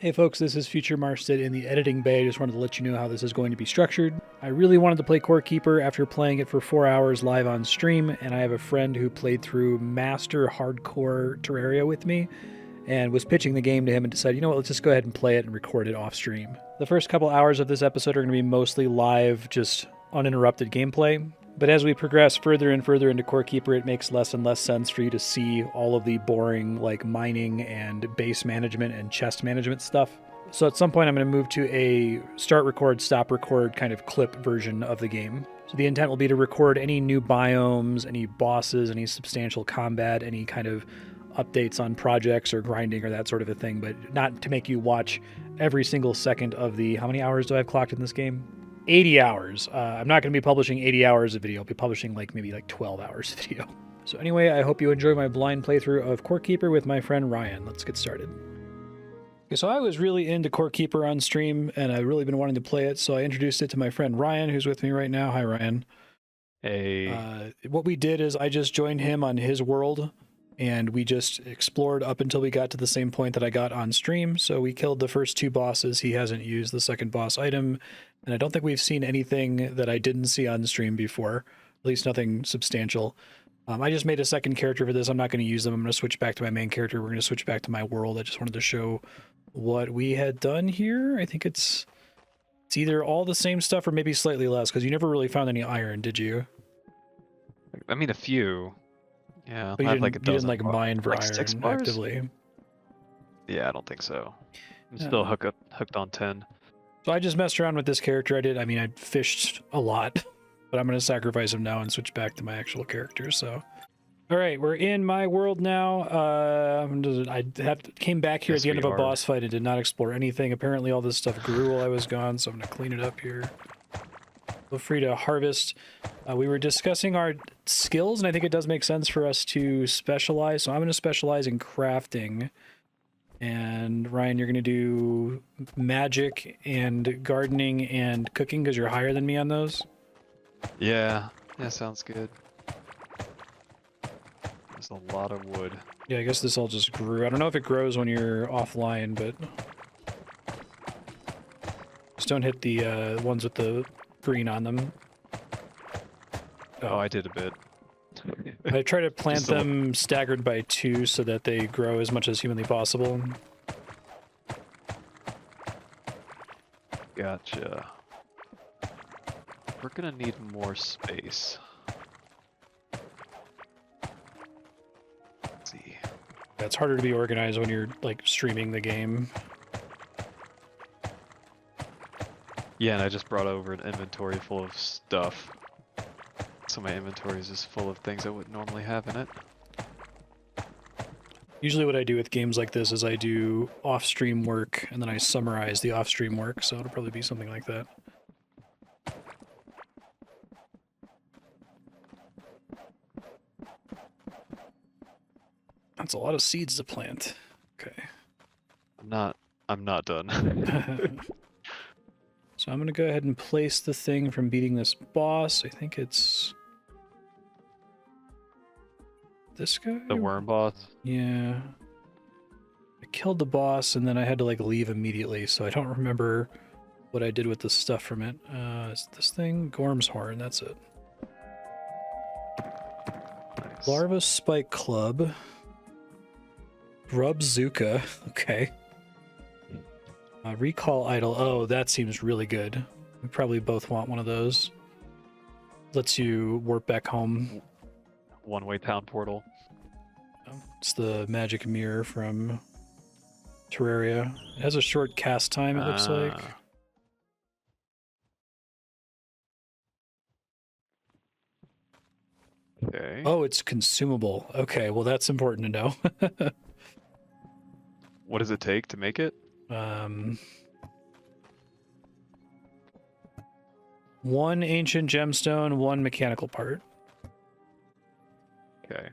Hey folks, this is Future Marstead in the editing bay. I just wanted to let you know how this is going to be structured. I really wanted to play Core Keeper after playing it for 4 hours live on stream, and I have a friend who played through Master Hardcore Terraria with me and was pitching the game to him and decided, you know what, let's just go ahead and play it and record it off stream. The first couple hours of this episode are going to be mostly live, just uninterrupted gameplay. But as we progress further and further into Core Keeper, it makes less and less sense for you to see all of the boring, like, mining and base management and chest management stuff. So at some point, I'm going to move to a start record, stop record kind of clip version of the game. So the intent will be to record any new biomes, any bosses, any substantial combat, any kind of updates on projects or grinding or that sort of a thing, but not to make you watch every single second of the... How many hours do I have clocked in this game? 80 hours. I'm not going to be publishing 80 hours of video. I'll be publishing maybe 12 hours of video. So anyway, I hope you enjoy my blind playthrough of Core Keeper with my friend Ryan. Let's get started. Okay, so I was really into Core Keeper on stream, and I've really been wanting to play it, so I introduced it to my friend Ryan, who's with me right now. Hi, Ryan. Hey. What we did is I just joined him on his world, and we just explored up until we got to the same point that I got on stream. So we killed the first 2 bosses. He hasn't used the second boss item, and I don't think we've seen anything that I didn't see on stream before, at least nothing substantial. I just made a second character for this. I'm not going to use them. I'm going to switch back to my main character. We're going to switch back to my world. I just wanted to show what we had done here. I think it's either all the same stuff or maybe slightly less, because you never really found any iron, did you? I mean, a few. Yeah, But I have like a you didn't dozen. mine for like iron 6 bars? actively. Yeah, I don't think so. I'm still hooked on 10. So I just messed around with this character. I fished a lot, but I'm going to sacrifice him now and switch back to my actual character. So, all right, we're in my world now. Came back here at the end of a boss fight and did not explore anything. Apparently all this stuff grew while I was gone, so I'm going to clean it up here. Feel free to harvest. We were discussing our skills, and I think it does make sense for us to specialize. So I'm going to specialize in crafting. And Ryan, you're going to do magic and gardening and cooking because you're higher than me on those? Yeah, sounds good. There's a lot of wood. Yeah, I guess this all just grew. I don't know if it grows when you're offline, but... Just don't hit the ones with the green on them. Oh, I did a bit. I try to plant them staggered by 2 so that they grow as much as humanly possible. Gotcha. We're gonna need more space. Let's see. Yeah, it's harder to be organized when you're, streaming the game. Yeah, and I just brought over an inventory full of stuff. So my inventory is just full of things I wouldn't normally have in it. Usually what I do with games like this is I do off-stream work, and then I summarize the off-stream work, so it'll probably be something like that. That's a lot of seeds to plant. Okay. I'm not done. So I'm going to go ahead and place the thing from beating this boss. I think it's... this guy? The worm boss? Yeah. I killed the boss, and then I had to, leave immediately, so I don't remember what I did with the stuff from it. Is this thing? Ghorm's Horn, that's it. Nice. Larva Spike Club. Grub Zuka. Okay. Recall Idol. Oh, that seems really good. We probably both want one of those. Lets you warp back home. One-way town portal. It's the magic mirror from Terraria. It has a short cast time, it looks like. Okay. Oh, it's consumable. Okay, well that's important to know. What does it take to make it? 1 ancient gemstone, 1 mechanical part. Okay.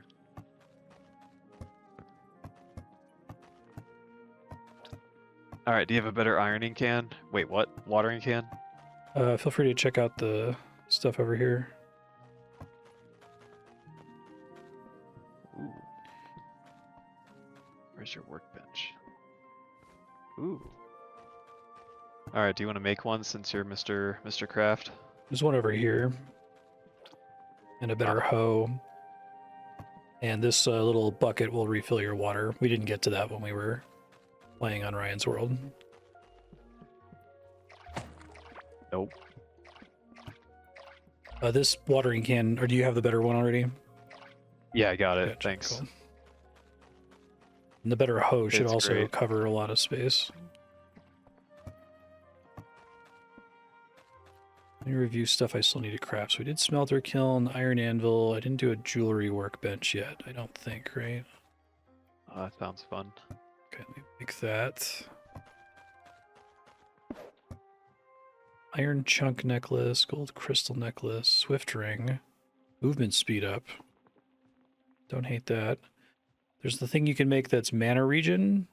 Alright, do you have a better ironing can? Wait, what? Watering can? Feel free to check out the stuff over here. Ooh. Where's your workbench? Ooh. Alright, do you want to make one since you're Mr. Craft? There's one over here. And a better hoe. And this little bucket will refill your water. We didn't get to that when we were playing on Ryan's World. Nope. This watering can, or do you have the better one already? Yeah, I got it. Gotcha, Thanks. cool. And the better hoe should It's also great. cover a lot of space. Let me review stuff I still need to craft. So we did smelter kiln, iron anvil. I didn't do a jewelry workbench yet, I don't think, right? That sounds fun. Okay, let me make that. Iron chunk necklace, gold crystal necklace, swift ring, movement speed up. Don't hate that. There's the thing you can make that's mana regen,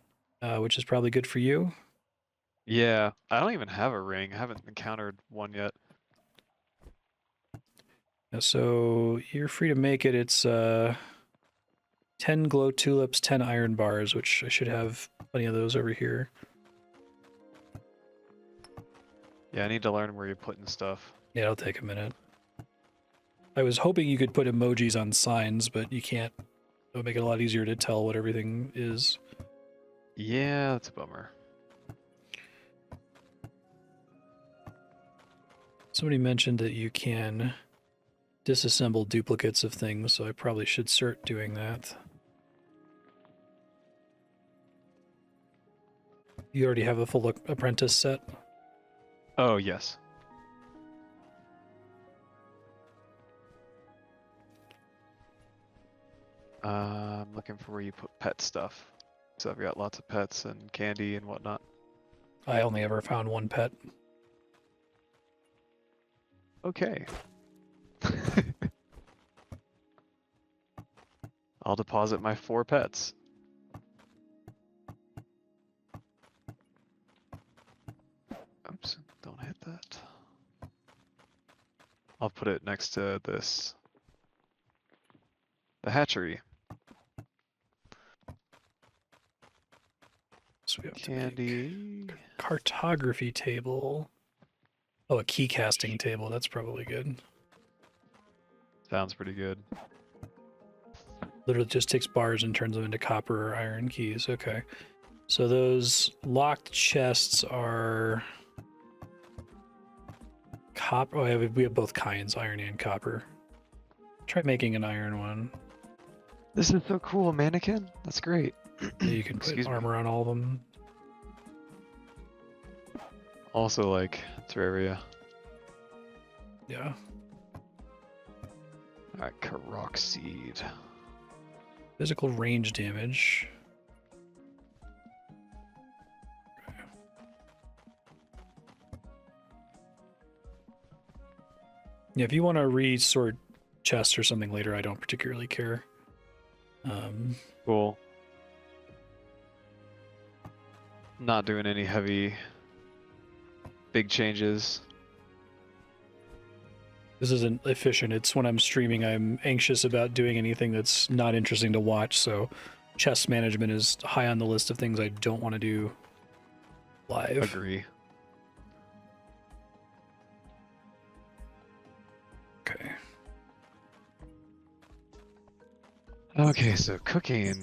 which is probably good for you. Yeah, I don't even have a ring. I haven't encountered one yet. So you're free to make it. It's 10 glow tulips, 10 iron bars, which I should have plenty of those over here. Yeah, I need to learn where you're putting stuff. Yeah, it'll take a minute. I was hoping you could put emojis on signs, but you can't. It would make it a lot easier to tell what everything is. Yeah, that's a bummer. Somebody mentioned that you can disassemble duplicates of things, so I probably should start doing that. You already have a full apprentice set? Oh, yes. I'm looking for where you put pet stuff. So I've got lots of pets and candy and whatnot. I only ever found one pet. Okay. I'll deposit my 4 pets. Oops, don't hit that. I'll put it next to this. The hatchery. So we have to Candy. make cartography table. Oh, a key casting table. That's probably good. Sounds pretty good. Literally just takes bars and turns them into copper or iron keys. Okay. So those locked chests are copper. Oh, we have both kinds, iron and copper. Try making an iron one. This is so cool, mannequin. That's great. So you can put armor on all of them. Also, like Terraria. Yeah. Alright, Karok seed. Physical range damage. Yeah, if you want to resort chests or something later, I don't particularly care. Cool. Not doing any heavy, big changes. This isn't efficient. It's when I'm streaming, I'm anxious about doing anything that's not interesting to watch, so chest management is high on the list of things I don't want to do live. Agree. Okay. Okay, so cooking.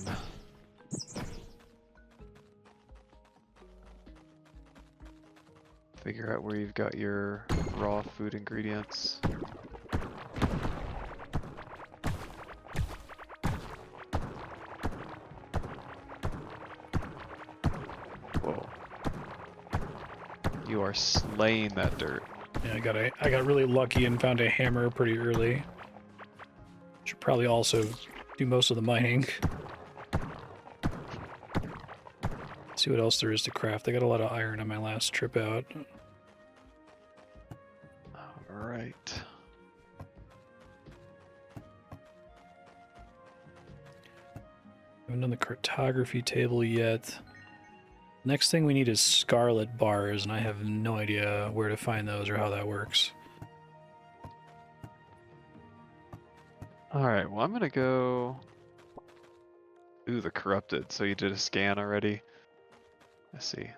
Figure out where you've got your raw food ingredients. Whoa. You are slaying that dirt. Yeah, I got really lucky and found a hammer pretty early. Should probably also do most of the mining. See what else there is to craft. I got a lot of iron on my last trip out. Alright. Haven't done the cartography table yet. Next thing we need is scarlet bars, and I have no idea where to find those or how that works. Alright, well I'm gonna go... Ooh, the corrupted. So you did a scan already? I see.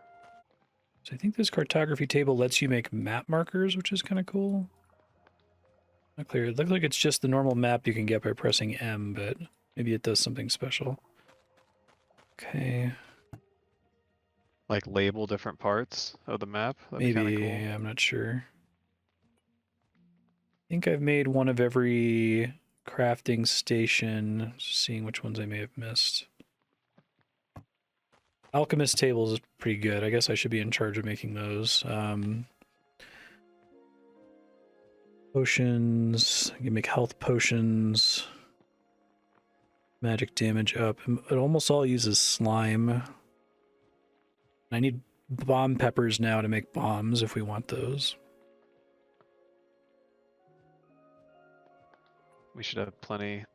So I think this cartography table lets you make map markers, which is kind of cool. Not clear. It looks like it's just the normal map you can get by pressing M, but maybe it does something special. Okay. Like label different parts of the map? That'd Maybe, be kind of cool. yeah, I'm not sure. I think I've made one of every crafting station, seeing which ones I may have missed. Alchemist tables is pretty good. I guess I should be in charge of making those. Potions. You can make health potions. Magic damage up. It almost all uses slime. I need bomb peppers now to make bombs if we want those. We should have plenty.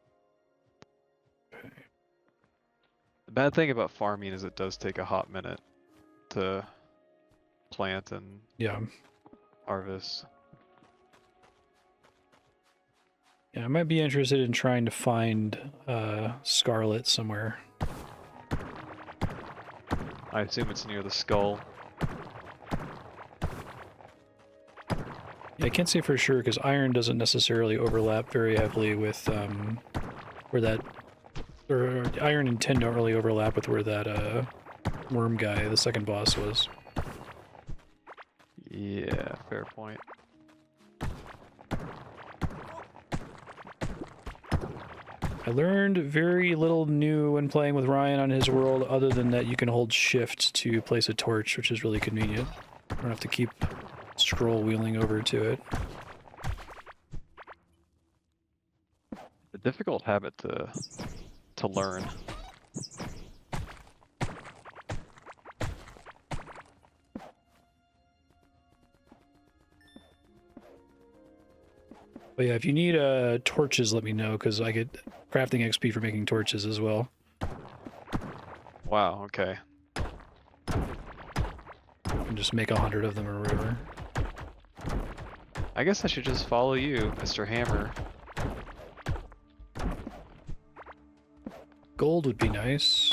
Okay. The bad thing about farming is it does take a hot minute to plant and Yeah. harvest. Yeah, I might be interested in trying to find Scarlet somewhere. I assume it's near the skull. Yeah, I can't say for sure because iron doesn't necessarily overlap very heavily with where that, or iron and tin don't really overlap with where that worm guy, the second boss, was. Yeah, fair point. I learned very little new when playing with Ryan on his world, other than that you can hold shift to place a torch, which is really convenient. I don't have to keep scroll wheeling over to it. A difficult habit to learn. But yeah, if you need torches, let me know, because I get crafting XP for making torches as well. Wow, okay. And just make 100 of them or whatever. I guess I should just follow you, Mr. Hammer. Gold would be nice.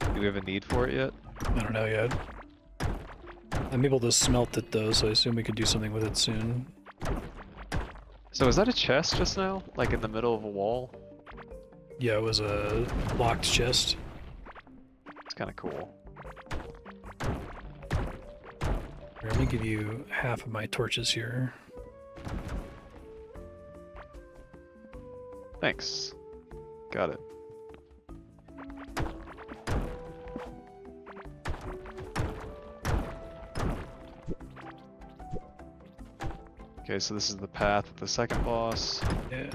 Do we have a need for it yet? I don't know yet. I'm able to smelt it though, so I assume we could do something with it soon. So is that a chest just now? Like in the middle of a wall? Yeah, it was a locked chest. It's kind of cool. Here, let me give you half of my torches here. Thanks. Got it. Okay, so this is the path of the second boss. Yeah.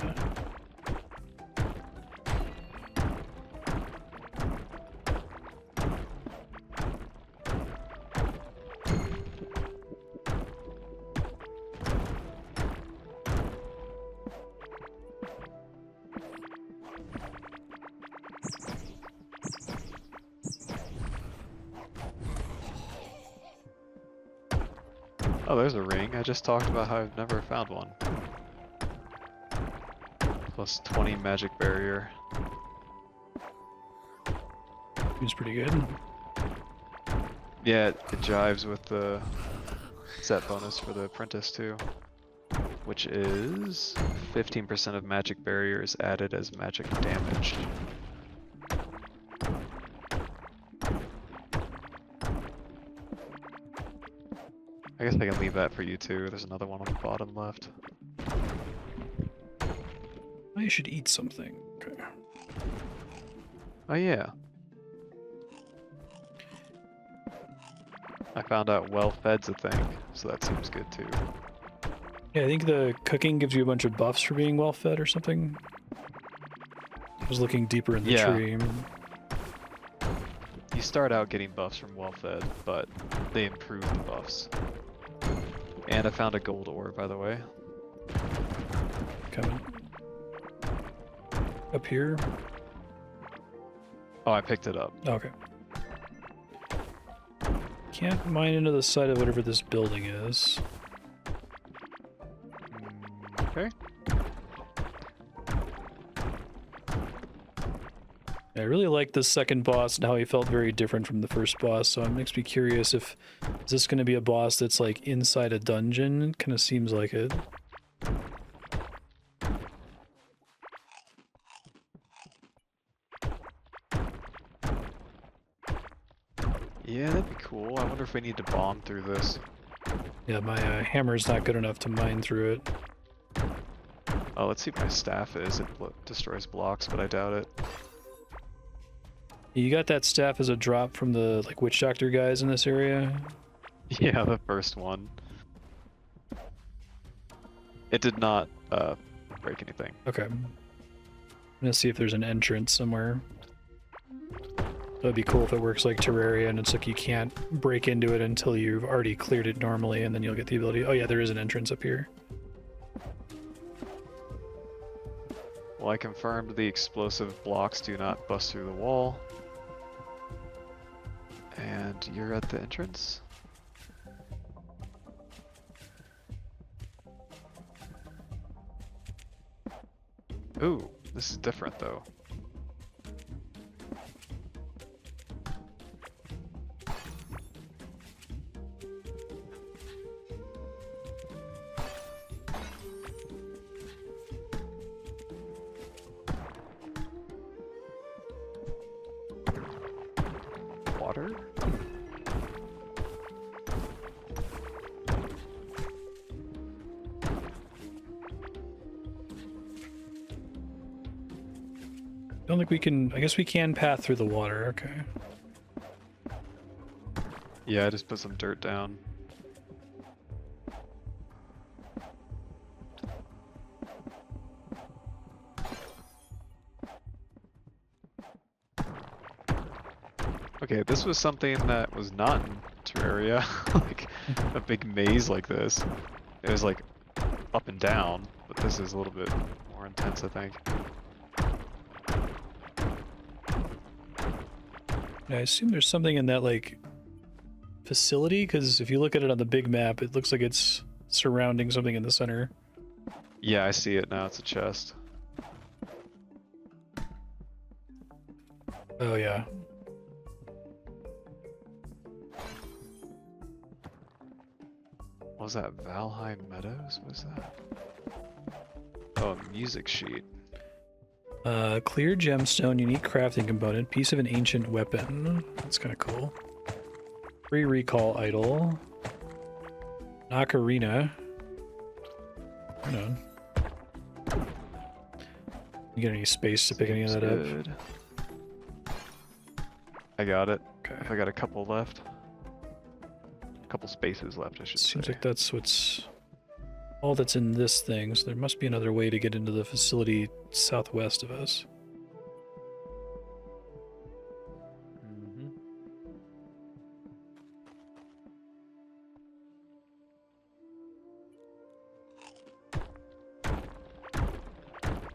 Oh, there's a ring. I just talked about how I've never found one. Plus 20 magic barrier. Seems pretty good. Yeah, it jives with the set bonus for the apprentice too. Which is 15% of magic barriers added as magic damage. I guess I can leave that for you too. There's another one on the bottom left. I should eat something. Okay. Oh yeah. I found out well-fed's a thing, so that seems good too. Yeah, I think the cooking gives you a bunch of buffs for being well fed or something. I was looking deeper in the tree. You start out getting buffs from well-fed, but they improve the buffs. And I found a gold ore, by the way. Coming. Up here. Oh, I picked it up. Okay. Can't mine into the side of whatever this building is. Okay. I really like the second boss and how he felt very different from the first boss, so it makes me curious if is this going to be a boss that's like inside a dungeon? Kind of seems like it. Yeah, that'd be cool. I wonder if we need to bomb through this. Yeah, my hammer's not good enough to mine through it. Oh, let's see what my staff is. It destroys blocks, but I doubt it. You got that staff as a drop from the like witch doctor guys in this area? Yeah, the first one. It did not break anything. Okay. I'm gonna see if there's an entrance somewhere. That'd be cool if it works like Terraria and it's like you can't break into it until you've already cleared it normally and then you'll get the ability. Oh yeah, there is an entrance up here. Well, I confirmed the explosive blocks do not bust through the wall. And you're at the entrance? Ooh, this is different though. Water? Don't think we can. I guess we can path through the water. Okay. Yeah, I just put some dirt down. Okay, this was something that was not in Terraria, like a big maze like this. It was like up and down, but this is a little bit more intense, I think. Yeah, I assume there's something in that like facility because if you look at it on the big map, it looks like it's surrounding something in the center. Yeah, I see it now. It's a chest. Oh yeah. What was that? Valheim Meadows? What was that? Oh, a music sheet. Clear gemstone, unique crafting component, piece of an ancient weapon. That's kind of cool. Free recall idol. Ocarina. Hold on. You get any space to pick any of that Good. I got it. Okay. I got a couple left. A couple spaces left, I should Seems say. like that's what's all that's in this thing, so there must be another way to get into the facility southwest of us. Mhm.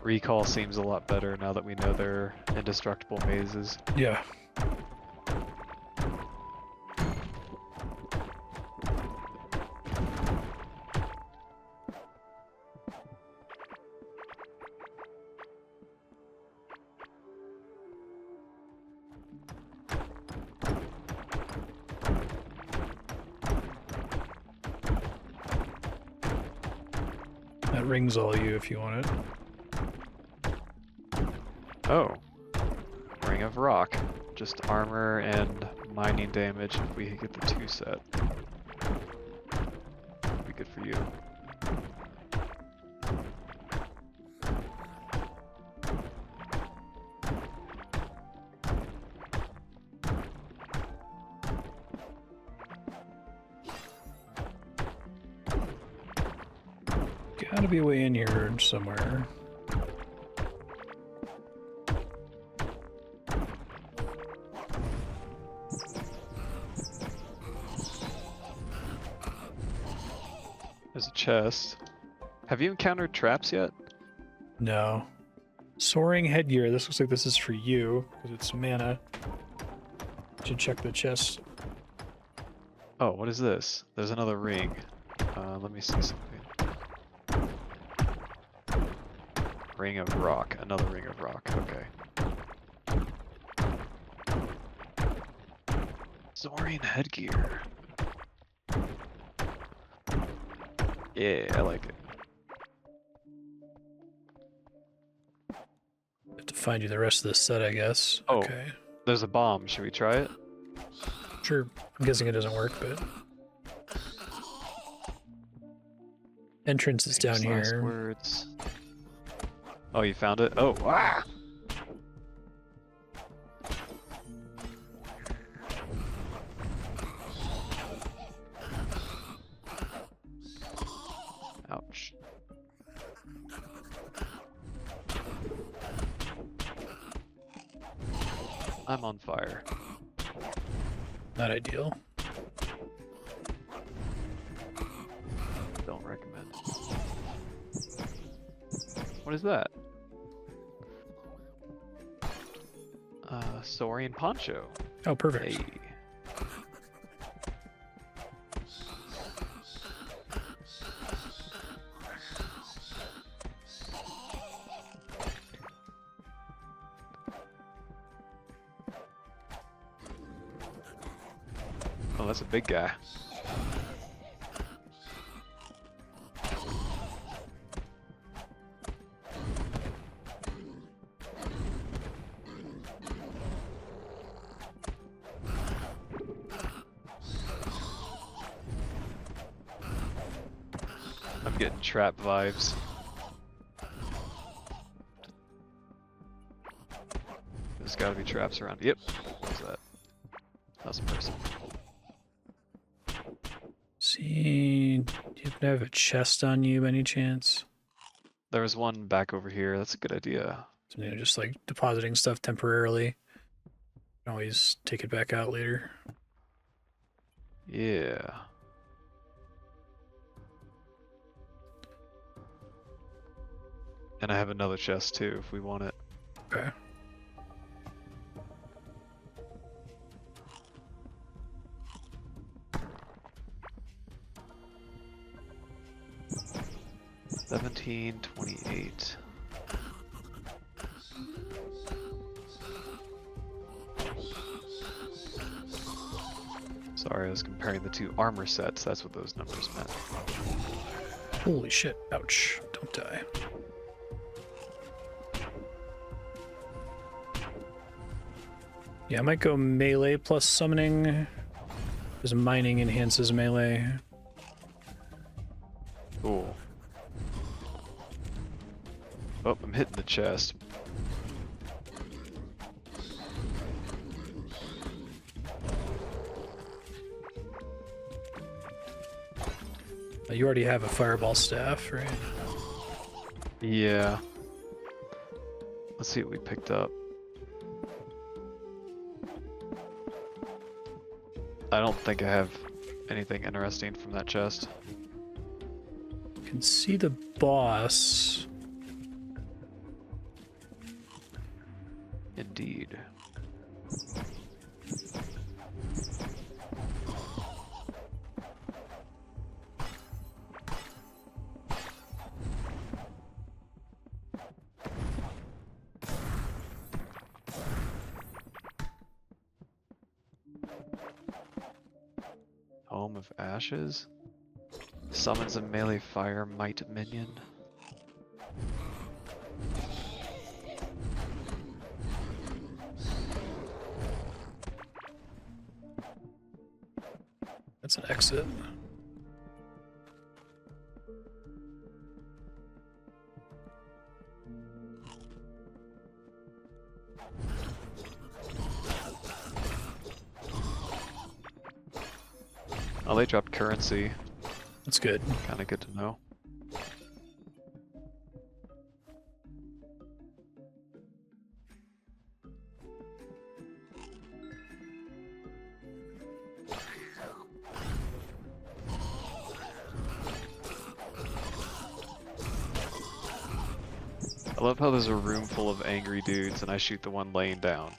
Recall seems a lot better now that we know they're indestructible mazes. Yeah. That rings all you if you want it. Oh. Ring of Rock. Just armor and mining damage if we get the 2 set. Be good for you. Gotta be a way in here somewhere. There's a chest. Have you encountered traps yet? No. Soaring headgear. This looks like this is for you, because it's mana. Should check the chest. Oh, what is this? There's another ring. Let me see something. Ring of Rock. Another Ring of Rock. Okay. Saurian headgear. Yeah, I like it. Have to find you the rest of this set, I guess. Oh. Okay. There's a bomb. Should we try it? Sure. I'm guessing it doesn't work, but... Entrance is down Famous last here. words. Oh, you found it? Oh, ah! Ouch. I'm on fire. Not ideal. Don't recommend. What is that? Saurian poncho. Oh, perfect. Hey. Oh, that's a big guy. I'm getting trap vibes. There's gotta be traps around. Yep. What was that? That's a person. See, do you happen to have a chest on you by any chance? There was one back over here. That's a good idea. So, just like depositing stuff temporarily. Can always take it back out later. Yeah. And I have another chest too, if we want it. Okay. $17.28. Sorry, I was comparing the two armor sets. That's what those numbers meant. Holy shit. Ouch. Don't die. Yeah, I might go melee plus summoning. Because mining enhances melee. Cool. Oh, I'm hitting the chest. You already have a fireball staff, right? Yeah. Let's see what we picked up. I don't think I have anything interesting from that chest. You can see the boss. Indeed. Home of Ashes? Summons a melee fire might minion. That's an exit. Oh, they dropped currency. That's good. Kinda good to know. I love how there's a room full of angry dudes and I shoot the one laying down.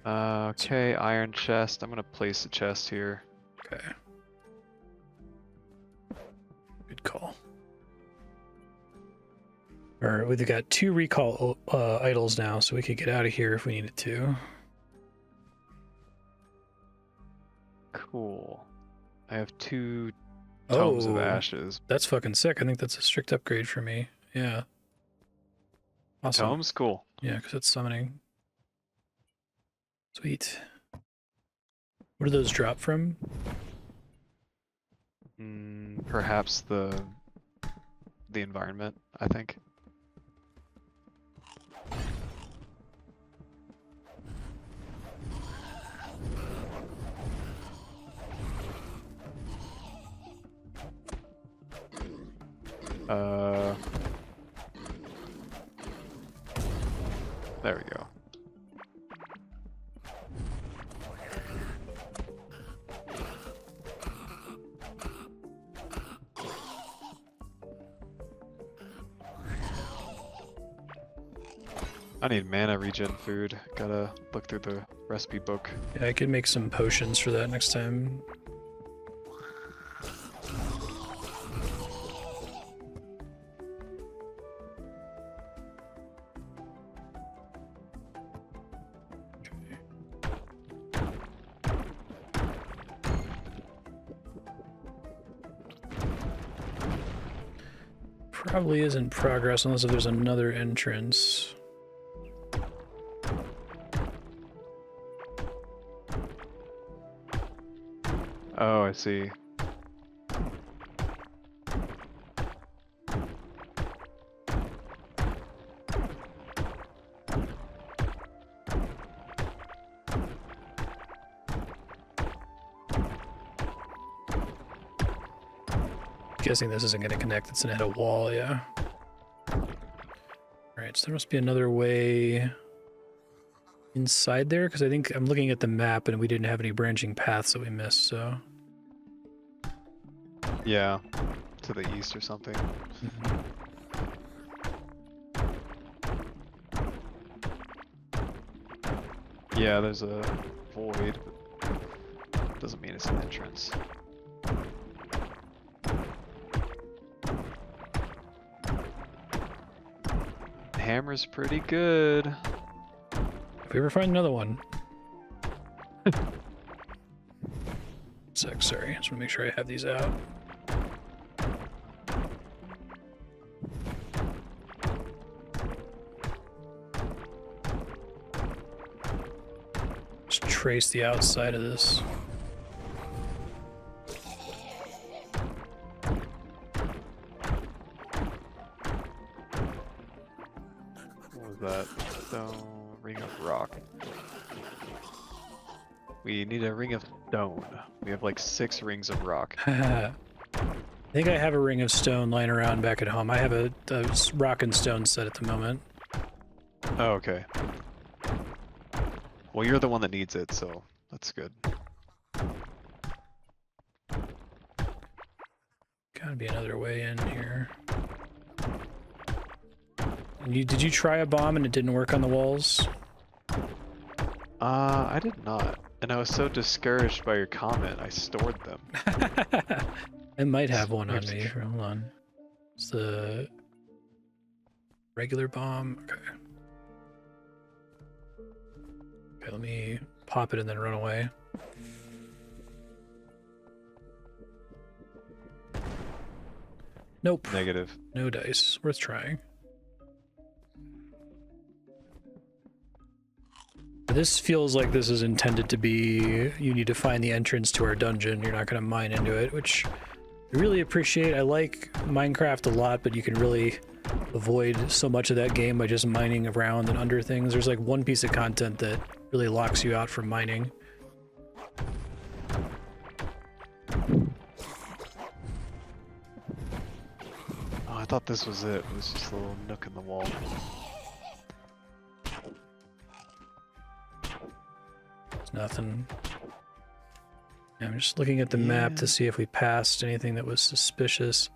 Okay, iron chest. I'm gonna place a chest here. Okay. Good call. Alright, we've got 2 recall idols now, so we could get out of here if we needed to. Cool. I have 2 tomes of Oh, ashes. that's fucking sick. I think that's a strict upgrade for me. Yeah. Awesome. Tomes? Cool. Yeah, because it's summoning. Sweet. What do those drop from? Perhaps the environment, I think. There we go. I need mana regen food. Gotta look through the recipe book. Yeah, I could make some potions for that next time. Probably isn't progress unless if there's another entrance. Oh, I see. Guessing this isn't going to connect. It's going to hit a wall, yeah. Alright, so there must be another way inside there, because I think I'm looking at the map and we didn't have any branching paths that we missed, so... Yeah, to the east or something. Yeah, there's a void, but doesn't mean it's an entrance. Hammer's pretty good. If we ever find another one. Sec, sorry. Just want to make sure I have these out. Just trace the outside of this. What was that? Stone, ring of rock. We need a ring of stone. We have like 6 rings of rock. I think I have a ring of stone lying around back at home. I have a rock and stone set at the moment. Oh, okay. Well, you're the one that needs it, so that's good. Gotta be another way in here. And did you try a bomb and it didn't work on the walls? I did not. And I was so discouraged by your comment, I stored them. I might have one on me. Hold on. It's the regular bomb. Okay. Okay, let me pop it and then run away. Nope. Negative. No dice. Worth trying. This feels like this is intended to be, you need to find the entrance to our dungeon. You're not going to mine into it, which I really appreciate. I like Minecraft a lot, but you can really avoid so much of that game by just mining around and under things. There's like one piece of content that really locks you out from mining. Oh, I thought this was it. It was just a little nook in the wall. Nothing. I'm just looking at the map to see if we passed anything that was suspicious.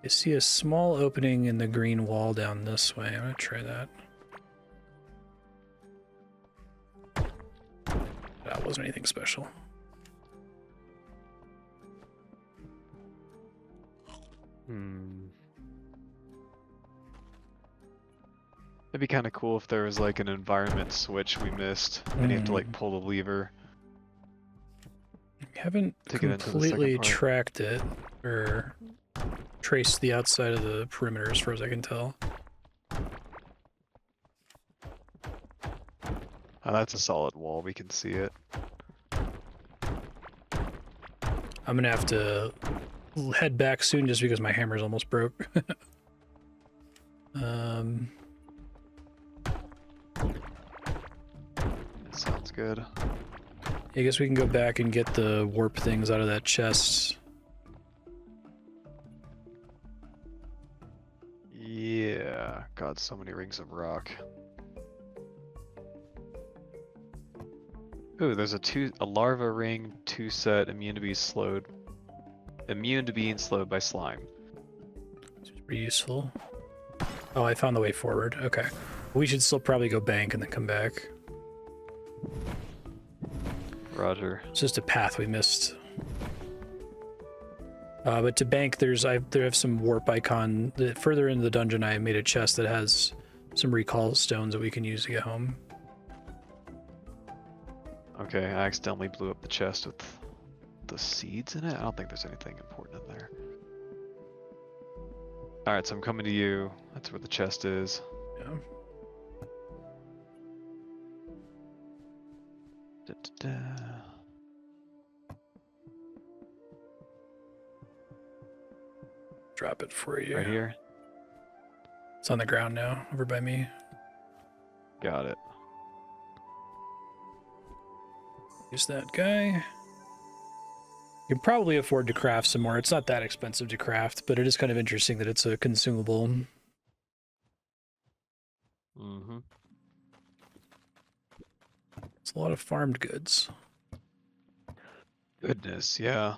I see a small opening in the green wall down this way. I'm gonna try that. That wasn't anything special. It'd be kind of cool if there was like an environment switch we missed, and you have to like pull the lever. Haven't to get into the completely second part. tracked it or traced the outside of the perimeter as far as I can tell. Oh, that's a solid wall. We can see it. I'm gonna have to head back soon just because my hammer's almost broke. That sounds good. I guess we can go back and get the warp things out of that chest. Yeah. God, so many rings of rock. Ooh, there's a larva ring 2-set immune to being slowed by slime. It's pretty useful. Oh, I found the way forward. Okay. We should still probably go bank and then come back. Roger. It's just a path we missed. But to bank, there have some warp icon. Further into the dungeon, I made a chest that has some recall stones that we can use to get home. Okay, I accidentally blew up the chest with the seeds in it. I don't think there's anything important in there. Alright, so I'm coming to you. That's where the chest is. Yeah. Drop it for you. Right here? It's on the ground now, over by me. Got it. Use that guy. You can probably afford to craft some more. It's not that expensive to craft, but it is kind of interesting that it's a consumable. Mm-hmm. It's a lot of farmed goods. Goodness, yeah.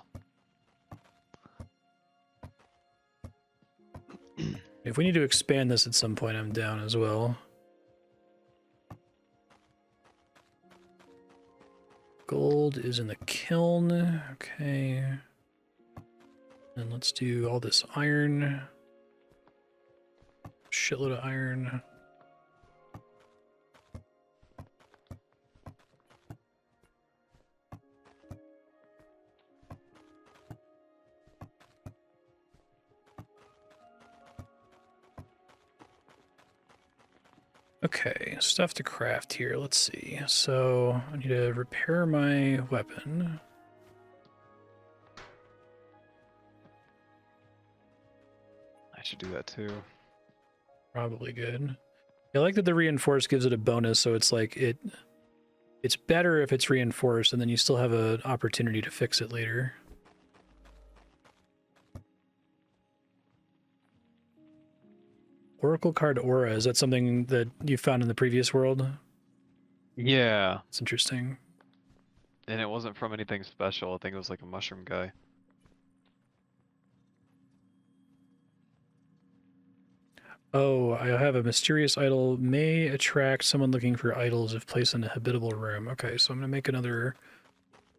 If we need to expand this at some point, I'm down as well. Gold is in the kiln. Okay. And let's do all this iron. Shitload of iron. Okay, stuff to craft here. Let's see. So I need to repair my weapon. I should do that too. Probably good. I like that the reinforce gives it a bonus, so it's like it's better if it's reinforced, and then you still have an opportunity to fix it later. Oracle card aura, is that something that you found in the previous world? Yeah. It's interesting. And it wasn't from anything special. I think it was like a mushroom guy. Oh, I have a mysterious idol. May attract someone looking for idols if placed in a habitable room. Okay, so I'm going to make another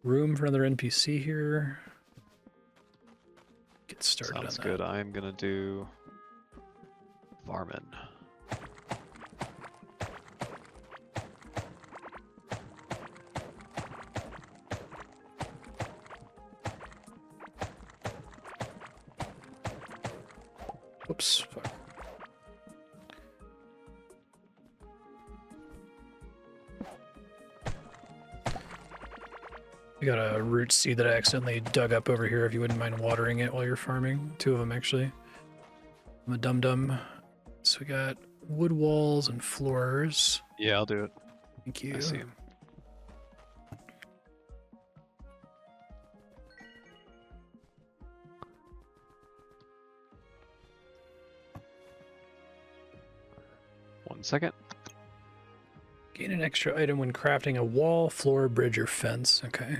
room for another NPC here. Get started on that. Sounds good. I'm gonna do farming. Oops, fuck. I got a root seed that I accidentally dug up over here if you wouldn't mind watering it while you're farming. 2 of them, actually. I'm a dum-dum. So we got wood walls and floors. Yeah, I'll do it. Thank you. I see him. One second. Gain an extra item when crafting a wall, floor, bridge, or fence. Okay.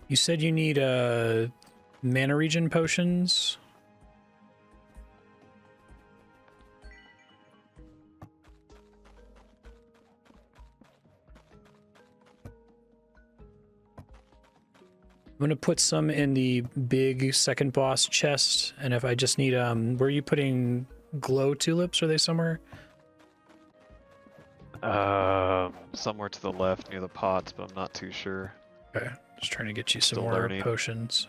You said you need mana regen potions. I'm gonna put some in the big second boss chest, and if I just need where are you putting glow tulips? Are they somewhere? Somewhere to the left near the pots, but I'm not too sure. Okay, just trying to get you some Still more learning. potions.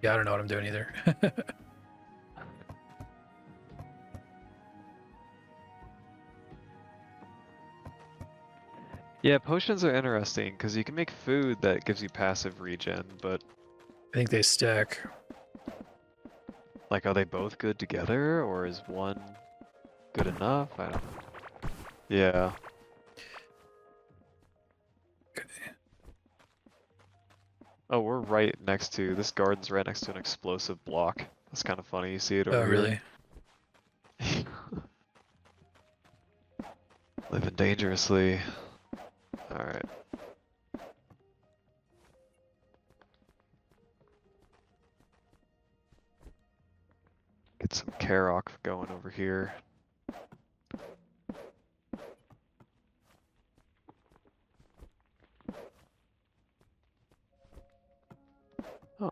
Yeah, I don't know what I'm doing either. Yeah, potions are interesting because you can make food that gives you passive regen, but I think they stack. like, are they both good together, or is one good enough? I don't know. Yeah. Okay. Oh, we're right next to, this garden's right next to an explosive block. That's kind of funny. You see it over Oh, here? really? Living dangerously. Alright. Get some Karok going over here. Oh,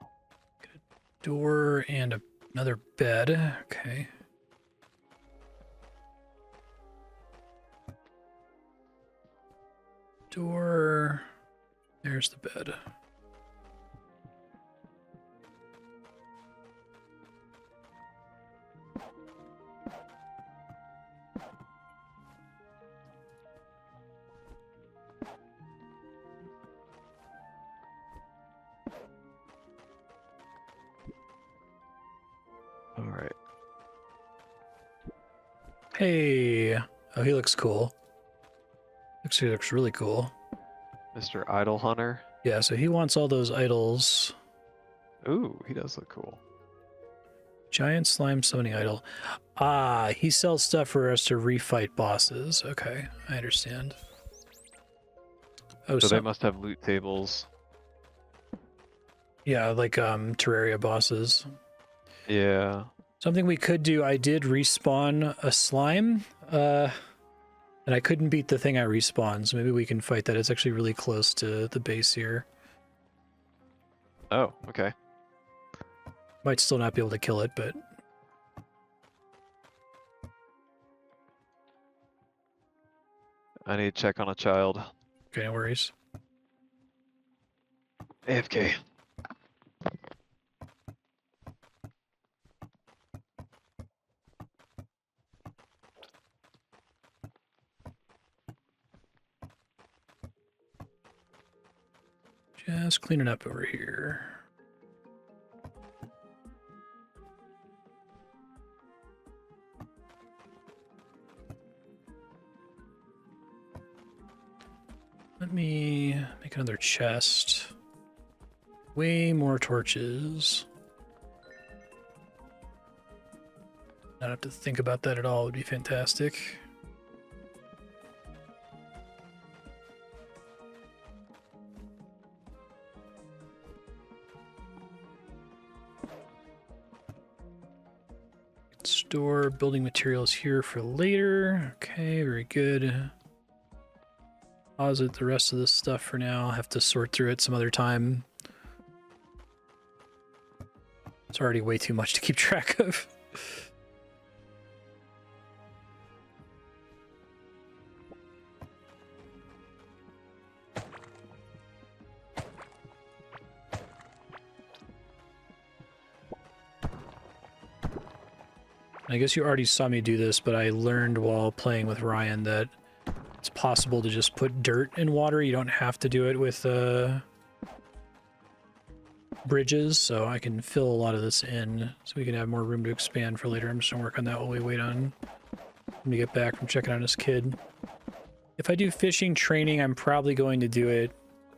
Door and another bed. Okay. Door. There's the bed. alright. Hey. Oh, he looks cool. He looks really cool. Mr. Idol Hunter. Yeah, so he wants all those idols. Ooh, he does look cool. Giant slime summoning idol. Ah, he sells stuff for us to refight bosses. Okay, I understand. Oh, So they must have loot tables. yeah, like Terraria bosses. Yeah. Something we could do, I did respawn a slime, and I couldn't beat the thing I respawned, so maybe we can fight that. It's actually really close to the base here. Oh, okay. Might still not be able to kill it, but... I need to check on a child. Okay, no worries. AFK. Just cleaning up over here. Let me make another chest. Way more torches. Not have to think about that at all would be fantastic. Store building materials here for later. Okay, very good. Deposit the rest of this stuff for now. I'll have to sort through it some other time. It's already way too much to keep track of. I guess you already saw me do this, but I learned while playing with Ryan that it's possible to just put dirt in water. You don't have to do it with bridges, so I can fill a lot of this in so we can have more room to expand for later. I'm just gonna work on that while we wait on him to get back from checking on his kid. If I do fishing training, I'm probably going to do it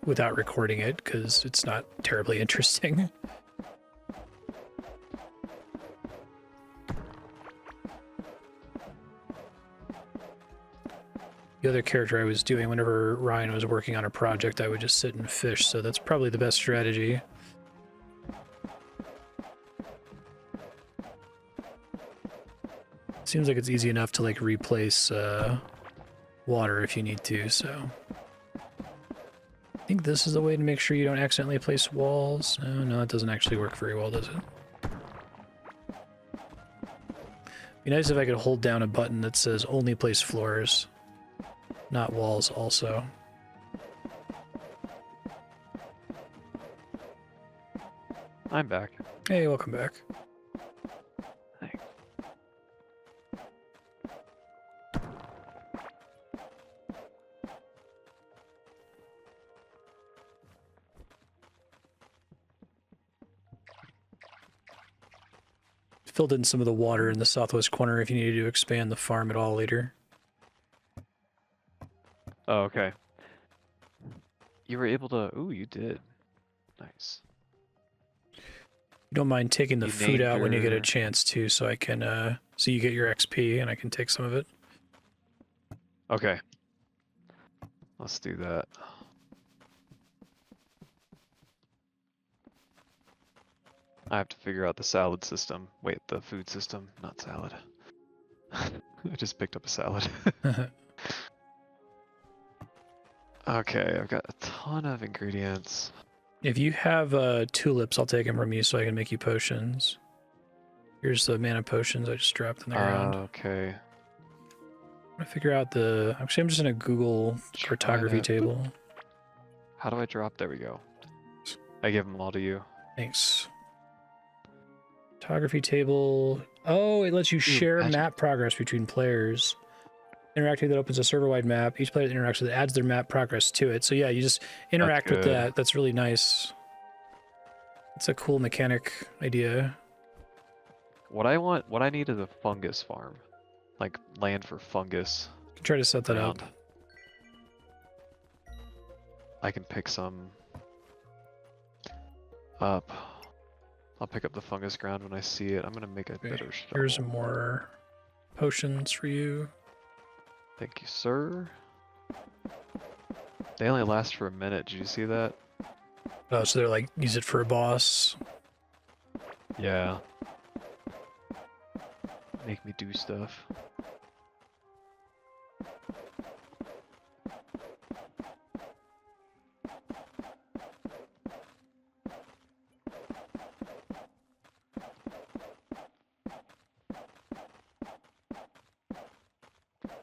without recording it because it's not terribly interesting. The other character I was doing whenever Ryan was working on a project, I would just sit and fish, so that's probably the best strategy. seems like it's easy enough to like replace water if you need to, so. I think this is the way to make sure you don't accidentally place walls. Oh, no, it doesn't actually work very well, does it? Be nice if I could hold down a button that says only place floors, not walls also. I'm back. Hey, welcome back. Thanks. Filled in some of the water in the southwest corner if you needed to expand the farm at all later. Oh, okay. You were able to... Ooh, you did. Nice. You don't mind taking the You food named out when you get a your- chance to, so I can, so you get your XP and I can take some of it. Okay. Let's do that. I have to figure out the salad system. Wait, the food system, not salad. I just picked up a salad. Okay, I've got a ton of ingredients. If you have tulips, I'll take them from you so I can make you potions. Here's the mana potions I just dropped in the ground. Okay. I'm gonna figure out the... Actually, I'm just gonna Google Try cartography that. table. How do I drop? There we go. I give them all to you. Thanks. Cartography table. Oh, it lets you share magic. map progress between players. Interactive that opens a server-wide map. Each player that interacts with it adds their map progress to it. So yeah, you just interact with good. that. That's really nice. It's a cool mechanic idea. What I need is a fungus farm. Like land for fungus. You can try to set that around. up. I can pick some up. I'll pick up the fungus ground when I see it. I'm gonna make a Okay, better shovel. here's some more potions for you. Thank you, sir. They only last for a minute. Did you see that? Oh, so they're like, use it for a boss. Yeah. Make me do stuff.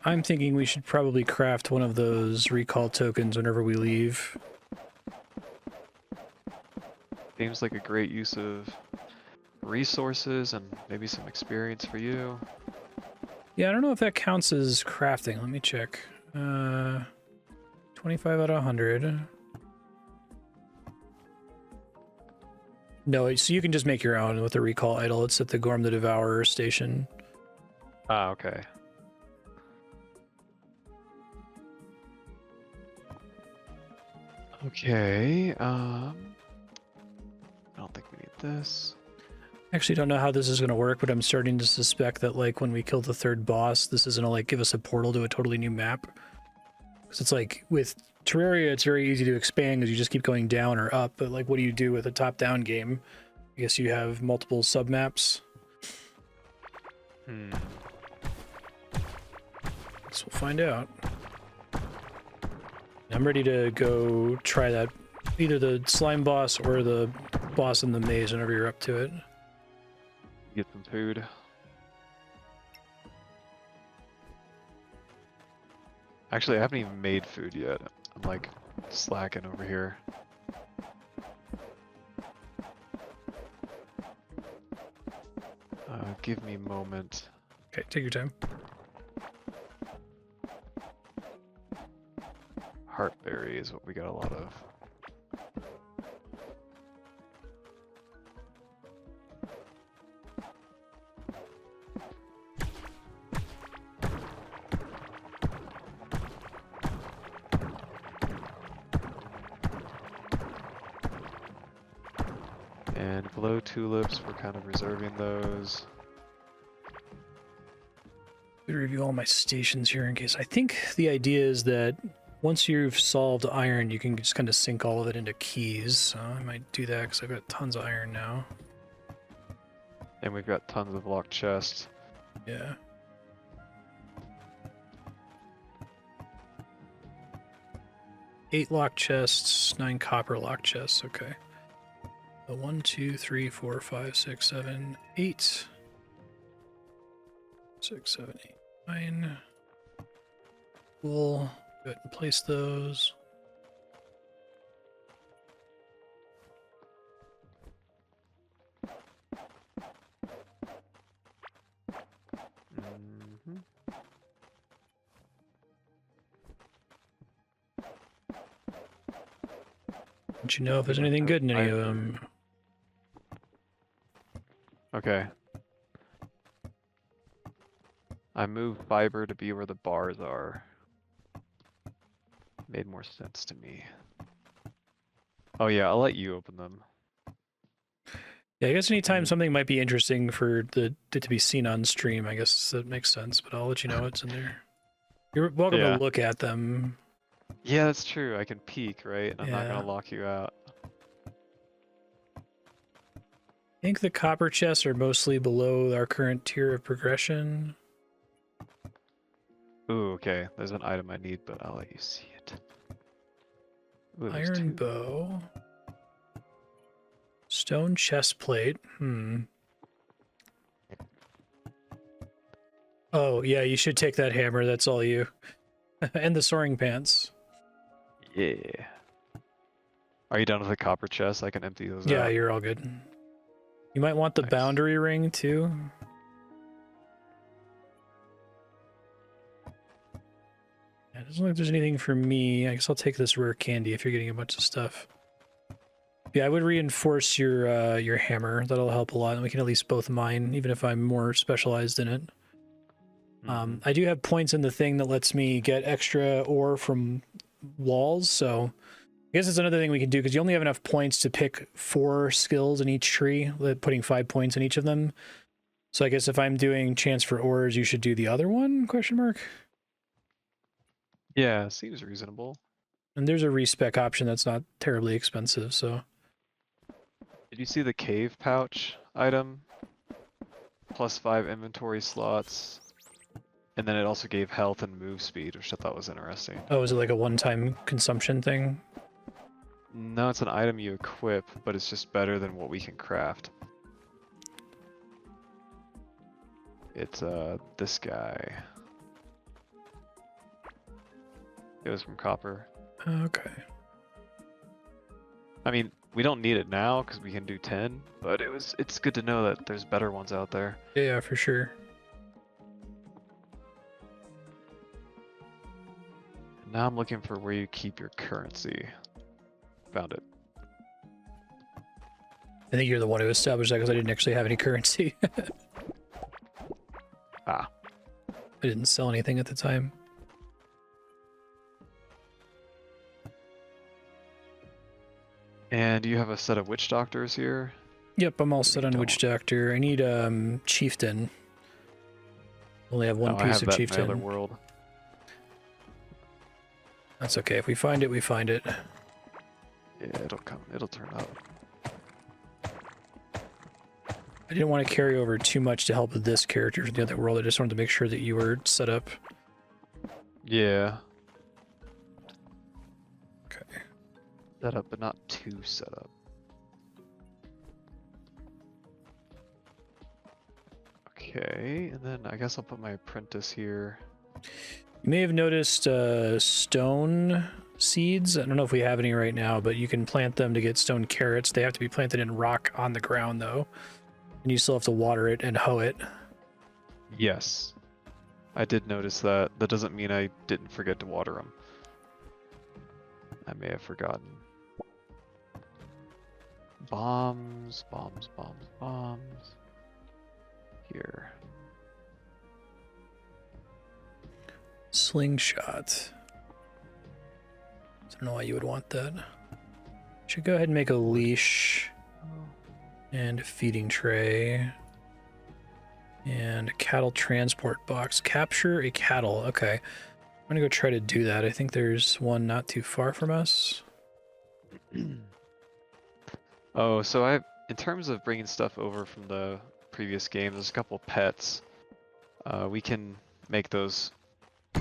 I'm thinking we should probably craft one of those recall tokens whenever we leave. Seems like a great use of resources and maybe some experience for you. Yeah, I don't know if that counts as crafting. Let me check. 25 out of 100. No, so you can just make your own with the recall idol. It's at the Ghorm the Devourer station. Ah, okay. Okay, I don't think we need this. Actually, don't know how this is going to work, but I'm starting to suspect that, like, when we kill the third boss, this is going to, like, give us a portal to a totally new map. Because it's like, with Terraria, it's very easy to expand because you just keep going down or up, but, like, what do you do with a top-down game? I guess you have multiple sub-maps. Hmm. Guess we'll find out. I'm ready to go try that, either the slime boss or the boss in the maze whenever you're up to it. Get some food. Actually, I haven't even made food yet. I'm like slacking over here. Give me a moment. Okay, take your time. Heartberry is what we got a lot of. And glow tulips, we're kind of reserving those. I'm gonna review all my stations here in case. I think the idea is that once you've solved iron, you can just kind of sink all of it into keys. So I might do that because I've got tons of iron now. And we've got tons of locked chests. Yeah. 8 lock chests, 9 copper lock chests. Okay. So 1, 2, 3, 4, 5, 6, 7, 8. 6, 7, 8, 9. Cool. Go ahead and place those. Mhm. Don't you know if there's anything good in any of them? Okay. I moved fiber to be where the bars are. Made more sense to me. Oh yeah, I'll let you open them. Yeah, I guess anytime something might be interesting for it to be seen on stream, I guess that makes sense, but I'll let you know what's in there. You're welcome to look at them. Yeah, that's true. I can peek, right? I'm not Yeah. gonna lock you out. I think the copper chests are mostly below our current tier of progression. Ooh, okay. There's an item I need, but I'll let you see it. Ooh, there's Iron 2. bow. Stone chest plate. Oh, yeah, you should take that hammer. That's all you. And the soaring pants. Yeah. Are you done with the copper chest? I can empty those out. Yeah, you're all good. You might want the Nice. boundary ring, too. Yeah, it doesn't look like there's anything for me. I guess I'll take this rare candy if you're getting a bunch of stuff. Yeah, I would reinforce your hammer. That'll help a lot, and we can at least both mine, even if I'm more specialized in it. I do have points in the thing that lets me get extra ore from walls, so I guess it's another thing we can do, because you only have enough points to pick 4 skills in each tree, putting 5 points in each of them. So I guess if I'm doing chance for ores, you should do the other one, question mark? Yeah, seems reasonable. And there's a respec option that's not terribly expensive, so... Did you see the cave pouch item? +5 inventory slots. And then it also gave health and move speed, which I thought was interesting. Oh, is it like a one-time consumption thing? No, it's an item you equip, but it's just better than what we can craft. It's this guy. It was from copper. Okay. I mean, we don't need it now because we can do 10, but it's good to know that there's better ones out there. Yeah, for sure. Now I'm looking for where you keep your currency. Found it. I think you're the one who established that, because I didn't actually have any currency. Ah. I didn't sell anything at the time. And you have a set of witch doctors here? Yep, I'm all set on Witch Doctor. I need Chieftain. Only have one piece of Chieftain. I have that in my other world. That's okay. If we find it, we find it. Yeah, it'll come. It'll turn up. I didn't want to carry over too much to help with this character from the other world. I just wanted to make sure that you were set up. Yeah. Okay. Set up, but not too set up. Okay, and then I guess I'll put my apprentice here. You may have noticed stone seeds. I don't know if we have any right now, but you can plant them to get stone carrots. They have to be planted in rock on the ground, though. And you still have to water it and hoe it. Yes. I did notice that. That doesn't mean I didn't forget to water them. I may have forgotten. Bombs, bombs, bombs, bombs. Here. Slingshot. I don't know why you would want that. Should go ahead and make a leash and a feeding tray and a cattle transport box. Capture a cattle. Okay. I'm gonna go try to do that. I think there's one not too far from us. Oh, so in terms of bringing stuff over from the previous game, there's a couple pets. We can make those.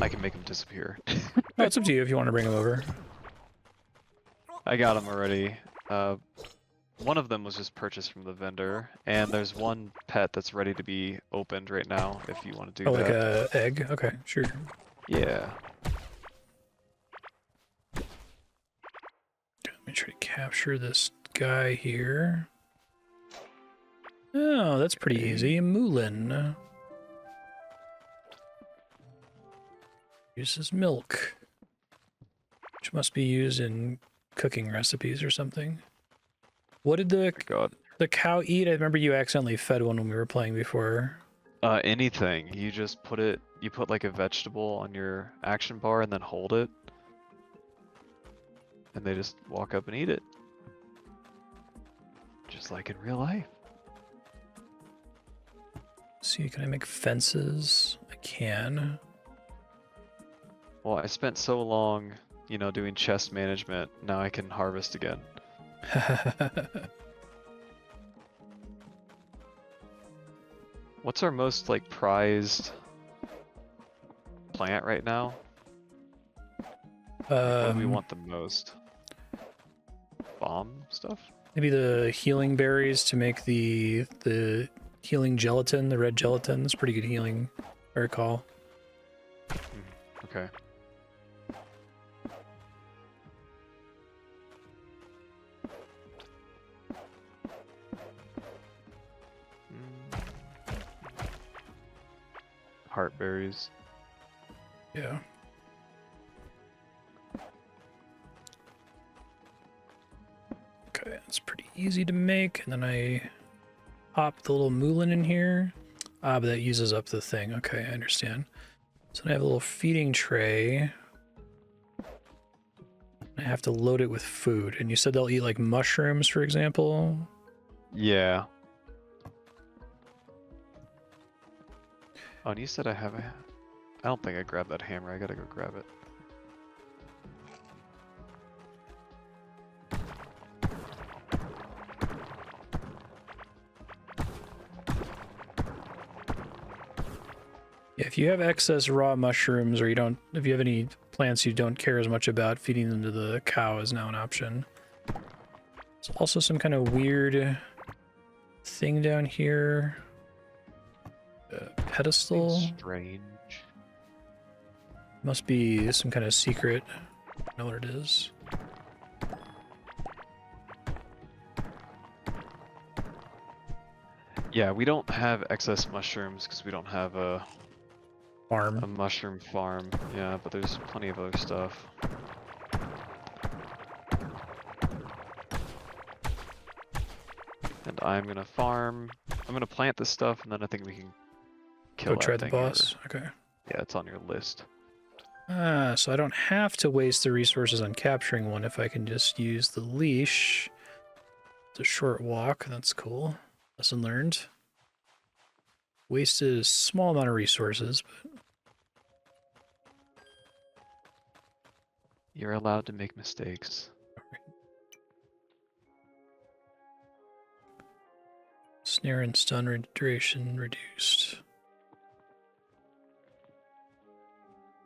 I can make them disappear. Oh, it's up to you if you want to bring them over. I got them already. One of them was just purchased from the vendor, and there's one pet that's ready to be opened right now if you want to do Oh, that. like a egg? Okay, sure. Yeah. Let me try to capture this guy here. Oh, that's pretty easy. A Moolin. Uses milk, which must be used in cooking recipes or something. What did the cow eat? I remember you accidentally fed one when we were playing before. Anything. You just put like a vegetable on your action bar and then hold it. And they just walk up and eat it. Just like in real life. See, can I make fences? I can. Well, I spent so long, doing chest management. Now I can harvest again. What's our most, prized plant right now? What do we want the most? Bomb stuff? Maybe the healing berries to make the healing gelatin, the red gelatin. That's pretty good healing, I recall. Okay. Heartberries. Yeah. Okay, that's pretty easy to make. And then I pop the little Moolin in here. Ah, but that uses up the thing. Okay, I understand. So I have a little feeding tray. I have to load it with food. And you said they'll eat like mushrooms, for example? Yeah. Oh, and you said I have a... I don't think I grabbed that hammer. I gotta go grab it. Yeah, if you have excess raw mushrooms, or if you have any plants you don't care as much about, feeding them to the cow is now an option. There's also some kind of weird thing down here. Pedestal. Strange. Must be some kind of secret. I don't know what it is. Yeah, we don't have excess mushrooms because we don't have a Farm. mushroom farm. Yeah, but there's plenty of other stuff. And I'm gonna farm. I'm gonna plant this stuff, and then I think we can kill Go that try the thing boss. here. Okay. Yeah, it's on your list. Ah, so I don't have to waste the resources on capturing one if I can just use the leash. It's a short walk. That's cool. Lesson learned. Wasted a small amount of resources, but You're allowed to make mistakes. snare and stun duration reduced.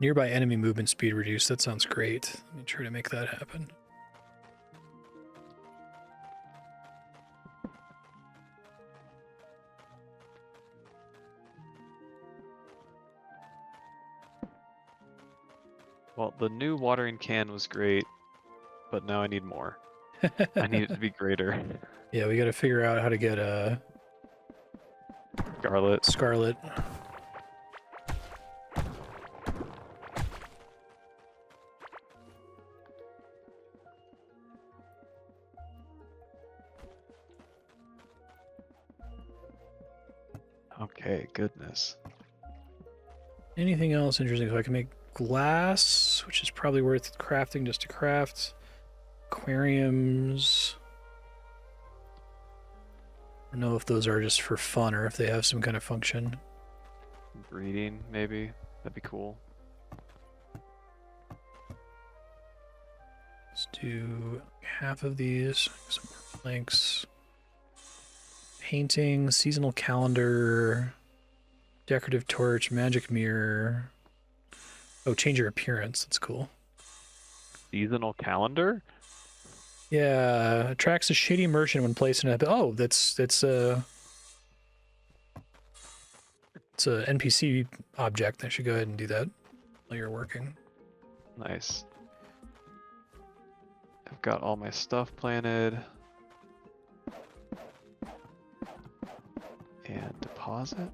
Nearby enemy movement speed reduced. That sounds great. Let me try to make that happen. Well, the new watering can was great, but now I need more. I need it to be greater. Yeah, we got to figure out how to get a Scarlet. Okay, goodness. Anything else interesting? So I can make glass, which is probably worth crafting just to craft. Aquariums. I don't know if those are just for fun or if they have some kind of function. Breeding, maybe. That'd be cool. Let's do half of these. Some more planks. Painting, seasonal calendar, decorative torch, magic mirror. Oh, change your appearance. That's cool. Seasonal calendar? Yeah, attracts a shady merchant when placed in a... Oh, it's a NPC object. I should go ahead and do that while you're working. Nice. I've got all my stuff planted. And deposit.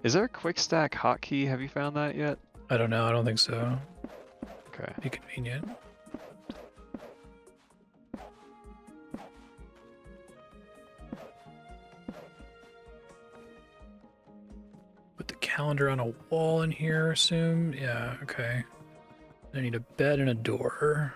Is there a quick stack hotkey? Have you found that yet? I don't know. I don't think so. Okay. Be convenient. Put the calendar on a wall in here, assume. Yeah, okay. I need a bed and a door.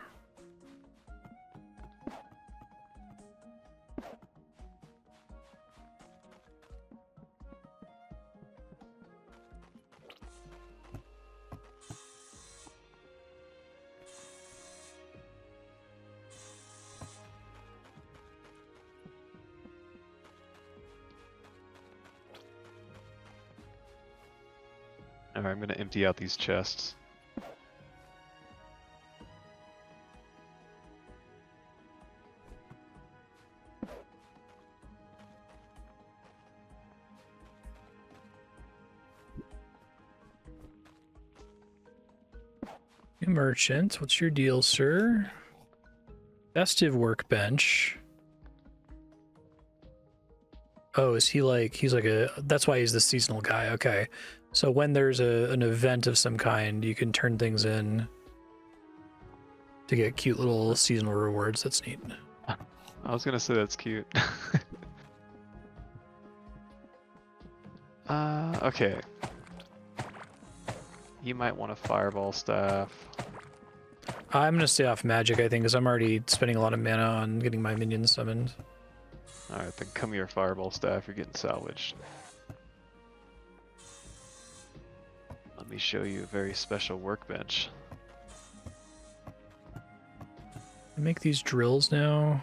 Alright, I'm gonna empty out these chests. Merchant, what's your deal, sir? Festive workbench. Oh, is he like, he's like a, that's why he's the seasonal guy, okay. So when there's an event of some kind, you can turn things in to get cute little seasonal rewards. That's neat. I was gonna say that's cute. Okay. You might want a fireball staff. I'm gonna stay off magic, I think, because I'm already spending a lot of mana on getting my minions summoned. Alright, then come here, fireball staff, you're getting salvaged. Let me show you a very special workbench. I make these drills now.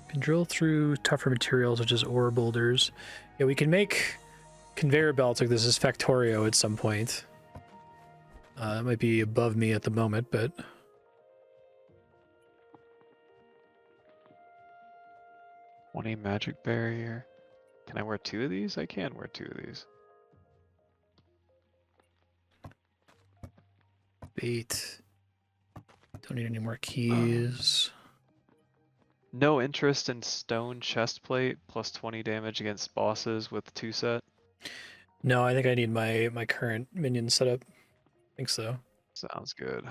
Can drill through tougher materials such as ore boulders. Yeah, we can make conveyor belts like this as Factorio at some point. That might be above me at the moment, but 20 magic barrier. Can I wear 2 of these? I can wear 2 of these. bait. Don't need any more keys. No interest in stone chestplate plus 20 damage against bosses with 2 set. No, I think I need my current minion setup. I think so. Sounds good.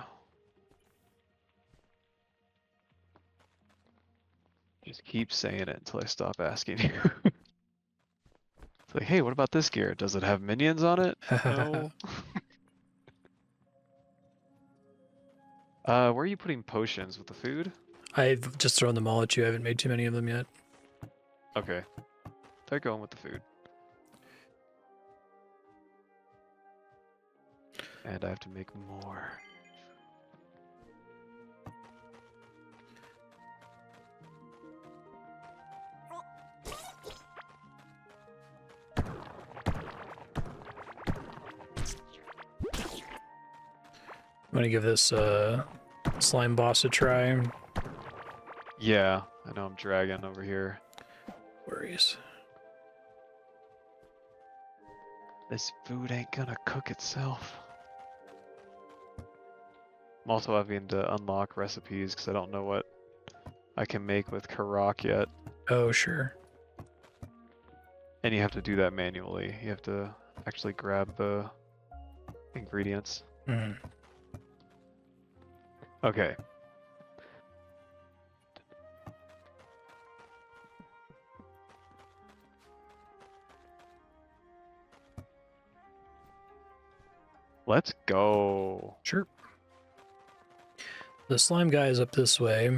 Just keep saying it until I stop asking you. It's like, hey, what about this gear? Does it have minions on it? No. Where are you putting potions? With the food? I've just thrown them all at you. I haven't made too many of them yet. Okay. They're going with the food. And I have to make more. I'm gonna give this slime boss a try. Yeah, I know I'm dragging over here. Worries. This food ain't gonna cook itself. I'm also having to unlock recipes because I don't know what I can make with Karak yet. Oh, sure. And you have to do that manually. You have to actually grab the ingredients. Mm. Okay. Let's go. Sure. The slime guy is up this way.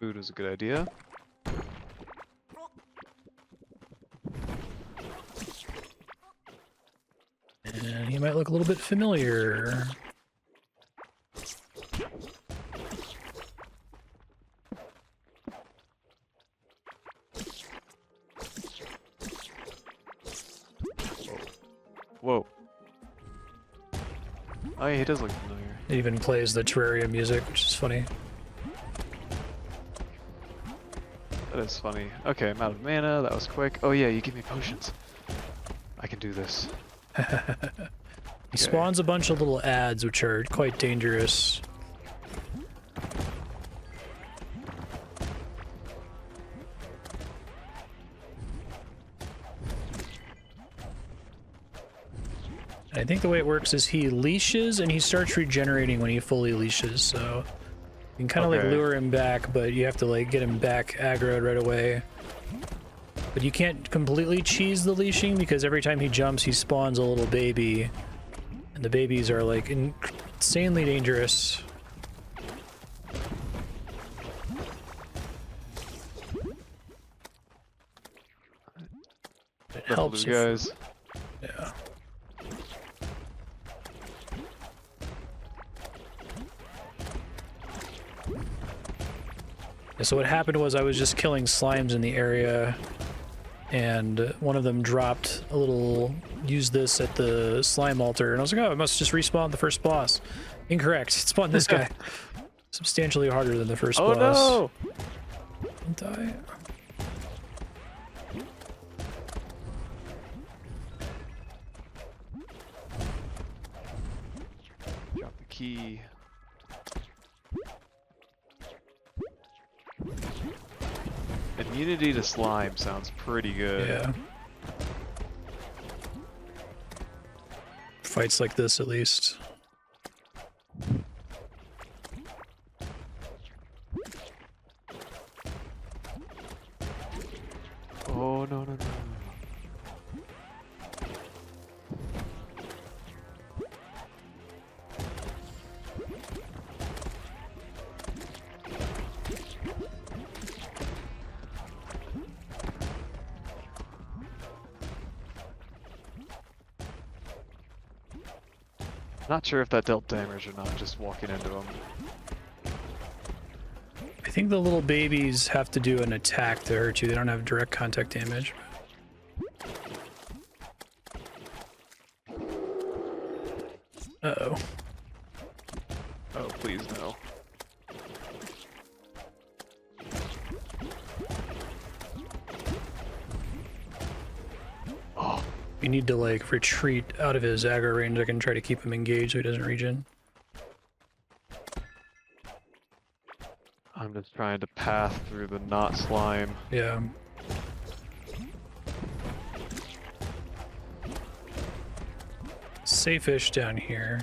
Food is a good idea. And he might look a little bit familiar. Whoa. Oh yeah, he does look familiar. It even plays the Terraria music, which is funny. That is funny. Okay, I'm out of mana. That was quick. Oh yeah, you give me potions. I can do this. He spawns a bunch of little ads, which are quite dangerous. I think the way it works is he leashes and he starts regenerating when he fully leashes, so you can kind of like lure him back, but you have to like get him back aggroed right away. But you can't completely cheese the leashing because every time he jumps he spawns a little baby, and the babies are like insanely dangerous. It helps you guys. Yeah. So what happened was I was just killing slimes in the area, and one of them dropped a little, use this at the slime altar, and I was like, oh, it must just respawn the first boss. Incorrect. It spawned this guy. Substantially harder than the first boss. Oh no! Don't die. Drop the key. Immunity to slime sounds pretty good. Yeah. Fights like this, at least. Oh, no, no, no. Not sure if that dealt damage or not, just walking into him. I think the little babies have to do an attack to hurt you. They don't have direct contact damage. Uh-oh. Oh, please no. Oh. You need to like retreat out of his aggro range. I can try to keep him engaged so he doesn't regen. I'm just trying to path through the not slime. Yeah. Safe-ish down here.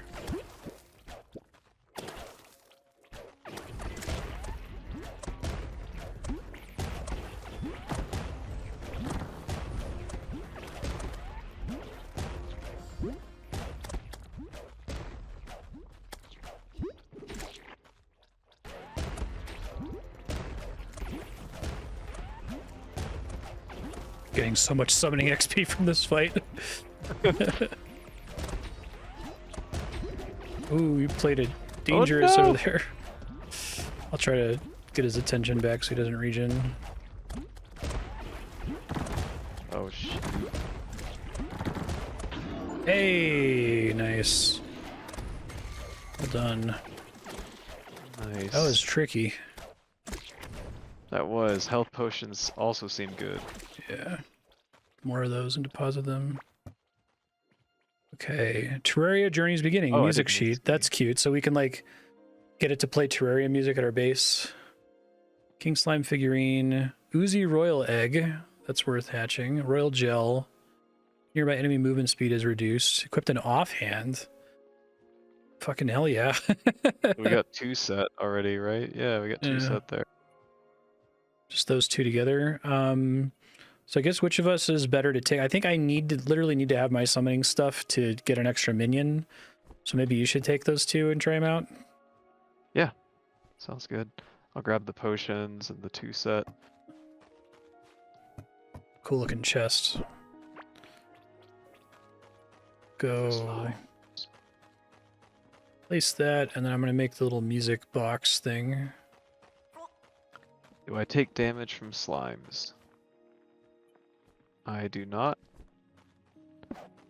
Getting so much summoning XP from this fight. Ooh, you played it dangerous over there. I'll try to get his attention back so he doesn't regen. Oh shoot. Hey, nice. Well done. Nice. That was tricky. That was. Health potions also seem good. Yeah. More of those and deposit them. Okay. Terraria Journey's Beginning. Oh, Music sheet. That's cute. So we can like get it to play Terraria music at our base. King Slime figurine. Oozy Royal Egg. That's worth hatching. Royal Gel. Nearby enemy movement speed is reduced. Equipped an offhand. Fucking hell yeah. We got 2 set already, right? Yeah, we got 2 set there. Just those 2 together. So I guess which of us is better to take? I think I literally need to have my summoning stuff to get an extra minion. So maybe you should take those 2 and try them out. Yeah, sounds good. I'll grab the potions and the 2 set. Cool looking chest. Go. Place that, and then I'm gonna make the little music box thing. Do I take damage from slimes? I do not.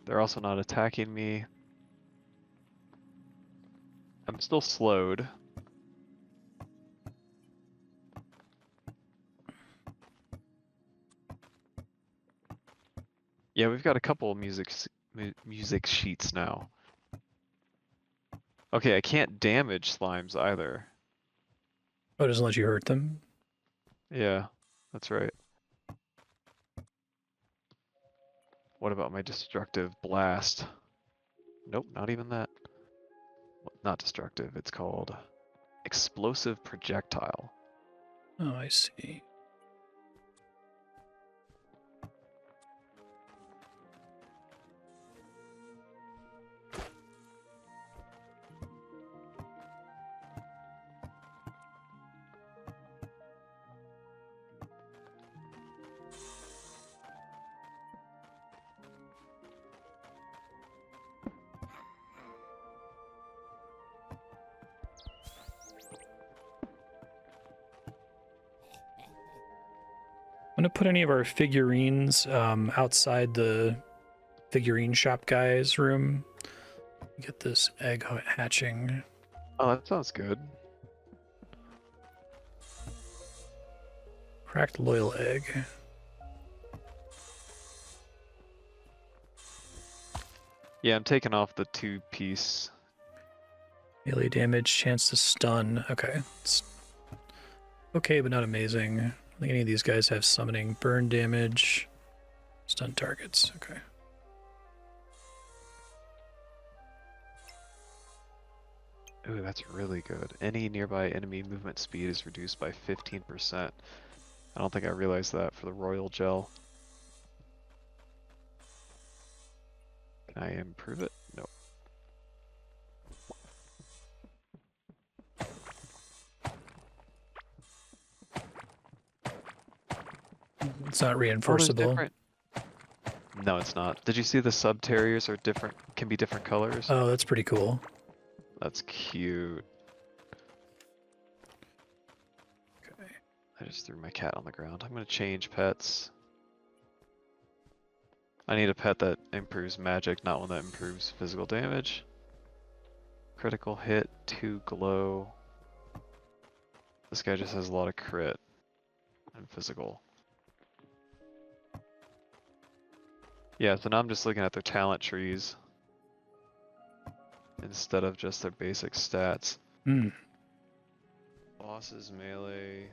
They're also not attacking me. I'm still slowed. Yeah, we've got a couple of music sheets now. Okay, I can't damage slimes either. Oh, it doesn't let you hurt them? Yeah, that's right. What about my destructive blast? Nope, not even that. Not destructive, it's called explosive projectile. Oh, I see. I'm gonna put any of our figurines outside the figurine shop guy's room. Get this egg hatching. Oh, that sounds good. Cracked loyal egg. Yeah, I'm taking off the 2-piece. Melee damage, chance to stun. Okay. It's okay, but not amazing. I don't think any of these guys have summoning. Burn damage. Stun targets. Okay. Ooh, that's really good. Any nearby enemy movement speed is reduced by 15%. I don't think I realized that for the royal gel. Can I improve it? Nope. It's not Oh, there's reinforceable. different. No, it's not. Did you see the sub terriers are different? Can be different colors. Oh, that's pretty cool. That's cute. Okay. I just threw my cat on the ground. I'm gonna change pets. I need a pet that improves magic, not one that improves physical damage. Critical hit, 2 glow. This guy just has a lot of crit and physical. Yeah, so now I'm just looking at their talent trees instead of just their basic stats. Hmm. Bosses, melee,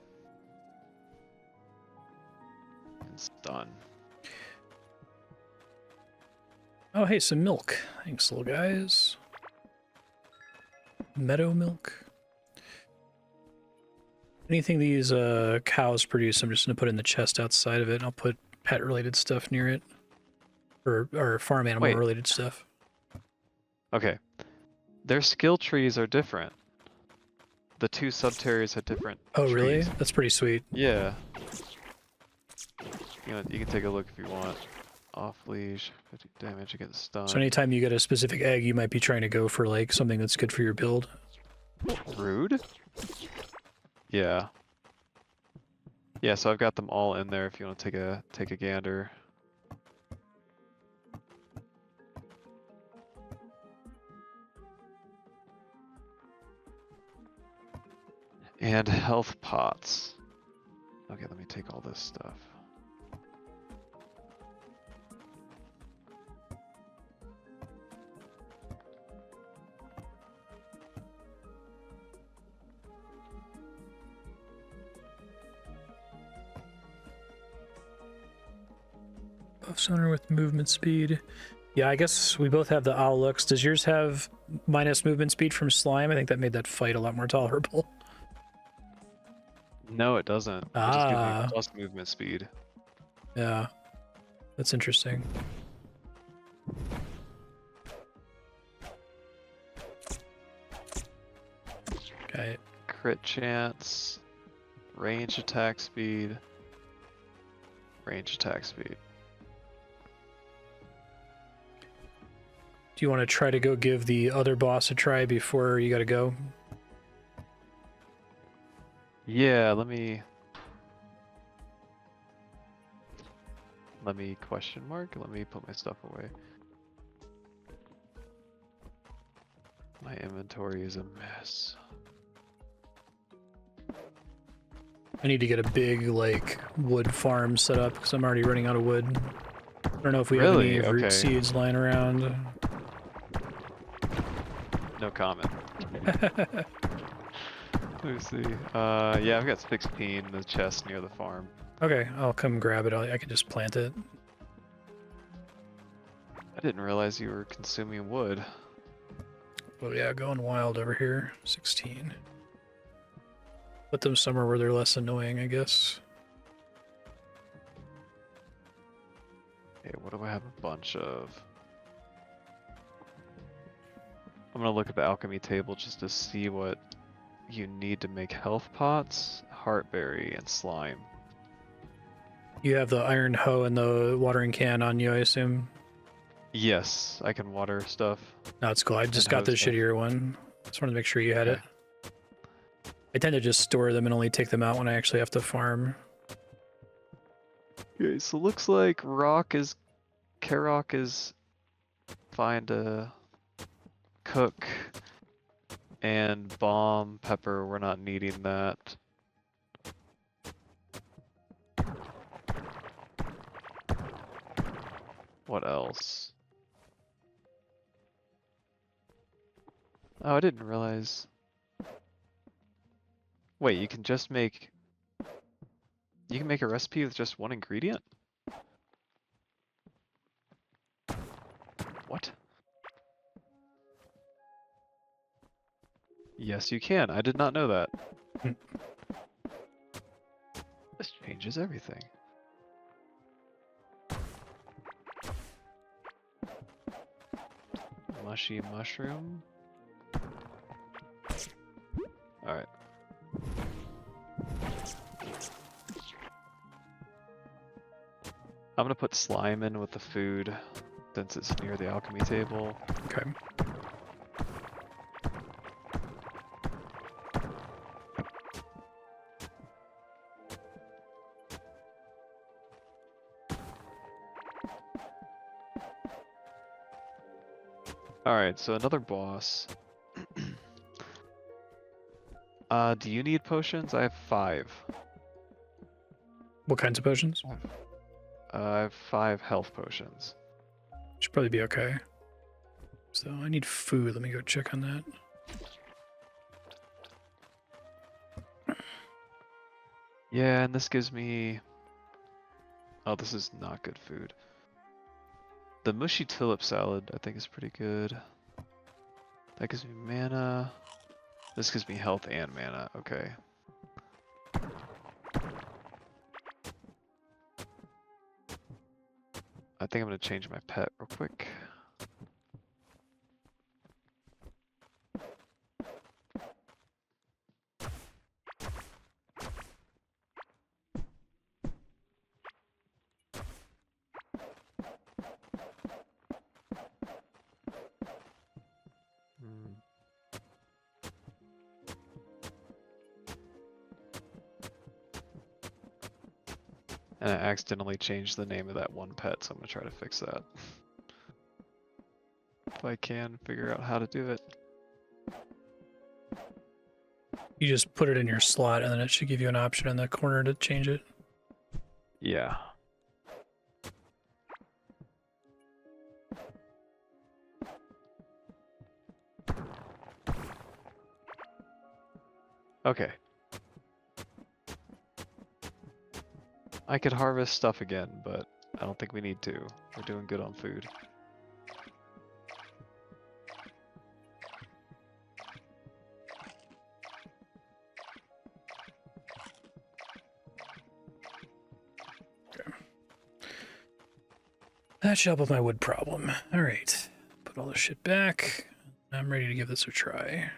and stun. Oh, hey, some milk. Thanks, little guys. Meadow milk. Anything these cows produce, I'm just going to put in the chest outside of it, and I'll put pet-related stuff near it. Or farm animal-related stuff. Okay. Their skill trees are different. The 2 sub-terriers had different Oh, really? trees. That's pretty sweet. Yeah. You can take a look if you want. Off leash, 50 damage against stun. So anytime you get a specific egg, you might be trying to go for like something that's good for your build. Rude? Yeah. Yeah, so I've got them all in there if you want to take a gander. And health pots. Okay, let me take all this stuff. Buff summoner with movement speed. Yeah, I guess we both have the owl looks. Does yours have minus movement speed from slime? I think that made that fight a lot more tolerable. No, it doesn't. It just gives me plus movement speed. Yeah, that's interesting. Okay. Crit chance, range attack speed, range attack speed. Do you want to try to go give the other boss a try before you gotta go? Yeah, let me question mark. Let me put my stuff away. My inventory is a mess. I need to get a big, like, wood farm set up because I'm already running out of wood. I don't know if we have Really? any root Okay. seeds lying around. No comment. Let me see. Yeah, I've got 16 in the chest near the farm. Okay, I'll come grab it. I can just plant it. I didn't realize you were consuming wood. Oh yeah, going wild over here. 16. Put them somewhere where they're less annoying, I guess. Okay, what do I have a bunch of? I'm gonna look at the alchemy table just to see what you need to make health pots, heartberry, and slime. You have the iron hoe and the watering can on you, I assume? Yes, I can water stuff. No, it's cool. I just And got the hoe stuff. shittier one. Just wanted to make sure you had Okay. it. I tend to just store them and only take them out when I actually have to farm. Okay, so looks like Karok is fine to cook, and bomb pepper, we're not needing that. What else? Oh, I didn't realize. Wait, you can make a recipe with just one ingredient? What? Yes, you can. I did not know that. This changes everything. Mushy mushroom. Alright. I'm gonna put slime in with the food since it's near the alchemy table. Okay. Alright, so another boss. Do you need potions? I have 5. What kinds of potions? I have 5 health potions. Should probably be okay. So I need food. Let me go check on that. Yeah, and this gives me... Oh, this is not good food. The mushy tulip salad, I think, is pretty good. That gives me mana. This gives me health and mana. Okay. I think I'm gonna change my pet real quick. And I accidentally changed the name of that one pet, so I'm gonna try to fix that. If I can figure out how to do it. You just put it in your slot and then it should give you an option in the corner to change it. Yeah. Okay. I could harvest stuff again, but I don't think we need to. We're doing good on food. That should help with my wood problem. All right. Put all this shit back. I'm ready to give this a try.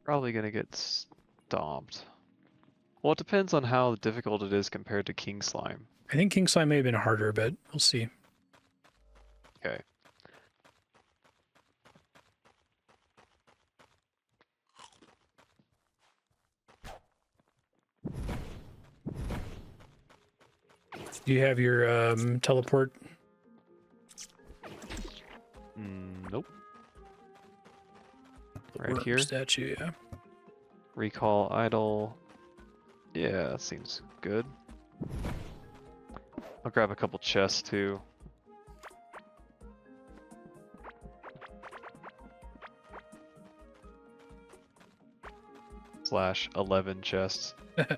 Probably gonna get stomped. Well, it depends on how difficult it is compared to King Slime. I think King Slime may have been harder, but we'll see. Okay. Do you have your teleport? Right Worm here. statue, yeah. Recall idol. Yeah, that seems good. I'll grab a couple chests too. / 11 chests. I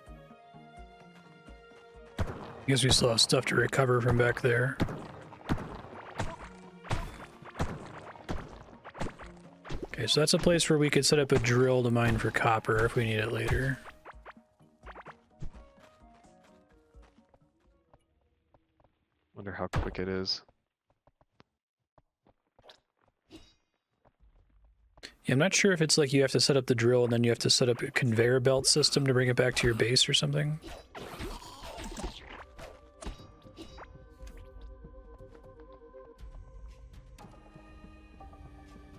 guess we still have stuff to recover from back there. Okay, so that's a place where we could set up a drill to mine for copper if we need it later. Wonder how quick it is. Yeah, I'm not sure if it's like you have to set up the drill and then you have to set up a conveyor belt system to bring it back to your base or something.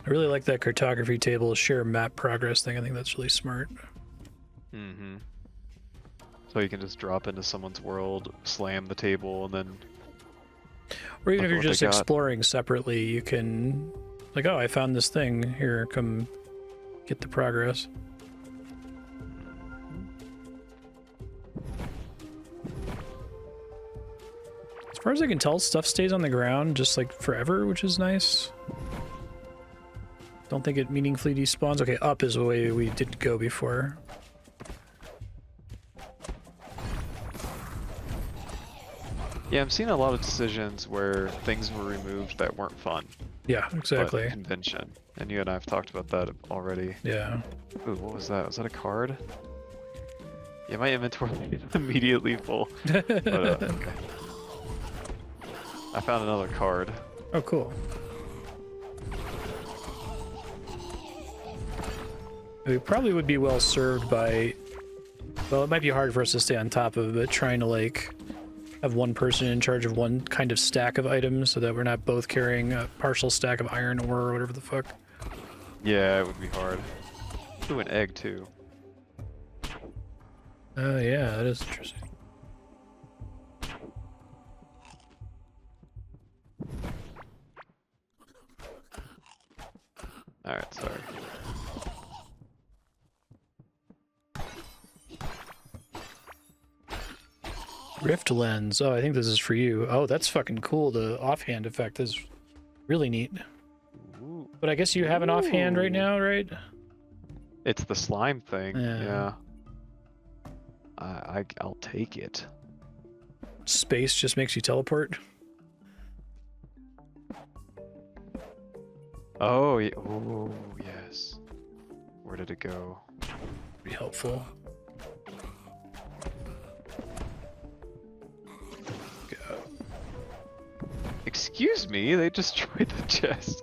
I really like that cartography table share map progress thing. I think that's really smart. Mm-hmm. So you can just drop into someone's world, slam the table, and then... Or even Look if you're what they just got. exploring separately, you can... Like, oh, I found this thing. Here, come get the progress. As far as I can tell, stuff stays on the ground just like forever, which is nice. Don't think it meaningfully despawns. Okay, up is the way we did go before. Yeah, I'm seeing a lot of decisions where things were removed that weren't fun. Yeah, exactly. But convention. And you and I have talked about that already. Yeah. Ooh, what was that? Was that a card? Yeah, my inventory is immediately full. But, okay. I found another card. Oh, cool. We probably would be well served by... Well, it might be hard for us to stay on top of it, but trying to, like, have one person in charge of one kind of stack of items so that we're not both carrying a partial stack of iron ore or whatever the fuck. Yeah, it would be hard. Ooh, an egg too. Yeah, that is interesting. Alright, sorry. Rift lens. Oh, I think this is for you. Oh, that's fucking cool. The offhand effect is really neat. Ooh. But I guess you have an offhand right now, right? It's the slime thing. Yeah. I'll take it. Space just makes you teleport. Oh, oh yes. Where did it go? Be helpful. Go. Excuse me, they destroyed the chest.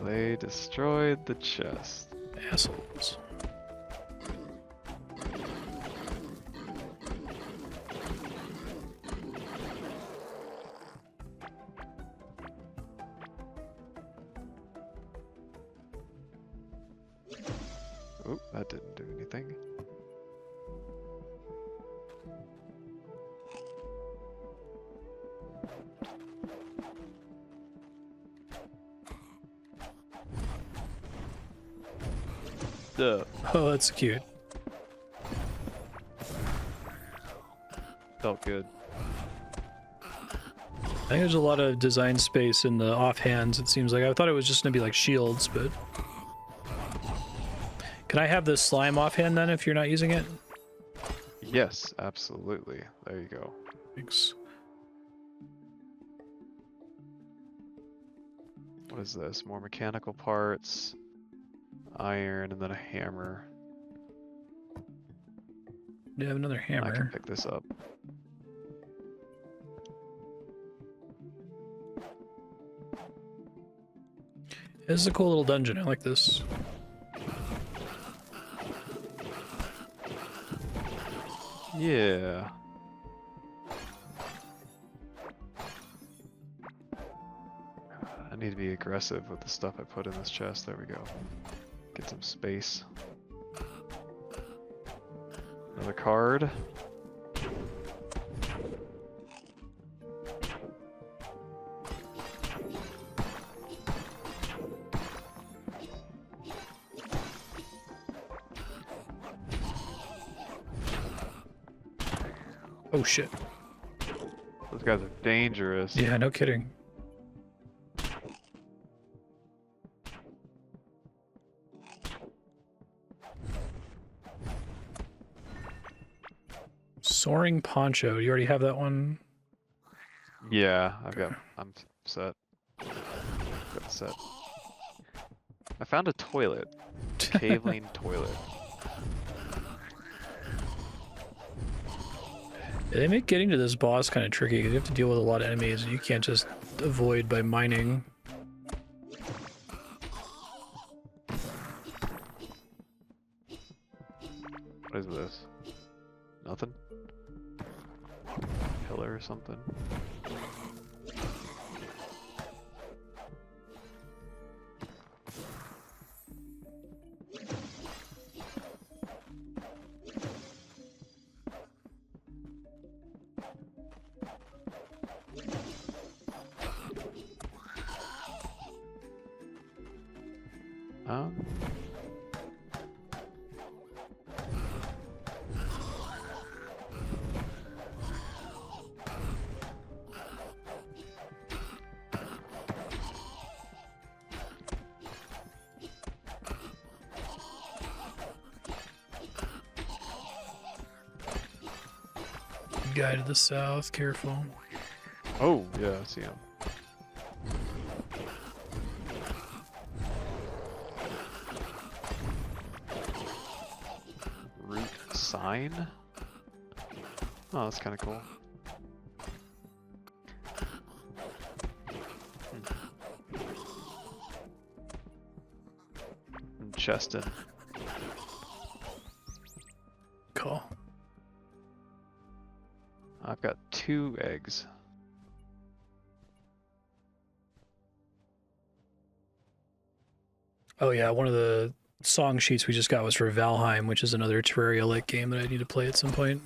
They destroyed the chest. Assholes. Oh, that didn't do anything. Duh. Oh, that's cute. Felt good. I think there's a lot of design space in the offhands, it seems like. I thought it was just gonna be like shields, but... Can I have the slime offhand then if you're not using it? Yes, absolutely. There you go. Thanks. What is this? More mechanical parts, iron, and then a hammer. Do you have another I can hammer? pick this up. This is a cool little dungeon. I like this. Yeah. I need to be aggressive with the stuff I put in this chest. There we go. Get some space. Another card. Oh shit. Those guys are dangerous. Yeah, no kidding. Soaring poncho. You already have that one? Yeah, I'm set. Got set. I found a toilet. Kaolin toilet. Yeah, they make getting to this boss kind of tricky because you have to deal with a lot of enemies and you can't just avoid by mining. What is this? Nothing? Pillar or something? Um, Guy to the south, careful. oh, yeah, I see him. Root sign? Oh, that's kind of cool. And Cheston. Cool. I've got 2 eggs. Oh yeah, one of the song sheets we just got was for Valheim, which is another Terraria-like game that I need to play at some point.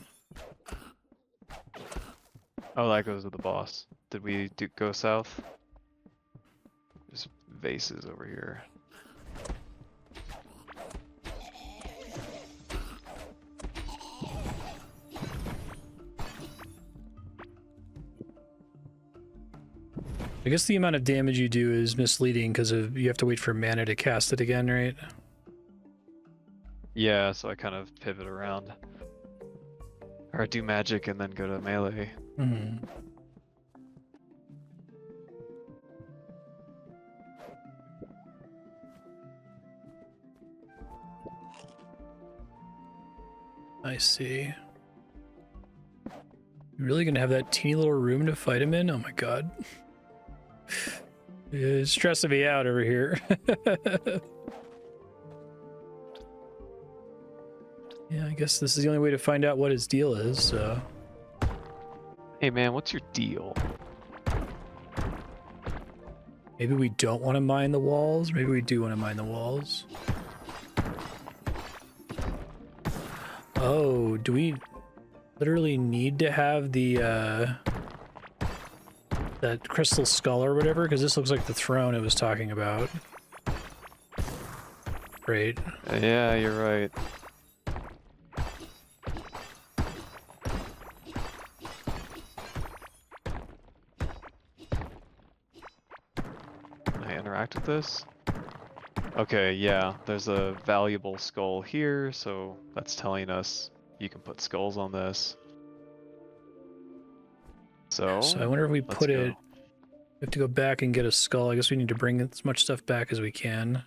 Oh, that goes to the boss. Did we go south? There's vases over here. I guess the amount of damage you do is misleading because you have to wait for mana to cast it again, right? Yeah, so I kind of pivot around. Or I do magic and then go to melee. Mm-hmm. I see. You really gonna have that teeny little room to fight him in? Oh my god. It's stressing me out over here. Yeah, I guess this is the only way to find out what his deal is, so... Hey man, what's your deal? Maybe we don't want to mine the walls? Maybe we do want to mine the walls. Oh, do we literally need to have the, that crystal skull or whatever? Because this looks like the throne it was talking about. Right. Yeah, you're right. Can I interact with this? Okay, yeah, there's a valuable skull here, so that's telling us you can put skulls on this. So I wonder if we put it... go. We have to go back and get a skull. I guess we need to bring as much stuff back as we can.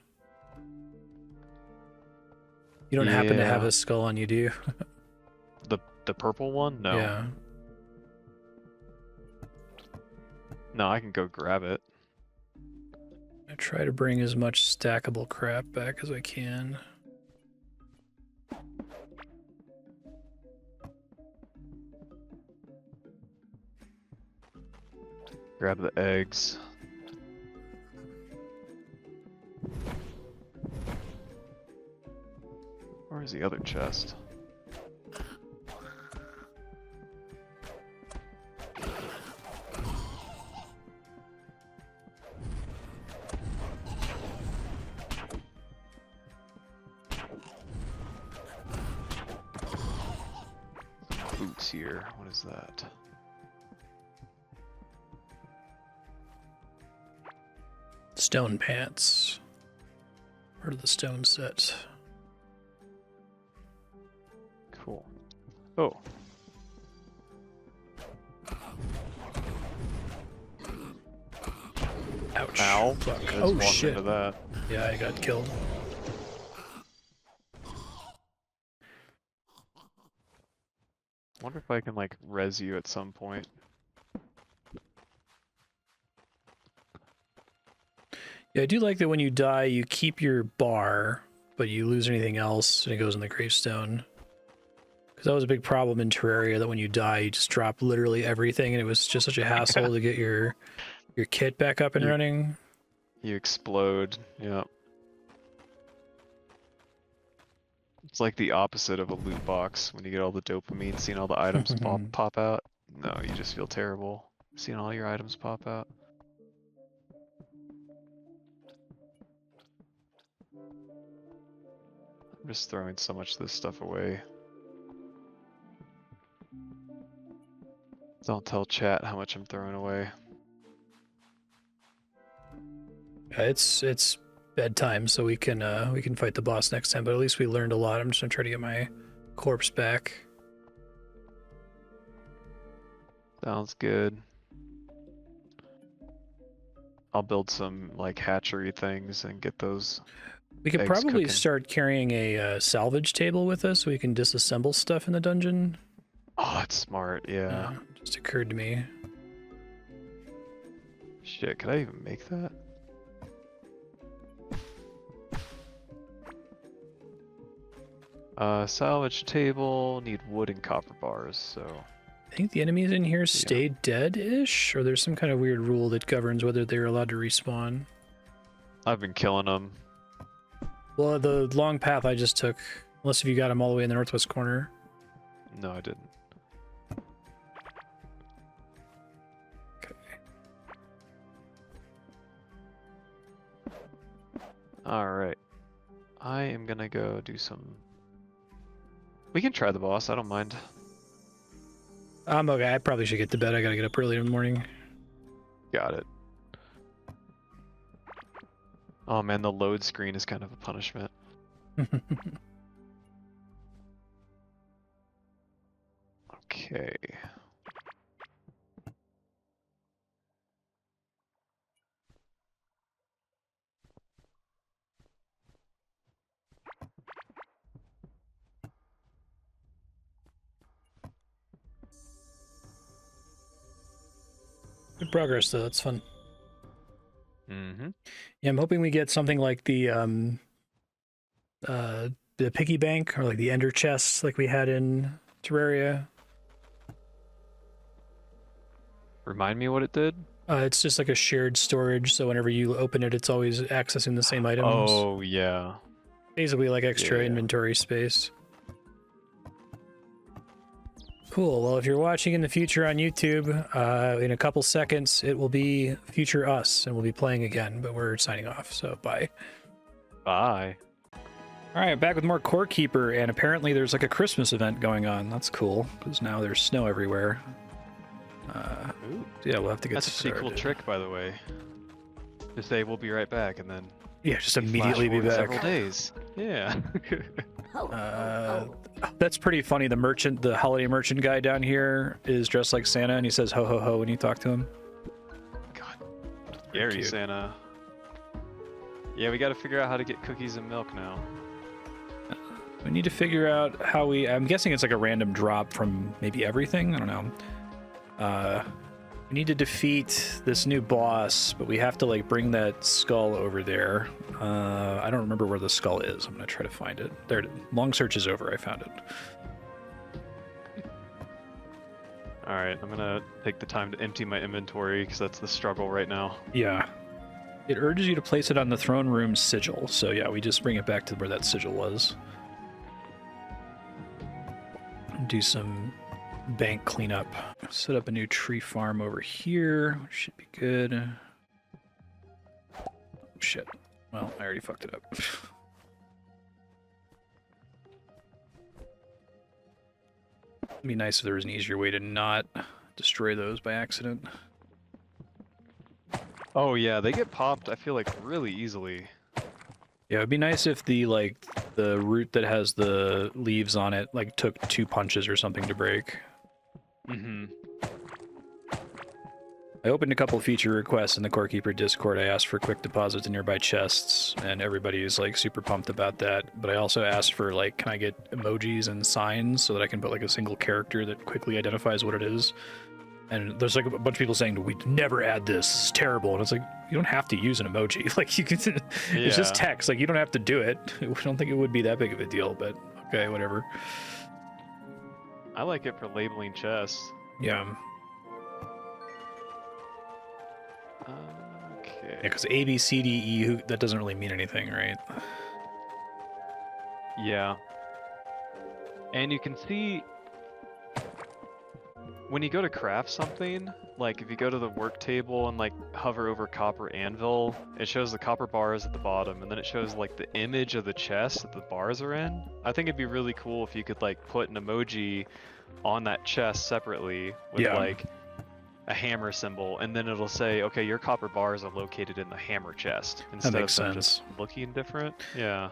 You don't happen to have Yeah. a skull on you, do you? The purple one? No. Yeah. No, I can go grab it. I try to bring as much stackable crap back as I can. Grab the eggs. Where's the other chest? Boots. this year. What is that? Stone pants. Part of the stone set. Cool. Oh. Ouch. Ow. Fuck. I just Oh walked shit. into that. Yeah, I got killed. Wonder if I can like res you at some point. Yeah, I do like that when you die, you keep your bar, but you lose anything else, and it goes in the gravestone. Because that was a big problem in Terraria, that when you die, you just drop literally everything, and it was just such a hassle to get your kit back up and running. You explode. Yeah. It's like the opposite of a loot box when you get all the dopamine, seeing all the items pop out. No, you just feel terrible seeing all your items pop out. I'm just throwing so much of this stuff away. Don't tell chat how much I'm throwing away. It's bedtime, so we can fight the boss next time. But at least we learned a lot. I'm just gonna try to get my corpse back. Sounds good. I'll build some like hatchery things and get those. We could eggs probably cooking. start carrying a salvage table with us, so we can disassemble stuff in the dungeon. Oh, that's smart. Yeah. Just occurred to me. Shit, could I even make that? Salvage table, need wood and copper bars, so. I think the enemies in here stay dead-ish, or there's some kind of weird rule that governs whether they're allowed to respawn. I've been killing them. Well, the long path I just took, unless if you got them all the way in the northwest corner. No, I didn't. Okay. Alright. I am gonna go do some... We can try the boss, I don't mind. I'm okay. I probably should get to bed. I gotta get up early in the morning. Got it. Oh man, the load screen is kind of a punishment. Okay. Good progress, though. That's fun. Mm-hmm. Yeah, I'm hoping we get something like the piggy bank, or like the ender chests like we had in Terraria. Remind me what it did? It's just like a shared storage, so whenever you open it, it's always accessing the same items. Oh, yeah. Basically like extra inventory space. Cool. Well, if you're watching in the future on YouTube, in a couple seconds, it will be future us, and we'll be playing again, but we're signing off, so bye. Bye. All right, back with more Core Keeper, and apparently there's like a Christmas event going on. That's cool, because now there's snow everywhere. Ooh. Yeah, we'll have to get That's a pretty cool trick, by the way. Just say we'll be right back, and then just immediately be back. Several days. Yeah. That's pretty funny. The merchant, the holiday merchant guy down here, is dressed like Santa, and he says ho ho ho when you talk to him. God, Gary Santa. Yeah, we got to figure out how to get cookies and milk now. We need to figure out how we. I'm guessing it's like a random drop from maybe everything. I don't know. We need to defeat this new boss, but we have to like bring that skull over there. I don't remember where the skull is. I'm gonna try to find it. There, long search is over. I found it. All right, I'm gonna take the time to empty my inventory because that's the struggle right now. Yeah. It urges you to place it on the throne room sigil. So yeah, we just bring it back to where that sigil was. Do some bank cleanup. Set up a new tree farm over here, which should be good. Oh, shit. Well, I already fucked it up. It'd be nice if there was an easier way to not destroy those by accident. Oh yeah, they get popped, I feel like, really easily. Yeah, it'd be nice if the root that has the leaves on it like took 2 punches or something to break. Mm-hmm. I opened a couple feature requests in the Core Keeper Discord. I asked for quick deposits in nearby chests, and everybody is like super pumped about that. But I also asked for like, can I get emojis and signs so that I can put like a single character that quickly identifies what it is? And there's like a bunch of people saying, we never add this, it's terrible. And it's like, you don't have to use an emoji. Like you can, it's just text. Like you don't have to do it. I don't think it would be that big of a deal, but okay, whatever. I like it for labeling chests. Yeah. Okay. Yeah, because A, B, C, D, E, that doesn't really mean anything, right? Yeah. And you can see when you go to craft something, like if you go to the work table and like hover over copper anvil, it shows the copper bars at the bottom, and then it shows like the image of the chest that the bars are in. I think it'd be really cool if you could like put an emoji on that chest separately with like a hammer symbol, and then it'll say, okay, your copper bars are located in the hammer chest instead of them just looking different. Yeah.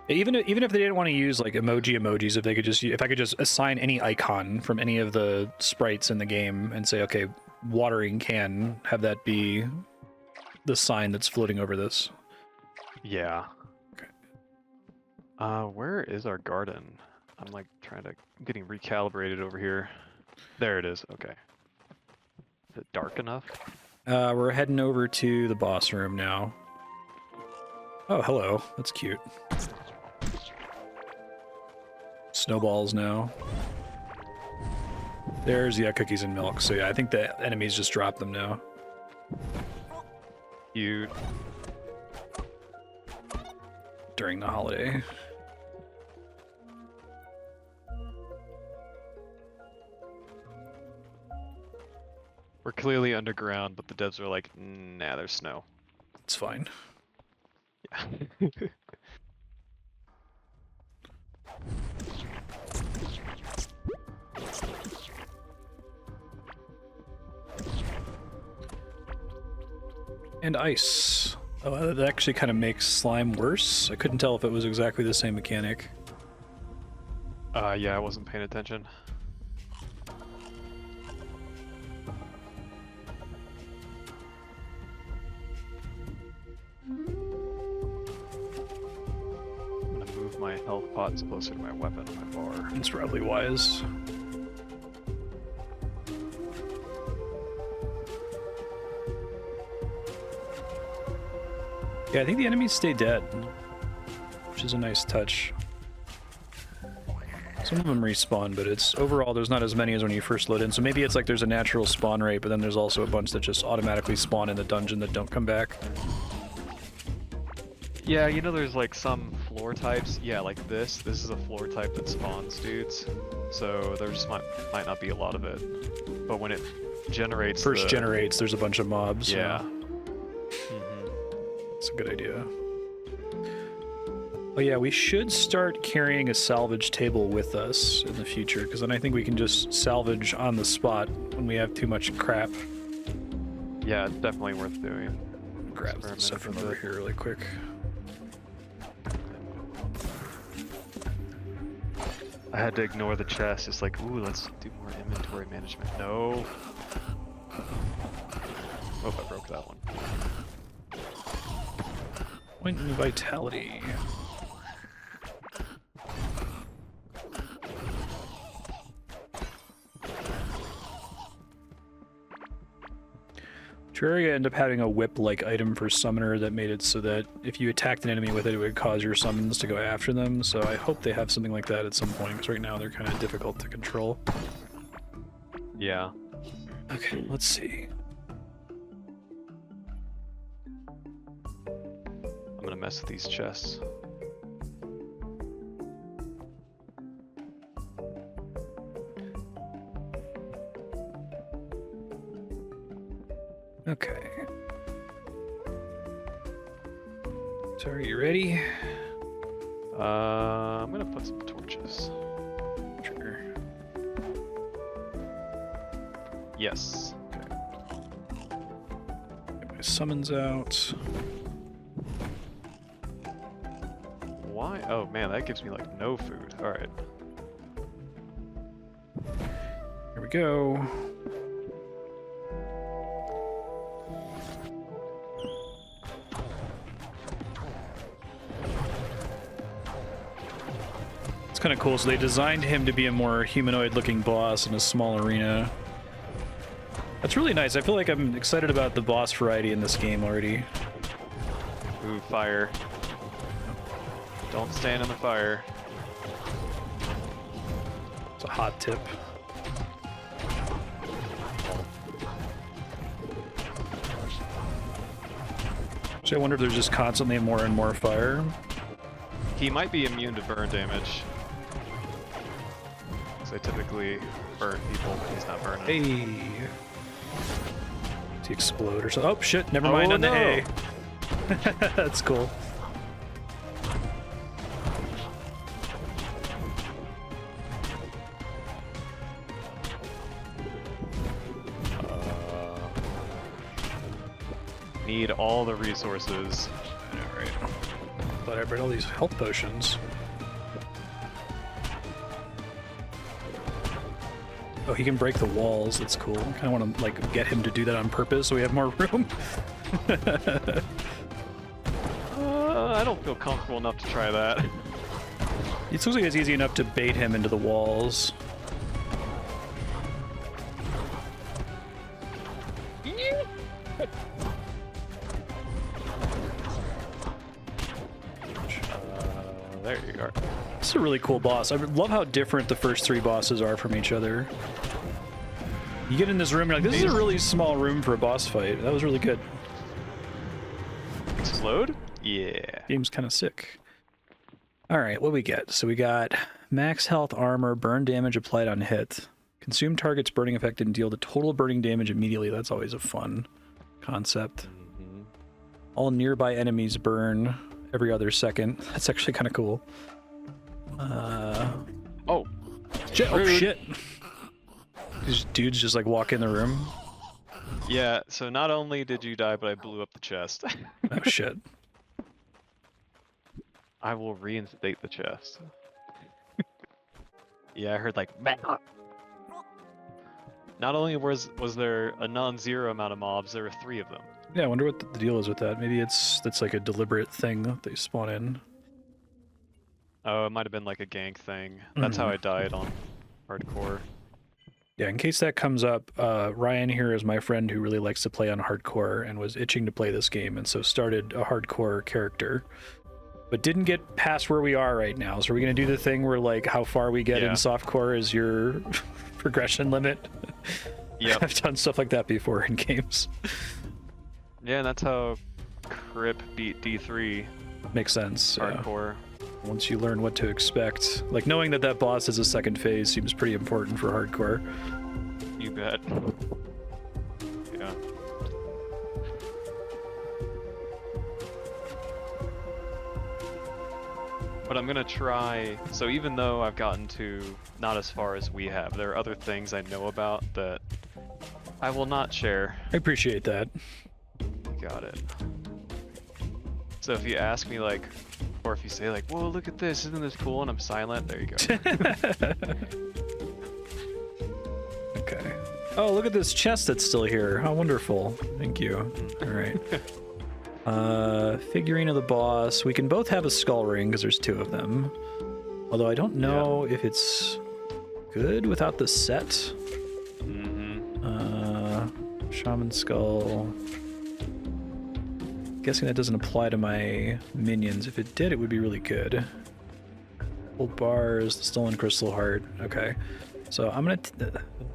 Even if they didn't want to use like emojis, if I could just assign any icon from any of the sprites in the game and say, okay, watering can, have that be the sign that's floating over this. Yeah. Okay. Where is our garden? I'm like getting recalibrated over here. There it is. Okay. Is it dark enough? We're heading over to the boss room now. Oh, hello. That's cute. Snowballs now. There's, yeah, cookies and milk. So yeah, I think the enemies just dropped them now. Cute. During the holiday. We're clearly underground, but the devs are like, nah, there's snow. It's fine. Yeah. And ice. Oh, that actually kind of makes slime worse. I couldn't tell if it was exactly the same mechanic. Yeah, I wasn't paying attention. I'm gonna move my health pots closer to my weapon, my bar. It's probably wise. Yeah, I think the enemies stay dead, which is a nice touch. Some of them respawn, but it's overall there's not as many as when you first load in. So maybe it's like there's a natural spawn rate, but then there's also a bunch that just automatically spawn in the dungeon that don't come back. Yeah, you know there's like some floor types. Yeah, like this. This is a floor type that spawns dudes. So there just might not be a lot of it. But when it generates generates, there's a bunch of mobs. Yeah. So. It's a good idea. Oh yeah, we should start carrying a salvage table with us in the future, because then I think we can just salvage on the spot when we have too much crap. Yeah, it's definitely worth doing. Grab some stuff from over here really quick. I had to ignore the chest. It's like, ooh, let's do more inventory management. No. Oh, I broke that one. Point in vitality. Terraria ended up having a whip-like item for Summoner that made it so that if you attacked an enemy with it, it would cause your summons to go after them, so I hope they have something like that at some point, because right now they're kind of difficult to control. Yeah. Okay, let's see. I'm gonna mess with these chests. Okay. So are you ready? I'm gonna put some torches. Sure. Yes. Get my summons out. Why? Oh man, that gives me like no food. Alright. Here we go. It's kind of cool. So they designed him to be a more humanoid-looking boss in a small arena. That's really nice. I feel like I'm excited about the boss variety in this game already. Ooh, fire. Don't stand in the fire. It's a hot tip. So I wonder if there's just constantly more and more fire. He might be immune to burn damage. So I typically burn people when he's not burning. Hey. Does he explode or something? Oh shit, never mind on no. the A. That's cool. Need all the resources. I know, right? But I brought all these health potions. Oh, he can break the walls. That's cool. I kind of want to like get him to do that on purpose so we have more room. I don't feel comfortable enough to try that. It looks like it's easy enough to bait him into the walls. There you are. This is a really cool boss. I love how different the first three bosses are from each other. You get in this room, you're like, this is a really small room for a boss fight. That was really good. Explode? Yeah. Game's kind of sick. Alright, what do we get? So we got max health armor, burn damage applied on hit. Consume target's burning effect and deal the total burning damage immediately. That's always a fun concept. Mm-hmm. All nearby enemies burn every other second. That's actually kind of cool. Oh. Shit. Oh shit. These dudes just like walk in the room. Yeah, so not only did you die, but I blew up the chest. Oh shit. I will reinstate the chest. Yeah, I heard like "Bah!" Not only was there a non-zero amount of mobs, there were 3 of them. Yeah, I wonder what the deal is with that. Maybe that's like a deliberate thing that they spawn in. Oh, it might have been like a gank thing. That's how I died on hardcore. Yeah, in case that comes up, Ryan here is my friend who really likes to play on hardcore and was itching to play this game, and so started a hardcore character, but didn't get past where we are right now. So we're gonna do the thing where like how far we get in softcore is your progression limit. Yep. I've done stuff like that before in games. Yeah, and that's how Crip beat D3 Makes sense. hardcore. Once you learn what to expect, like knowing that that boss is a second phase seems pretty important for hardcore. You bet. Yeah. But I'm gonna try, so even though I've gotten to not as far as we have, there are other things I know about that I will not share. I appreciate that. Got it. So if you ask me like, or if you say like, whoa, look at this, isn't this cool? And I'm silent, there you go. Okay. Oh, look at this chest that's still here. How wonderful. Thank you. All right. Figurine of the boss. We can both have a skull ring because there's 2 of them. Although I don't know if it's good without the set. Shaman skull. Guessing that doesn't apply to my minions. If it did, it would be really good. Gold bars, the stolen crystal heart. Okay. So I'm gonna...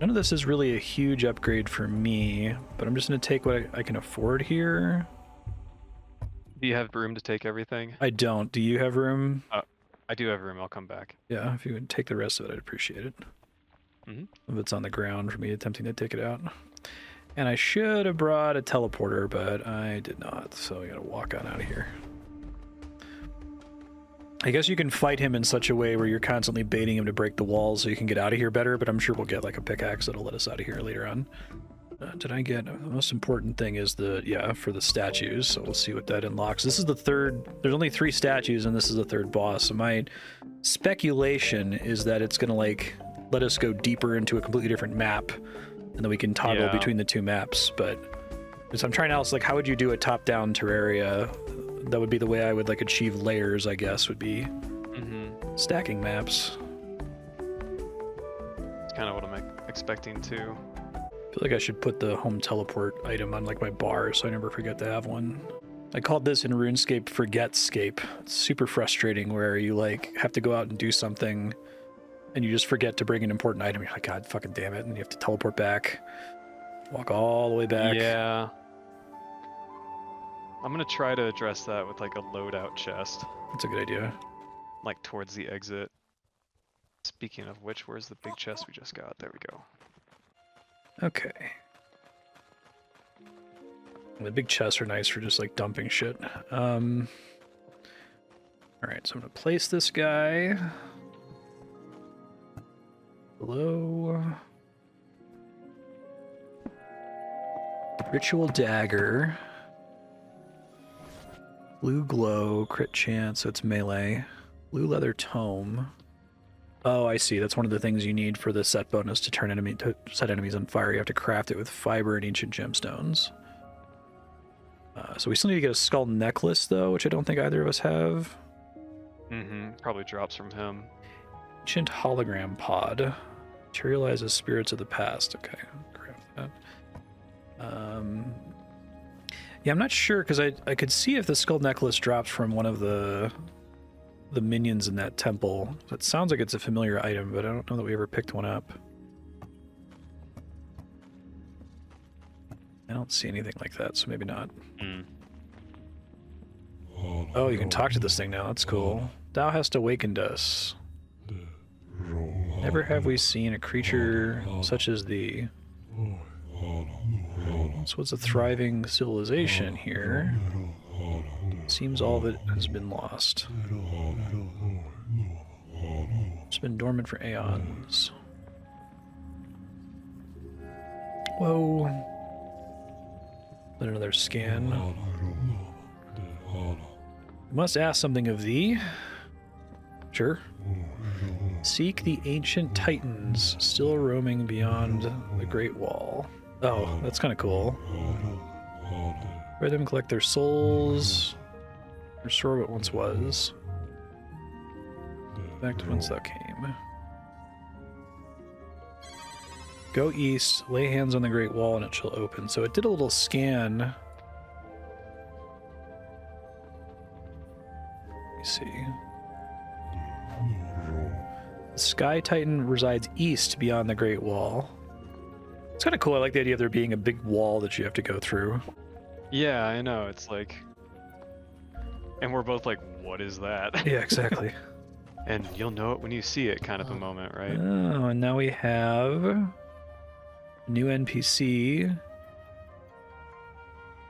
none of this is really a huge upgrade for me, but I'm just gonna take what I can afford here. Do you have room to take everything? I don't. Do you have room? I do have room, I'll come back. Yeah, if you would take the rest of it, I'd appreciate it. If it's on the ground for me attempting to take it out. And I should have brought a teleporter, but I did not, so I gotta walk on out of here. I guess you can fight him in such a way where you're constantly baiting him to break the walls so you can get out of here better, but I'm sure we'll get like a pickaxe that'll let us out of here later on. Did I get... The most important thing is the... Yeah, for the statues, so we'll see what that unlocks. This is the third... There's only 3 statues, and this is the third boss, so my speculation is that it's gonna, like, let us go deeper into a completely different map, and then we can toggle between the 2 maps, but... So I'm trying to ask, like, how would you do a top-down Terraria? That would be the way I would, like, achieve layers, I guess, would be stacking maps. It's kind of what I'm expecting, too. I feel like I should put the home teleport item on like my bar so I never forget to have one. I called this in RuneScape Forgetscape. It's super frustrating where you like have to go out and do something and you just forget to bring an important item. You're like, God fucking damn it. And you have to teleport back, walk all the way back. Yeah. I'm gonna try to address that with like a loadout chest. That's a good idea. Like towards the exit. Speaking of which, where's the big chest we just got? There we go. Okay. The big chests are nice for just like dumping shit. Alright, so I'm gonna place this guy below. Ritual dagger. Blue glow, crit chance, so it's melee. Blue leather tome. Oh, I see. That's one of the things you need for the set bonus to set enemies on fire. You have to craft it with fiber and ancient gemstones. So we still need to get a skull necklace, though, which I don't think either of us have. Probably drops from him. Ancient hologram pod. Materializes spirits of the past. Okay, craft that. Yeah, I'm not sure, because I could see if the skull necklace drops from one of the minions in that temple. That sounds like it's a familiar item, but I don't know that we ever picked one up. I don't see anything like that, so maybe not. Oh, you can talk to this thing now. That's cool. Thou hast awakened us. Never have we seen a creature such as thee. So it's a thriving civilization here. Seems all of it has been lost. It's been dormant for aeons. Whoa. Let another scan. Must ask something of thee. Sure. Seek the ancient titans still roaming beyond the Great Wall. Oh, that's kind of cool. Where them collect their souls. Restore what once was. Back to whence thou came. Go east, lay hands on the Great Wall, and it shall open. So it did a little scan. Let me see. The Sky Titan resides east beyond the Great Wall. It's kind of cool. I like the idea of there being a big wall that you have to go through. Yeah, I know. It's like... And we're both like, what is that? Yeah, exactly. And you'll know it when you see it kind of a moment, right? Oh, and now we have a new NPC.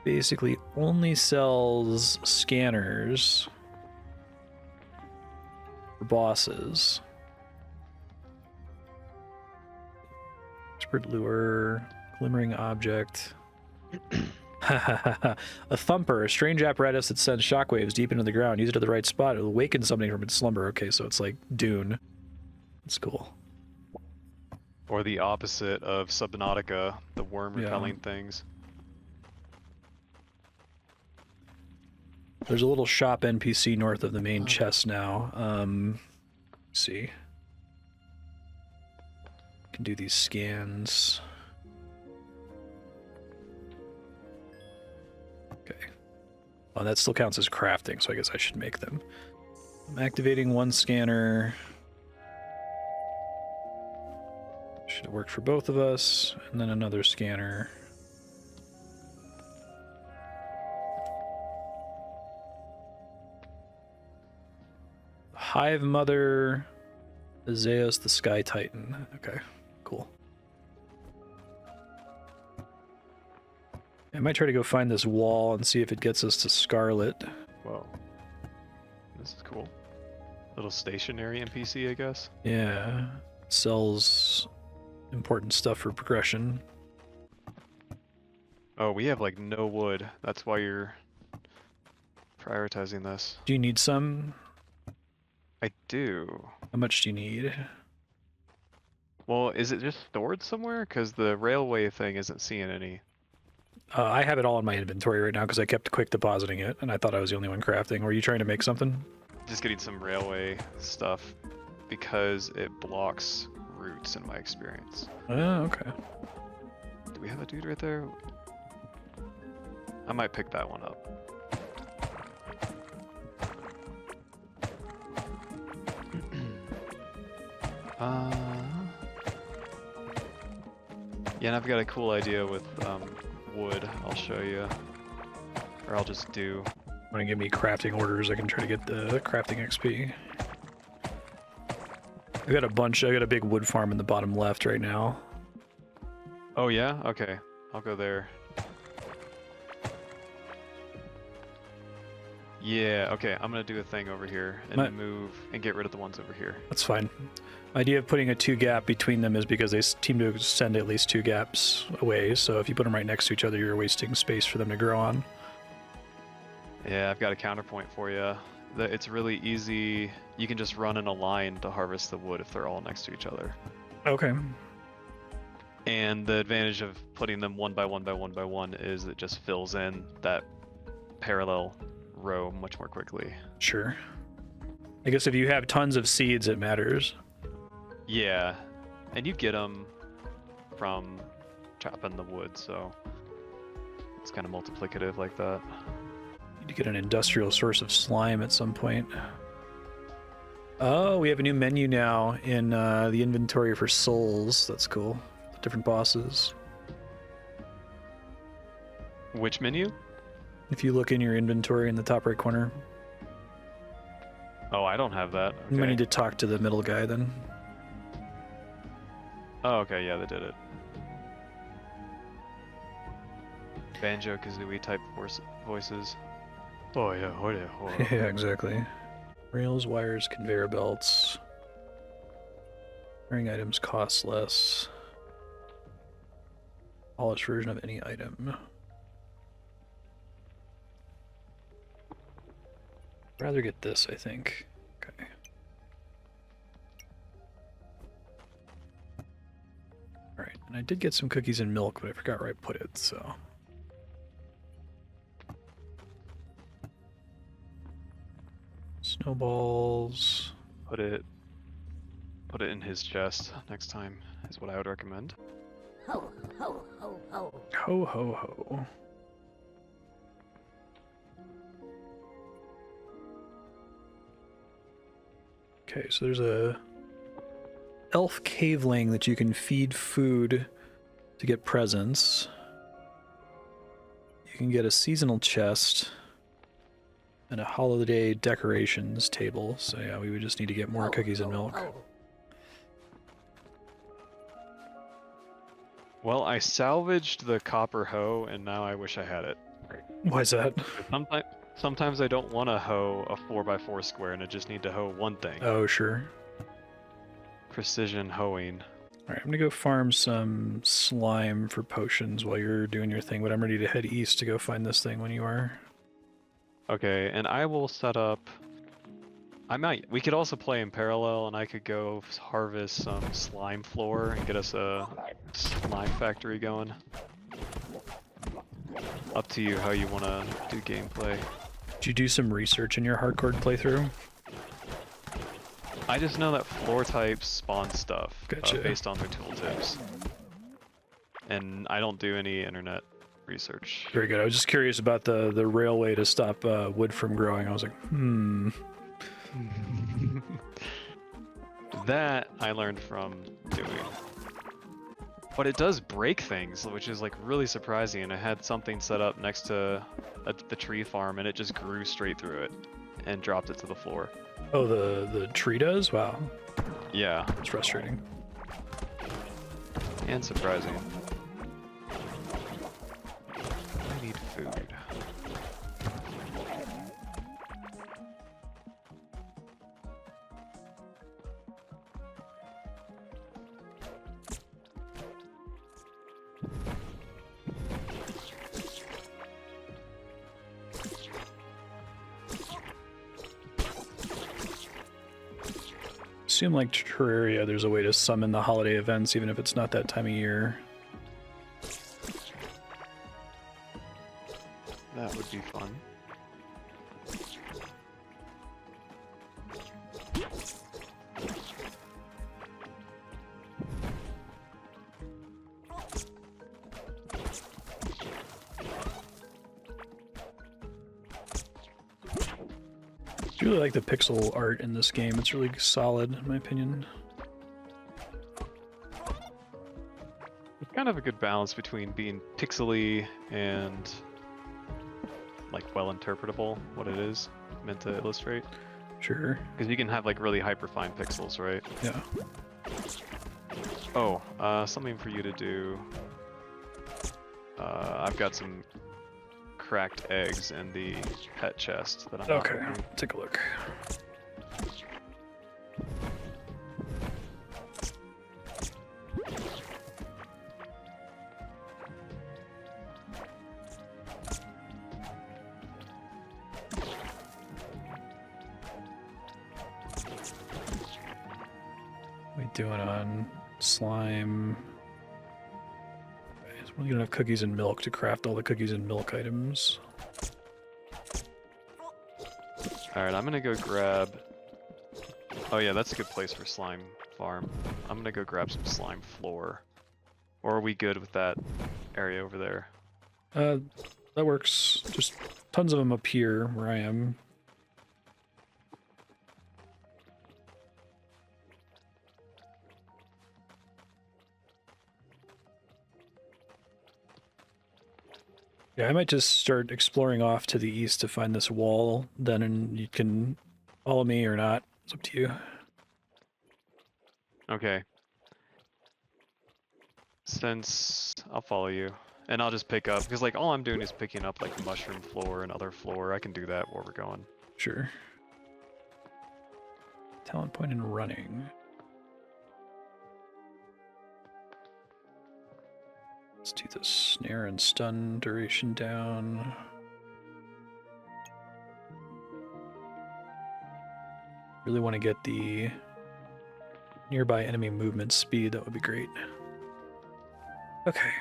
Basically only sells scanners for bosses. Expert lure, glimmering object. A thumper, a strange apparatus that sends shockwaves deep into the ground. Use it at the right spot. It'll awaken something from its slumber. Okay, so it's like Dune. That's cool. Or the opposite of Subnautica, the worm repelling things. There's a little shop NPC north of the main chest now. Let's see. Can do these scans. Okay. Oh, that still counts as crafting, so I guess I should make them. I'm activating one scanner. Should have worked for both of us. And then another scanner. Hive Mother, Azeos, the Sky Titan. Okay, cool. I might try to go find this wall and see if it gets us to Scarlet. Whoa. This is cool. Little stationary NPC, I guess. Yeah. Sells important stuff for progression. Oh, we have like no wood. That's why you're prioritizing this. Do you need some? I do. How much do you need? Well, is it just stored somewhere? Because the railway thing isn't seeing any. I have it all in my inventory right now because I kept quick depositing it, and I thought I was the only one crafting. Were you trying to make something? Just getting some railway stuff because it blocks roots in my experience. Oh, okay. Do we have a dude right there? I might pick that one up. Yeah, and I've got a cool idea with wood. I'll show you, or I'll just do. Want to give me crafting orders? I can try to get the crafting XP. I got a bunch. I got a big wood farm in the bottom left right now. Oh yeah? Okay. I'll go there. Yeah, okay. I'm gonna do a thing over here and move and get rid of the ones over here. That's fine. My idea of putting a 2 gap between them is because they seem to send at least 2 gaps away, so if you put them right next to each other, you're wasting space for them to grow on. Yeah, I've got a counterpoint for you. It's really easy. You can just run in a line to harvest the wood if they're all next to each other. Okay. And the advantage of putting them one by one by one by one is it just fills in that parallel row much more quickly. Sure. I guess if you have tons of seeds, it matters. Yeah, and you get them from chopping the wood, so it's kind of multiplicative like that. Need to get an industrial source of slime at some point. Oh, we have a new menu now in the inventory for souls. That's cool. Different bosses. Which menu? If you look in your inventory in the top right corner. Oh, I don't have that. Okay. You might need to talk to the middle guy then. Oh, okay, yeah, they did it. Banjo-Kazooie type voices. Oh yeah, oh yeah, oh yeah. Yeah, exactly. Rails, wires, conveyor belts. Carrying items cost less. Polished version of any item. I'd rather get this, I think. Okay. Alright, and I did get some cookies and milk, but I forgot where I put it, so. Snowballs. Put it in his chest next time is what I would recommend. Ho, ho, ho, ho. Ho, ho, ho. Okay, so there's a elf caveling that you can feed food to get presents. You can get a seasonal chest and a holiday decorations table. So yeah, we would just need to get more cookies and milk. Well, I salvaged the copper hoe, and now I wish I had it. Why is that? Sometimes I don't want to hoe a 4x4 square, and I just need to hoe one thing. Oh, sure. Precision hoeing. Alright, I'm gonna go farm some slime for potions while you're doing your thing, but I'm ready to head east to go find this thing when you are. Okay, and I will set up... We could also play in parallel, and I could go harvest some slime floor and get us a slime factory going. Up to you how you want to do gameplay. Did you do some research in your hardcore playthrough? I just know that floor types spawn stuff Gotcha. Based on their tooltips. And I don't do any internet research. Very good. I was just curious about the railway to stop wood from growing. I was like, That I learned from doing. But it does break things, which is like really surprising. And I had something set up next to the tree farm, and it just grew straight through it and dropped it to the floor. Oh, the tree does? Wow. Yeah. It's frustrating. And surprising. I need food. assume like Terraria, there's a way to summon the holiday events, even if it's not that time of year. That would be fun. I really like the pixel art in this game. It's really solid, in my opinion. It's kind of a good balance between being pixely and like well interpretable what it is meant to illustrate. Sure. Because you can have like really hyper-fine pixels, right? Yeah. Oh, something for you to do. I've got some cracked eggs in the pet chest that I'm not Okay, opening. take a look. What are we doing on slime? We don't have cookies and milk to craft all the cookies and milk items. Alright, I'm gonna go grab... Oh yeah, that's a good place for slime farm. I'm gonna go grab some slime floor. Or are we good with that area over there? That works. Just tons of them up here where I am. Yeah, I might just start exploring off to the east to find this wall, then and you can follow me or not. It's up to you. Okay. Since I'll follow you. And I'll just pick up, because like all I'm doing is picking up like mushroom floor and other floor. I can do that where we're going. Sure. Talent point in running. Let's do the snare and stun duration down. Really want to get the nearby enemy movement speed. That would be great. Okay.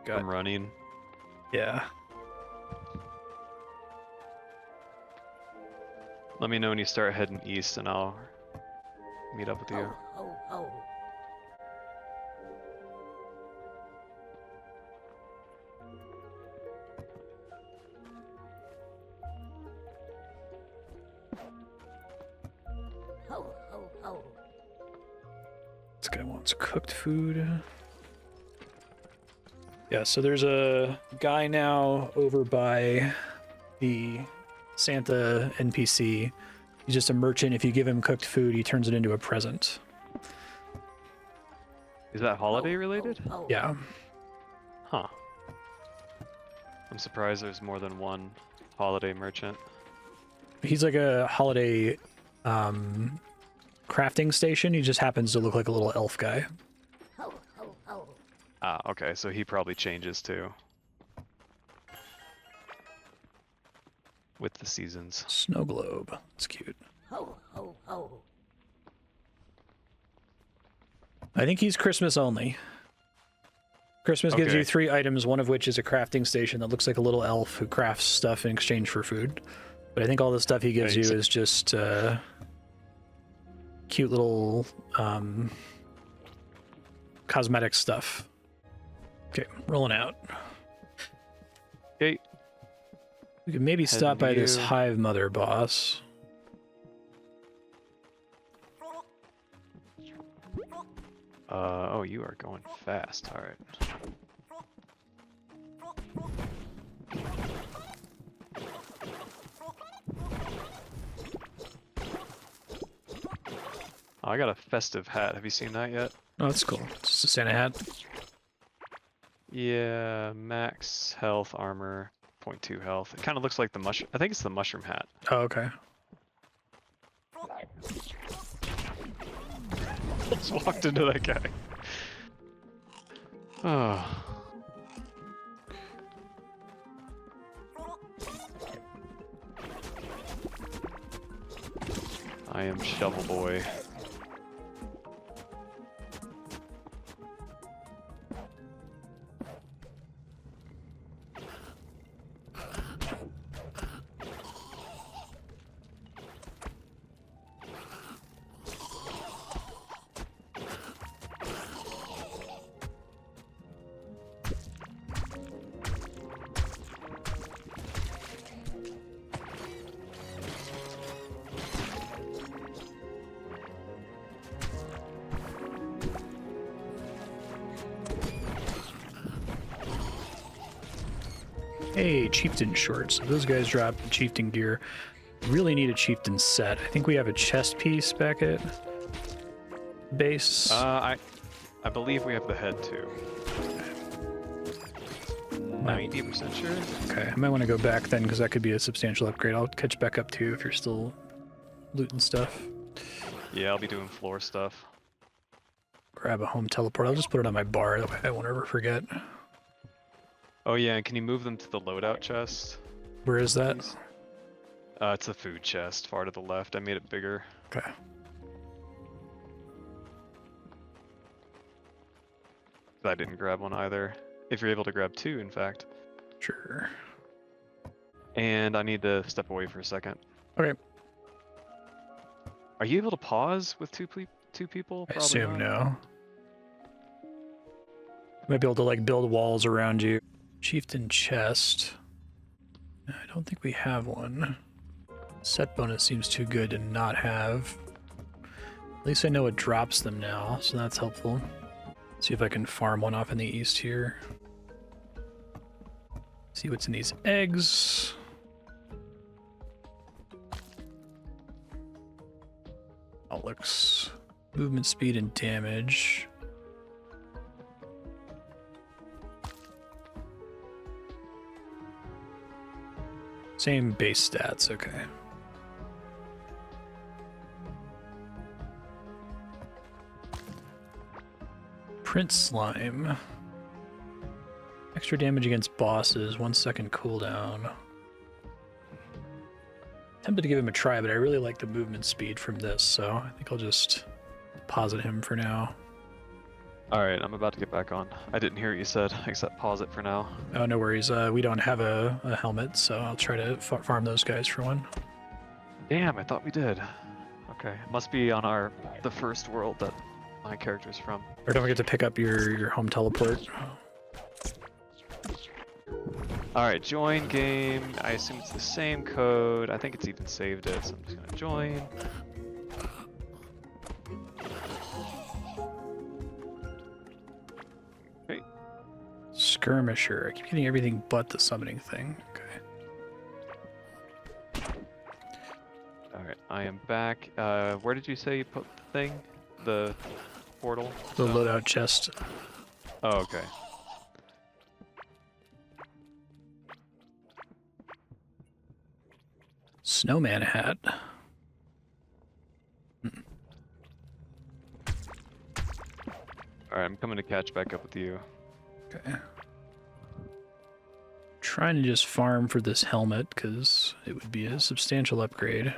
Got I'm running. yeah. Let me know when you start heading east and I'll meet up with you. Ho, ho, ho. Ho, ho, ho. This guy wants cooked food. Yeah, so there's a guy now over by the Santa NPC. He's just a merchant. If you give him cooked food, he turns it into a present. Is that holiday related? Ho, ho. Yeah. Huh. I'm surprised there's more than one holiday merchant. He's like a holiday crafting station. He just happens to look like a little elf guy. Ho, ho, ho. Ah, okay, so he probably changes too. With the seasons. Snow globe. It's cute. Ho, ho, ho. I think he's Christmas only. Christmas gives Okay. you 3 items, one of which is a crafting station that looks like a little elf who crafts stuff in exchange for food. But I think all the stuff he gives Thanks. you is just cute little cosmetic stuff. Okay, rolling out. Okay. We could maybe stop by Heading this to you. Hive Mother boss. Oh, you are going fast. Alright. Oh, I got a festive hat. Have you seen that yet? Oh, that's cool. It's just a Santa hat. Yeah, max health, armor, 0.2 health. It kind of looks like the mushroom. I think it's the mushroom hat. Oh, okay. Just walked into that guy. Oh. I am Shovel Boy. Hey, chieftain shorts. Those guys drop chieftain gear. Really need a chieftain set. I think we have a chest piece back at base. I believe we have the head too. 90% sure? Okay, I might want to go back then because that could be a substantial upgrade. I'll catch back up too if you're still looting stuff. Yeah, I'll be doing floor stuff. Grab a home teleport. I'll just put it on my bar. That way I won't ever forget. Oh yeah, and can you move them to the loadout chest? Where is that? Please? It's the food chest, far to the left. I made it bigger. Okay. I didn't grab one either. If you're able to grab two, in fact. Sure. And I need to step away for a second. Okay. Are you able to pause with two people? I Probably assume not. no. Might be able to like build walls around you. Chieftain chest. I don't think we have one. Set bonus seems too good to not have. At least I know it drops them now, so that's helpful. See if I can farm one off in the east here. See what's in these eggs. Outlooks. Movement speed and damage. Same base stats, okay. Print slime. Extra damage against bosses, 1 second cooldown. Tempted to give him a try, but I really like the movement speed from this, so I think I'll just posit him for now. Alright, I'm about to get back on. I didn't hear what you said, except pause it for now. Oh, no worries. We don't have a helmet, so I'll try to farm those guys for one. Damn, I thought we did. Okay, must be on the first world that my character's from. Or don't forget to pick up your home teleport. Alright, join game. I assume it's the same code. I think it's even saved it, so I'm just gonna join. Okay. Skirmisher. I keep getting everything but the summoning thing. Okay. Alright, I am back. Where did you say you put the thing? The portal? The stuff? loadout chest. Oh, okay. Snowman hat. Alright, I'm coming to catch back up with you. Okay. Trying to just farm for this helmet because it would be a substantial upgrade.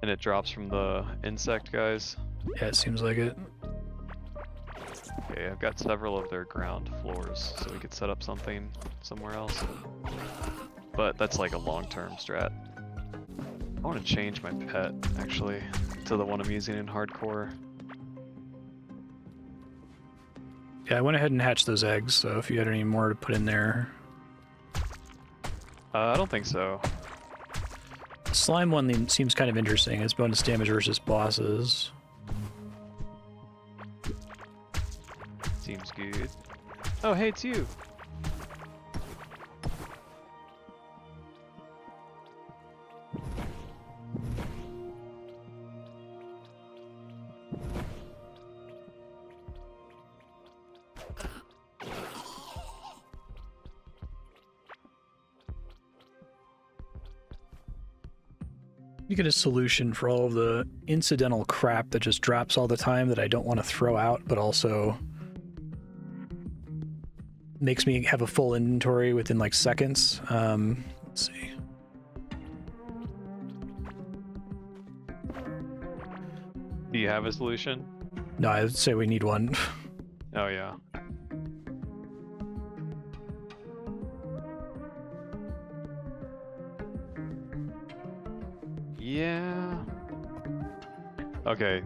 And it drops from the insect guys. Yeah, it seems like it. Okay, I've got several of their ground floors, so we could set up something somewhere else. But that's like a long-term strat. I want to change my pet, actually, to the one I'm using in hardcore. Yeah, I went ahead and hatched those eggs, so if you had any more to put in there. I don't think so. The slime one seems kind of interesting. It's bonus damage versus bosses. Seems good. Oh, hey, it's you! You get a solution for all of the incidental crap that just drops all the time that I don't want to throw out, but also makes me have a full inventory within like seconds. Let's see. you have a solution? No, I'd say we need one. Oh yeah. Yeah. Okay.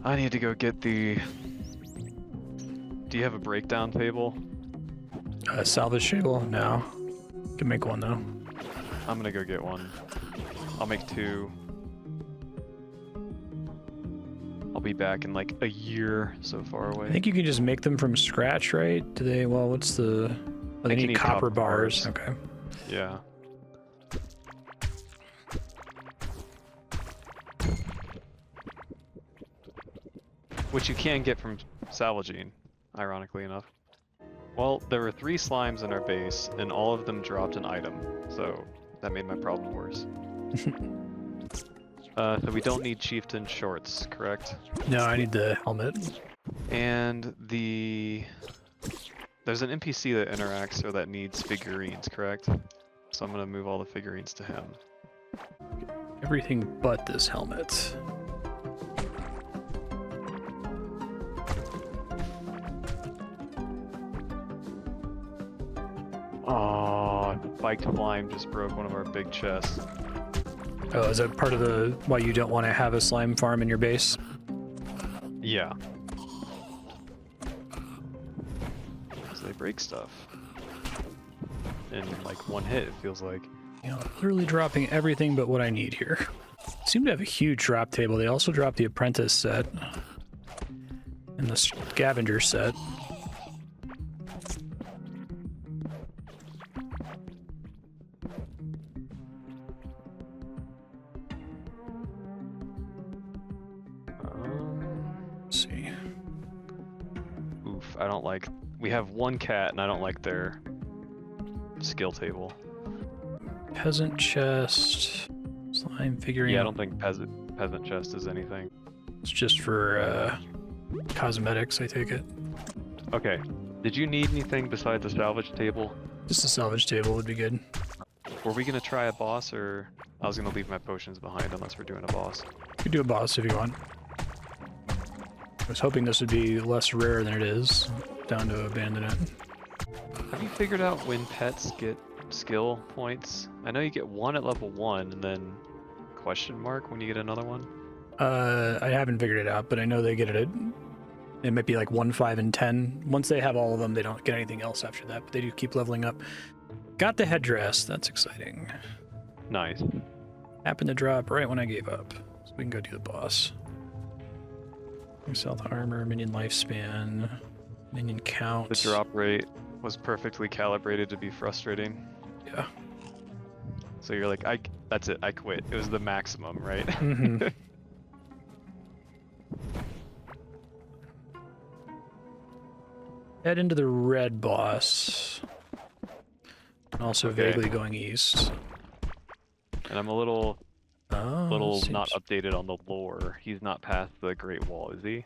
I need to go get the... Do you have a breakdown table? Salvage table? No. Can make one though. I'm gonna go get one. I'll make 2. I'll be back in like a year, so far away. I think you can just make them from scratch, right? Do they? Well, what's the? Oh, they think you need need copper copper bars. bars. Okay. Yeah. Which you can get from salvaging, ironically enough. Well, there were 3 slimes in our base, and all of them dropped an item, so that made my problem worse. So we don't need chieftain shorts, correct? No, I need the helmet. And there's an NPC that interacts or that needs figurines, correct? So I'm gonna move all the figurines to him. Everything but this helmet. Oh, spiked slime just broke one of our big chests. Oh, is that part of the why you don't want to have a slime farm in your base? Yeah. Because they break stuff. In like one hit, it feels like. You know, literally dropping everything but what I need here. Seem to have a huge drop table. They also dropped the apprentice set and the scavenger set. Let's see. Oof, I don't like... We have one cat and I don't like their skill table. Peasant chest, slime figurine. Yeah, I don't think peasant chest is anything. It's just for cosmetics, I take it. Okay, did you need anything besides a salvage table? Just a salvage table would be good. Were we gonna try a boss, or... I was gonna leave my potions behind unless we're doing a boss. You could do a boss if you want. I was hoping this would be less rare than it is. Down to abandon it. Have you figured out when pets get skill points? I know you get 1 at level 1 and then question mark when you get another one. I haven't figured it out, but I know they get it at... It might be like 1, 5, and 10. Once they have all of them, they don't get anything else after that, but they do keep leveling up. Got the headdress. That's exciting. Nice. Happened to drop right when I gave up. So we can go do the boss. Stealth armor, minion lifespan, minion count. The drop rate was perfectly calibrated to be frustrating. Yeah. So you're like, that's it, I quit. It was the maximum, right? Mm-hmm. Head into the red boss. Also Okay. vaguely going east. And I'm a little Oh, not updated on the lore. He's not past the Great Wall, is he?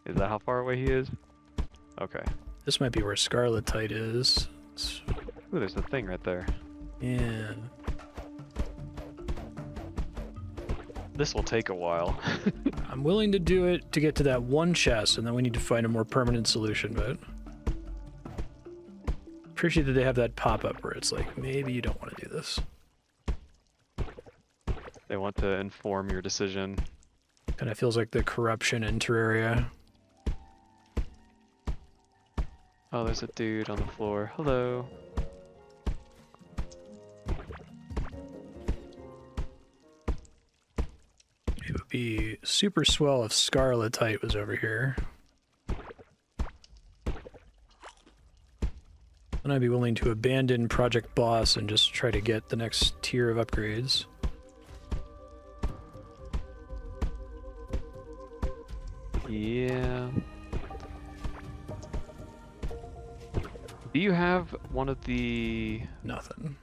Is that how far away he is? Okay. This might be where Scarletite is. Ooh, there's a thing right there. Yeah. This will take a while. I'm willing to do it to get to that one chest, and then we need to find a more permanent solution, but... Appreciate that they have that pop-up where it's like, maybe you don't want to do this. They want to inform your decision. Kind of feels like the corruption in Terraria. Oh, there's a dude on the floor. Hello. It would be super swell if Scarletite was over here. Then I'd be willing to abandon Project Boss and just try to get the next tier of upgrades. Yeah. Do you have one of the Nothing.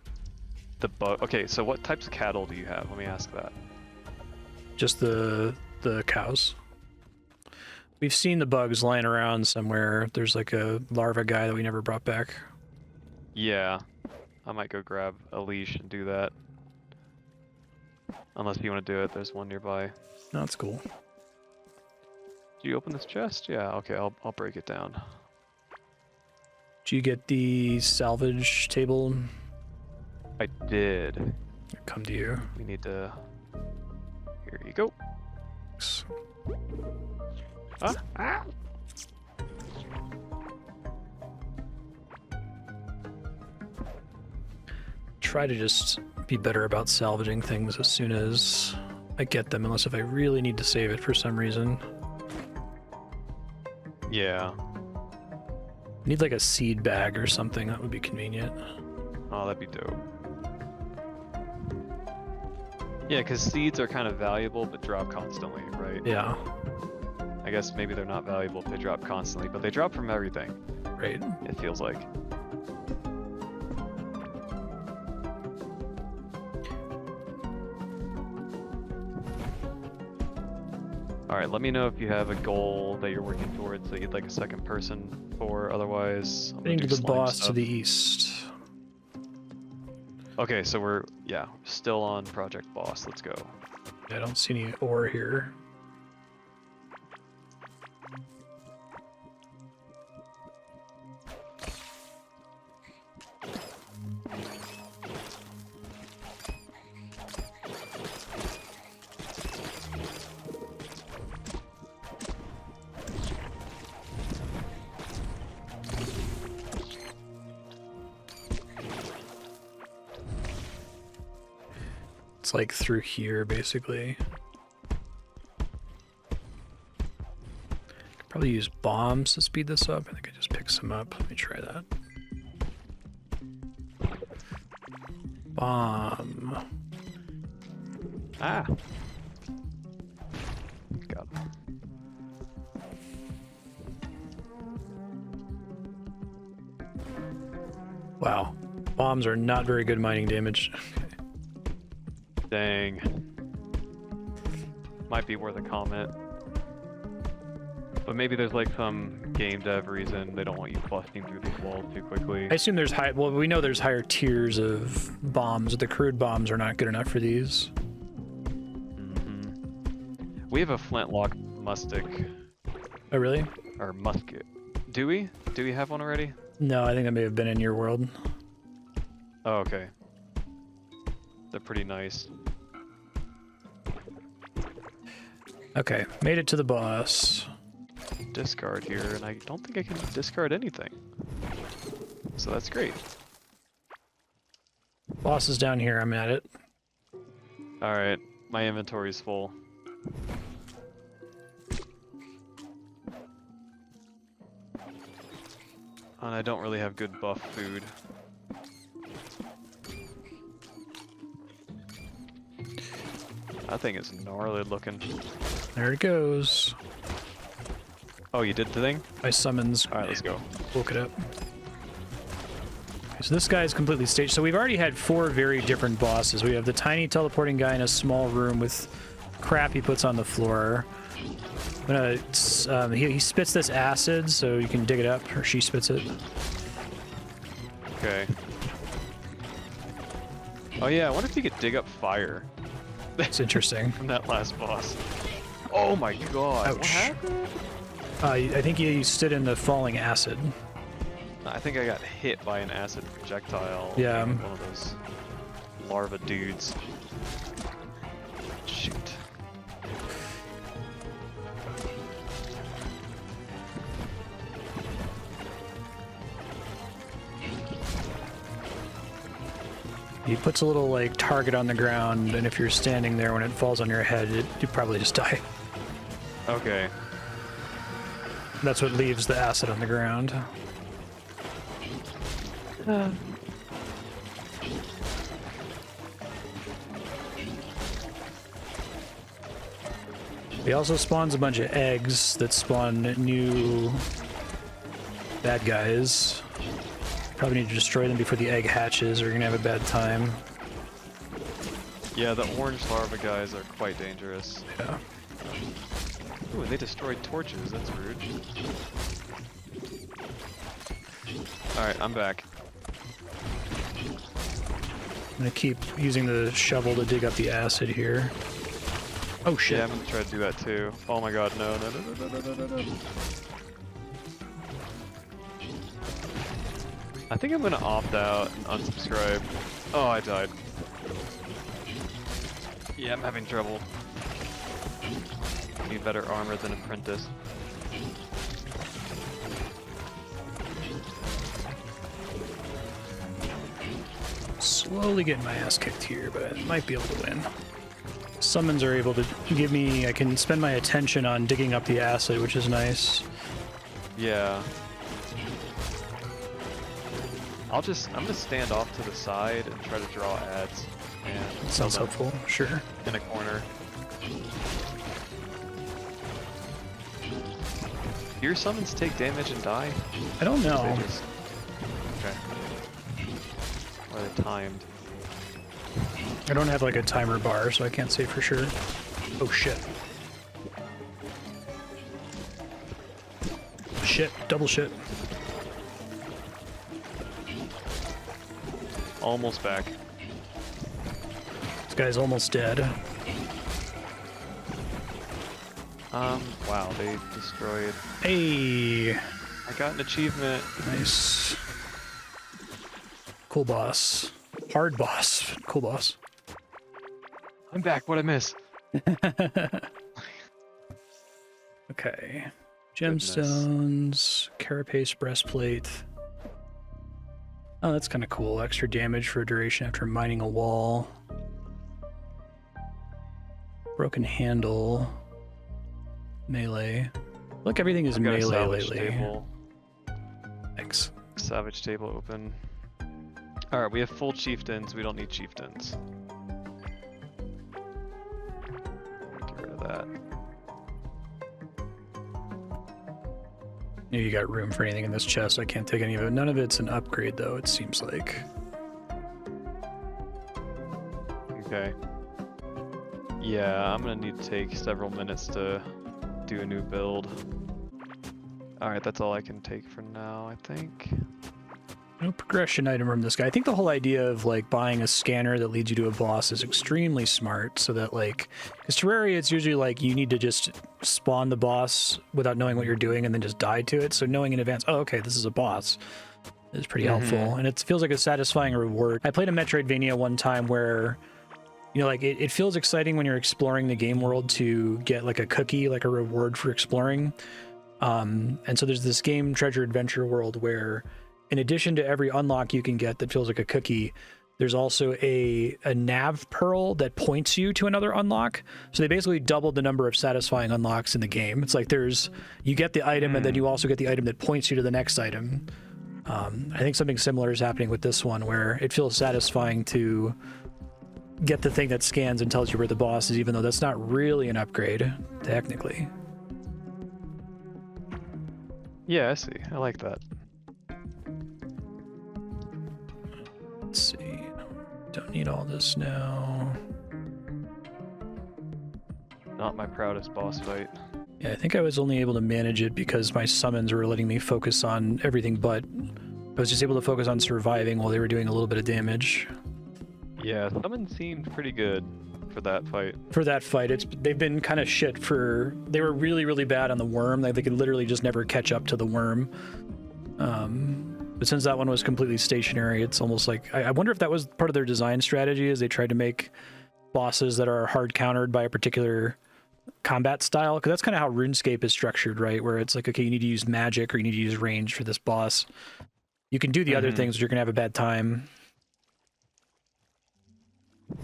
bug? Okay, so what types of cattle do you have? Let me ask that. Just the cows. We've seen the bugs lying around somewhere. There's like a larva guy that we never brought back. Yeah, I might go grab a leash and do that. Unless you want to do it, there's one nearby. No, that's cool. Do you open this chest? Yeah, okay, I'll break it down. Did you get the salvage table? I did. Come to you. We need to... Here you go. Thanks. Ah! Try to just be better about salvaging things as soon as I get them, unless if I really need to save it for some reason. Yeah. Need like a seed bag or something, that would be convenient. Oh, that'd be dope. Yeah, because seeds are kind of valuable, but drop constantly, right? Yeah, I guess maybe they're not valuable if they drop constantly, but they drop from everything, right. it feels like. Alright, let me know if you have a goal that you're working towards that you'd like a second person for, otherwise... I'm gonna Heading to do the slime boss stuff. to the east. Okay, so we're, yeah, still on Project Boss, let's go. I don't see any ore here. It's like through here, basically. Probably use bombs to speed this up. I think I just picked some up. Let me try that. Bomb. Ah! Got him. Wow. Bombs are not very good mining damage. Dang. Might be worth a comment. But maybe there's like some game dev reason they don't want you busting through these walls too quickly. I assume there's high. Well, we know there's higher tiers of bombs. The crude bombs are not good enough for these. We have a flintlock musket. Oh, really? Or musket. Do we? Do we have one already? No, I think that may have been in your world. Oh, okay. They're pretty nice. Okay, made it to the boss. Discard here, and I don't think I can discard anything. So that's great. Boss is down here. I'm at it. Alright, my inventory's full. And I don't really have good buff food. That thing is gnarly looking. There it goes. Oh, you did the thing? My summons. Alright, let's go. Woke it up. So this guy is completely staged. So we've already had 4 very different bosses. We have the tiny teleporting guy in a small room with crap he puts on the floor. I'm gonna, he spits this acid, so you can dig it up, or she spits it. Okay. Oh yeah, I wonder if you could dig up fire It's interesting. from that last boss. Oh my god. What Ouch. happened? I think he stood in the falling acid. I think I got hit by an acid projectile. Yeah. One of those larva dudes. Shoot. He puts a little like target on the ground, and if you're standing there when it falls on your head, you probably just die. Okay. That's what leaves the acid on the ground. He also spawns a bunch of eggs that spawn new bad guys. Probably need to destroy them before the egg hatches, or you're gonna have a bad time. Yeah, the orange larva guys are quite dangerous. Yeah. Ooh, they destroyed torches. That's rude. Alright, I'm back. gonna keep using the shovel to dig up the acid here. Oh shit. Yeah, I'm gonna try to do that too. Oh my god, no, no, no, no, no, no, no, no. I think I'm gonna opt out and unsubscribe. Oh, I died. Yeah, I'm having trouble. Need better armor than Apprentice. Slowly getting my ass kicked here, but I might be able to win. Summons are able to give me, I can spend my attention on digging up the acid, which is nice. Yeah. I'm gonna stand off to the side and try to draw ads. And Sounds helpful, sure. in a corner. Do your summons take damage and die? I don't know. They just... Okay. Or they're timed. I don't have like a timer bar, so I can't say for sure. Oh shit. Shit, double shit. Almost back. This guy's almost dead. Wow, they destroyed. Hey, I got an achievement. nice. Cool boss. Hard boss. Cool boss. I'm back, what'd I miss? Okay. Goodness. Gemstones, carapace breastplate. Oh, that's kind of cool. Extra damage for a duration after mining a wall. Broken handle. Melee. Look, everything is I've got a melee salvage lately. table. Thanks. Savage table open. Alright, we have full chieftains, we don't need chieftains. Get rid of that. You got room for anything in this chest. I can't take any of it. None of it's an upgrade, though, it seems like. Okay. Yeah, I'm gonna need to take several minutes to do a new build. Alright, that's all I can take for now, I think. No progression item from this guy. I think the whole idea of like buying a scanner that leads you to a boss is extremely smart, so that like, because Terraria, it's usually like you need to just spawn the boss without knowing what you're doing and then just die to it. So knowing in advance, oh, okay, this is a boss, is pretty helpful, and it feels like a satisfying reward. I played a Metroidvania one time where, you know, like it feels exciting when you're exploring the game world to get like a cookie, like a reward for exploring. And so there's this game Treasure Adventure World where, in addition to every unlock you can get that feels like a cookie, there's also a nav pearl that points you to another unlock. So they basically doubled the number of satisfying unlocks in the game. It's like you get the item and then you also get the item that points you to the next item. I think something similar is happening with this one, where it feels satisfying to get the thing that scans and tells you where the boss is, even though that's not really an upgrade, technically. Yeah, I see. I like that. Let's see. Don't need all this now. Not my proudest boss fight. Yeah, I think I was only able to manage it because my summons were letting me focus on everything, but I was just able to focus on surviving while they were doing a little bit of damage. Yeah, summon seemed pretty good for that fight. For that fight, they've been kind of shit for... They were really, really bad on the worm. Like, they could literally just never catch up to the worm. But since that one was completely stationary, it's almost like... I wonder if that was part of their design strategy, is they tried to make bosses that are hard countered by a particular combat style, because that's kind of how RuneScape is structured, right? Where it's like, okay, you need to use magic or you need to use range for this boss. You can do the other things, but you're gonna have a bad time.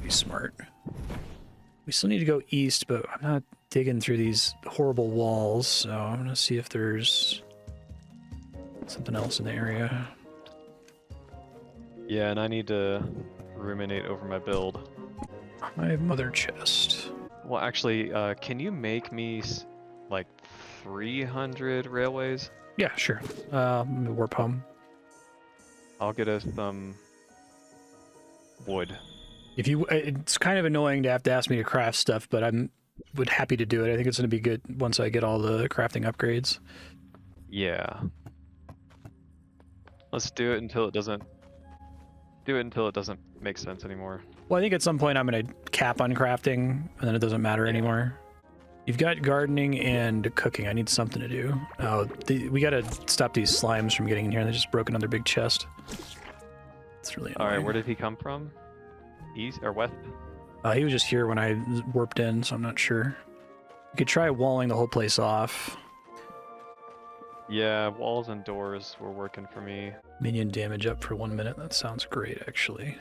Be smart. We still need to go east, but I'm not digging through these horrible walls, so I'm gonna see if there's something else in the area. Yeah, and I need to ruminate over my build. Hive Mother chest. Well, actually, can you make me like 300 railways? Yeah, sure. Warp home. I'll get us some wood. If you, it's kind of annoying to have to ask me to craft stuff, but would happy to do it. I think it's going to be good once I get all the crafting upgrades. Yeah. Let's do it until it doesn't Do it until it doesn't make sense anymore. Well, I think at some point I'm going to cap on crafting, and then it doesn't matter anymore. You've got gardening and cooking. I need something to do. Oh, we got to stop these slimes from getting in here. They just broke another big chest. It's really annoying. All right, where did he come from? East or west? He was just here when I warped in, so I'm not sure. You could try walling the whole place off. Yeah, walls and doors were working for me. Minion damage up for 1 minute. That sounds great, actually.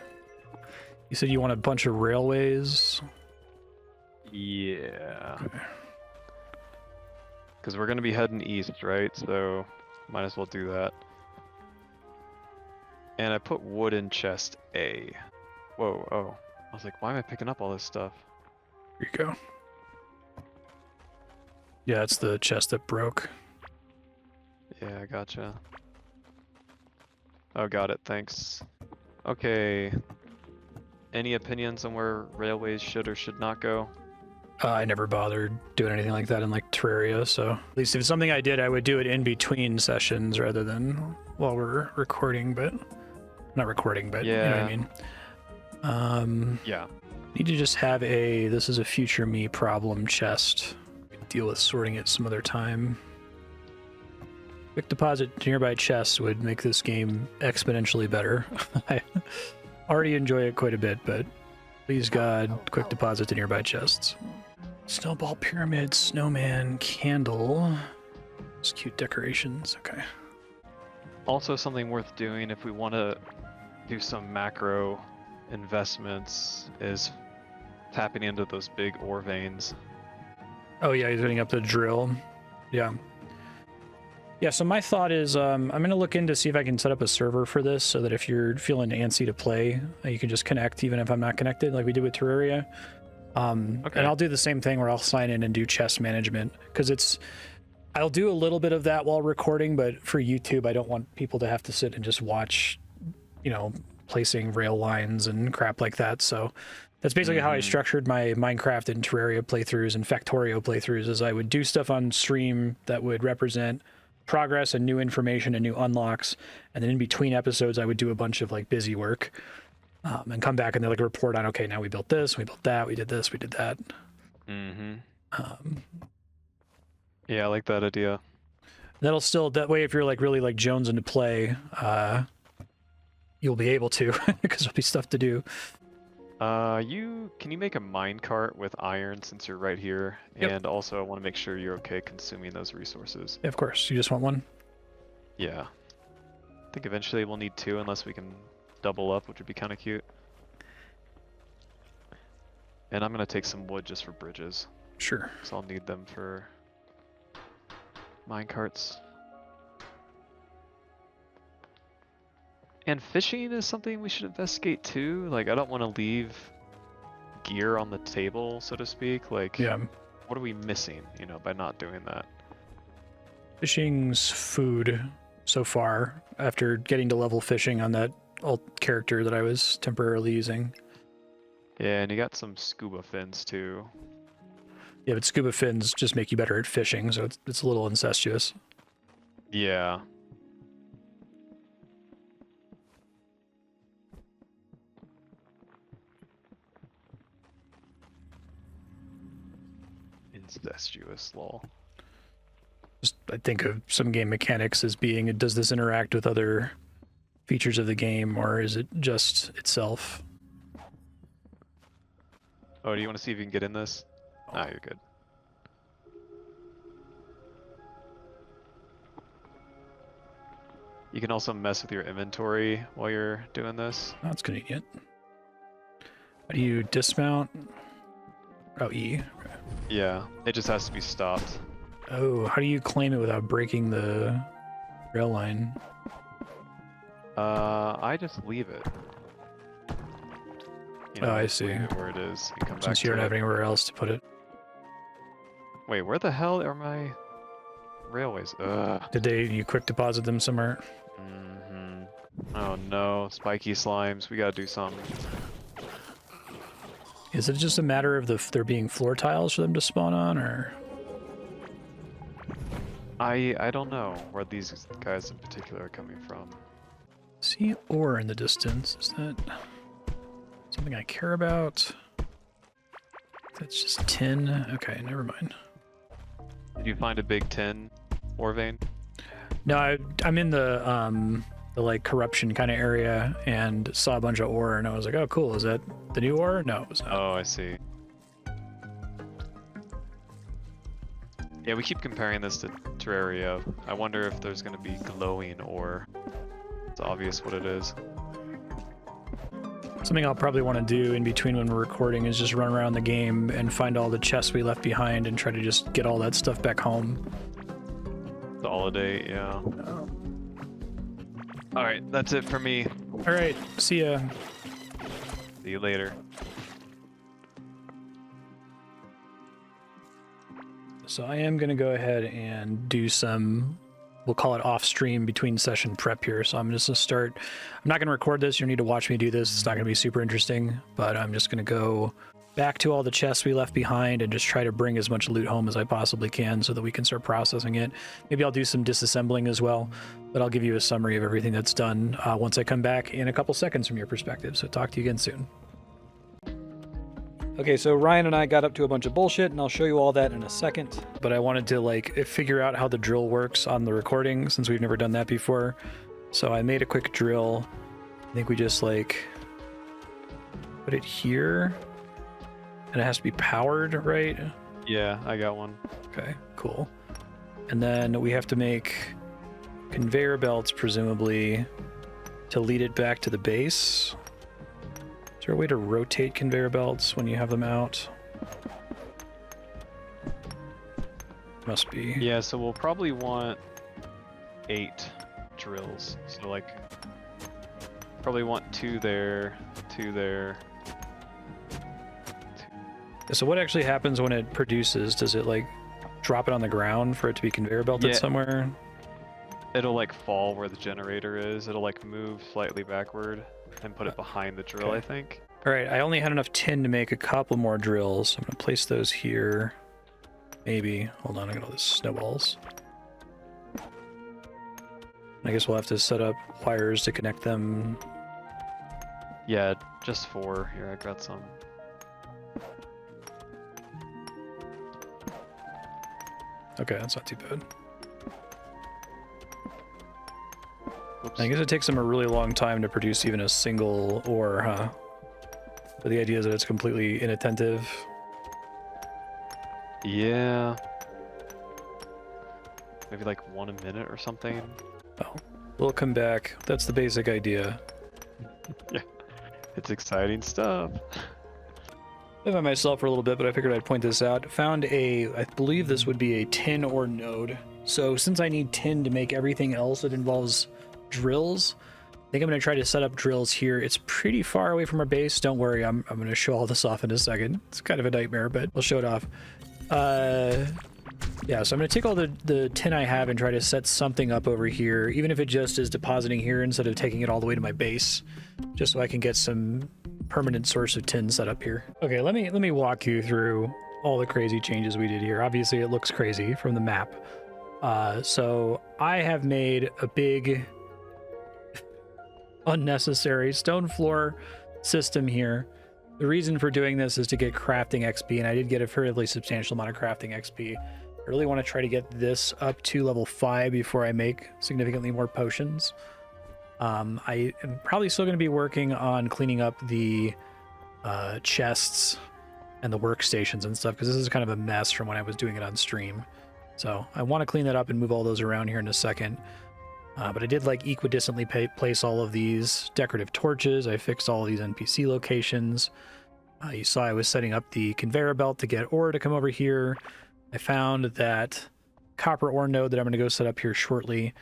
You said you want a bunch of railways? Yeah. Okay. Because we're going to be heading east, right? So might as well do that. And I put wood in chest A. Whoa, oh. I was like, why am I picking up all this stuff? Here you go. Yeah, it's the chest that broke. Yeah, I gotcha. Oh, got it, thanks. Okay. Any opinions on where railways should or should not go? I never bothered doing anything like that in like Terraria, so at least if it's something I did, I would do it in between sessions rather than while we're recording, but not recording, but yeah. You know what I mean. Yeah. Need to just have a this is a future me problem chest. Deal with sorting it some other time. Quick deposit to nearby chests would make this game exponentially better. I already enjoy it quite a bit, but please God, quick deposit to nearby chests. Snowball pyramid, snowman, candle. It's cute decorations. Okay. Also something worth doing if we want to do some macro investments is tapping into those big ore veins. Oh yeah, he's setting up the drill. Yeah. Yeah, so my thought is I'm going to look in to see if I can set up a server for this so that if you're feeling antsy to play, you can just connect even if I'm not connected like we did with Terraria. Okay. And I'll do the same thing where I'll sign in and do chest management because I'll do a little bit of that while recording, but for YouTube, I don't want people to have to sit and just watch, you know, placing rail lines and crap like that. So that's basically how I structured my Minecraft and Terraria playthroughs and Factorio playthroughs is I would do stuff on stream that would represent progress and new information and new unlocks, and then in between episodes I would do a bunch of like busy work and come back and they'll like report on, okay, now we built this, we built that, we did this, we did that. Yeah, I like that idea. That'll still, that way if you're like really like jonesing to play, you'll be able to because there'll be stuff to do. Can you make a minecart with iron since you're right here? Yep. And also I want to make sure you're okay consuming those resources. Yeah, of course. You just want one? Yeah. I think eventually we'll need 2 unless we can double up, which would be kind of cute. And I'm going to take some wood just for bridges. Sure. So I'll need them for minecarts. And fishing is something we should investigate too. Like, I don't want to leave gear on the table, so to speak. Like, yeah. What are we missing, you know, by not doing that? Fishing's food so far, after getting to level fishing on that alt character that I was temporarily using. Yeah, and you got some scuba fins too. Yeah, but scuba fins just make you better at fishing, so it's a little incestuous. Yeah. Incestuous, lol. Just, I think of some game mechanics as being, does this interact with other features of the game, or is it just itself? Oh, do you want to see if you can get in this? Nah, you're good. You can also mess with your inventory while you're doing this. That's convenient. How do you dismount? Oh, E. Okay. Yeah, it just has to be stopped. Oh, how do you claim it without breaking the rail line? I just leave it. You know, Oh, I just see. leave it where it is. You come back Since you to don't have it. anywhere else to put it. Wait, where the hell are my railways? Ugh. Did you quick deposit them somewhere? Oh no, spiky slimes. We gotta do something. Is it just a matter of there being floor tiles for them to spawn on, or? I don't know where these guys in particular are coming from. See ore in the distance. Is that something I care about? That's just tin. Okay, never mind. Did you find a big tin ore vein? No, I'm in the like corruption kind of area and saw a bunch of ore and I was like, oh cool, is that the new ore? No, it was not. Oh, I see. Yeah, we keep comparing this to Terraria. I wonder if there's gonna be glowing ore. It's obvious what it is. Something I'll probably want to do in between when we're recording is just run around the game and find all the chests we left behind and try to just get all that stuff back home. Consolidate, yeah. Alright, that's it for me. Alright, see ya. See you later. So I am going to go ahead and do some, we'll call it off stream between session prep here. So I'm just going to start, I'm not going to record this. You don't need to watch me do this. It's not going to be super interesting, but I'm just going to go back to all the chests we left behind and just try to bring as much loot home as I possibly can so that we can start processing it. Maybe I'll do some disassembling as well, but I'll give you a summary of everything that's done once I come back in a couple seconds from your perspective. So talk to you again soon. Okay, so Ryan and I got up to a bunch of bullshit, and I'll show you all that in a second. But I wanted to like figure out how the drill works on the recording since we've never done that before. So I made a quick drill. I think we just like put it here, and it has to be powered, right? Yeah, I got one. Okay, cool. And then we have to make conveyor belts, presumably, to lead it back to the base. Is there a way to rotate conveyor belts when you have them out? Must be. Yeah, so we'll probably want 8 drills. So like, probably want 2 there, 2 there. So what actually happens when it produces? Does it like drop it on the ground for it to be conveyor belted somewhere? It'll like fall where the generator is. It'll like move slightly backward and put it behind the drill, Okay. I think. All right, I only had enough tin to make a couple more drills. I'm gonna place those here. Maybe. Hold on, I got all these snowballs. I guess we'll have to set up wires to connect them. Yeah, just 4. Here, I got some. Okay, that's not too bad. Whoops. I guess it takes them a really long time to produce even a single ore, huh? But the idea is that it's completely inattentive. Yeah. Maybe like 1 a minute or something. Oh, we'll come back. That's the basic idea. Yeah. It's exciting stuff. I by myself for a little bit, but I figured I'd point this out. Found I believe this would be a tin ore node. So since I need tin to make everything else that involves drills, I think I'm going to try to set up drills here. It's pretty far away from our base. Don't worry, I'm going to show all this off in a second. It's kind of a nightmare, but we'll show it off. Yeah, so I'm going to take all the tin I have and try to set something up over here, even if it just is depositing here instead of taking it all the way to my base, just so I can get some permanent source of tin set up here. Okay, let me walk you through all the crazy changes we did here. Obviously, it looks crazy from the map. So I have made a big unnecessary stone floor system here. The reason for doing this is to get crafting XP, and I did get a fairly substantial amount of crafting XP. I really want to try to get this up to level 5 before I make significantly more potions. I am probably still going to be working on cleaning up the chests and the workstations and stuff, because this is kind of a mess from when I was doing it on stream. So I want to clean that up and move all those around here in a second. But I did like equidistantly place all of these decorative torches. I fixed all of these NPC locations. You saw I was setting up the conveyor belt to get ore to come over here. I found that copper ore node that I'm going to go set up here shortly.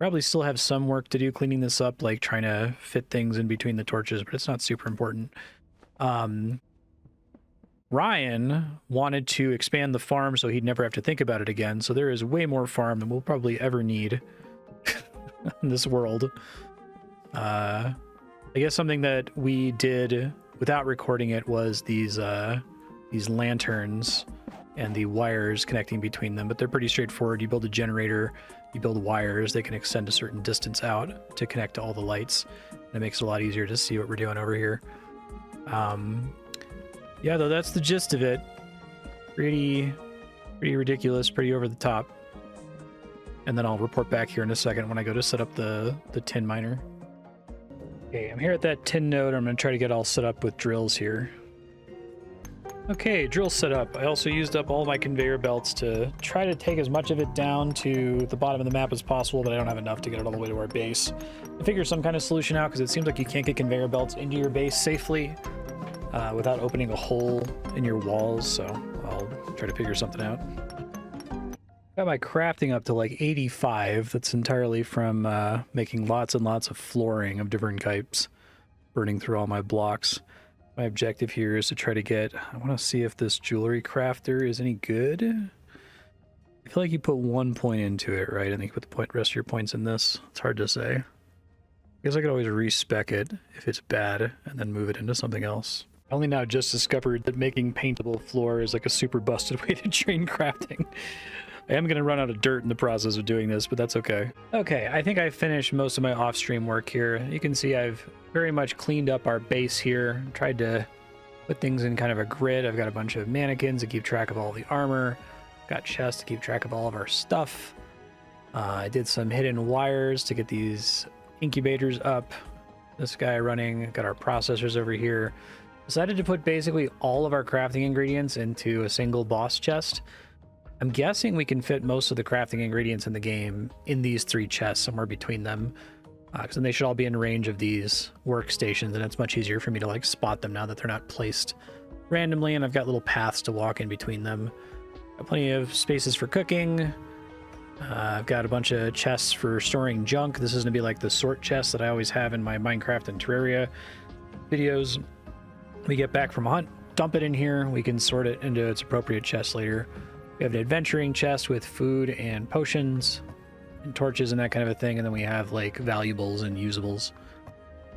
Probably still have some work to do cleaning this up, like trying to fit things in between the torches, but it's not super important. Ryan wanted to expand the farm so he'd never have to think about it again. So there is way more farm than we'll probably ever need in this world. I guess something that we did without recording it was these lanterns and the wires connecting between them, but they're pretty straightforward. You build a generator you build wires, they can extend a certain distance out to connect to all the lights. And it makes it a lot easier to see what we're doing over here. Yeah, though, that's the gist of it. Pretty ridiculous, pretty over the top. And then I'll report back here in a second when I go to set up the tin miner. Okay, I'm here at that tin node. I'm going to try to get all set up with drills here. Okay, drill set up. I also used up all my conveyor belts to try to take as much of it down to the bottom of the map as possible, but I don't have enough to get it all the way to our base. I figure some kind of solution out because it seems like you can't get conveyor belts into your base safely without opening a hole in your walls, so I'll try to figure something out. Got my crafting up to like 85. That's entirely from making lots and lots of flooring of different types, burning through all my blocks. My objective here is to try to get... I want to see if this jewelry crafter is any good. I feel like you put 1 point into it, right? And then you put the rest of your points in this. It's hard to say. I guess I could always respec it if it's bad and then move it into something else. I only now just discovered that making paintable floor is like a super busted way to train crafting. I am going to run out of dirt in the process of doing this, but that's okay. Okay, I think I finished most of my off-stream work here. You can see I've very much cleaned up our base here. Tried to put things in kind of a grid. I've got a bunch of mannequins to keep track of all the armor. Got chests to keep track of all of our stuff. I did some hidden wires to get these incubators up. This guy running. Got our processors over here. Decided to put basically all of our crafting ingredients into a single boss chest. I'm guessing we can fit most of the crafting ingredients in the game in these 3 chests, somewhere between them. Because then they should all be in range of these workstations, and it's much easier for me to like spot them now that they're not placed randomly, and I've got little paths to walk in between them. Got plenty of spaces for cooking. I've got a bunch of chests for storing junk. This is going to be like the sort chest that I always have in my Minecraft and Terraria videos. We get back from a hunt, dump it in here, we can sort it into its appropriate chest later. We have an adventuring chest with food and potions and torches and that kind of a thing, and then we have like valuables and usables.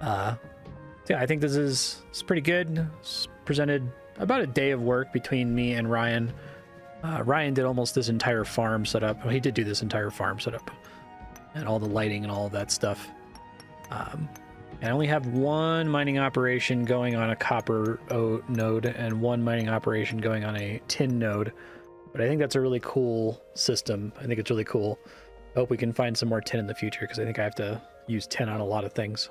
Yeah, I think this is pretty good. It's presented about a day of work between me and Ryan. Ryan did almost this entire farm setup. Well, he did do this entire farm setup and all the lighting and all of that stuff. And I only have 1 mining operation going on a copper node and 1 mining operation going on a tin node. But I think that's a really cool system. I think it's really cool. I hope we can find some more tin in the future, because I think I have to use tin on a lot of things.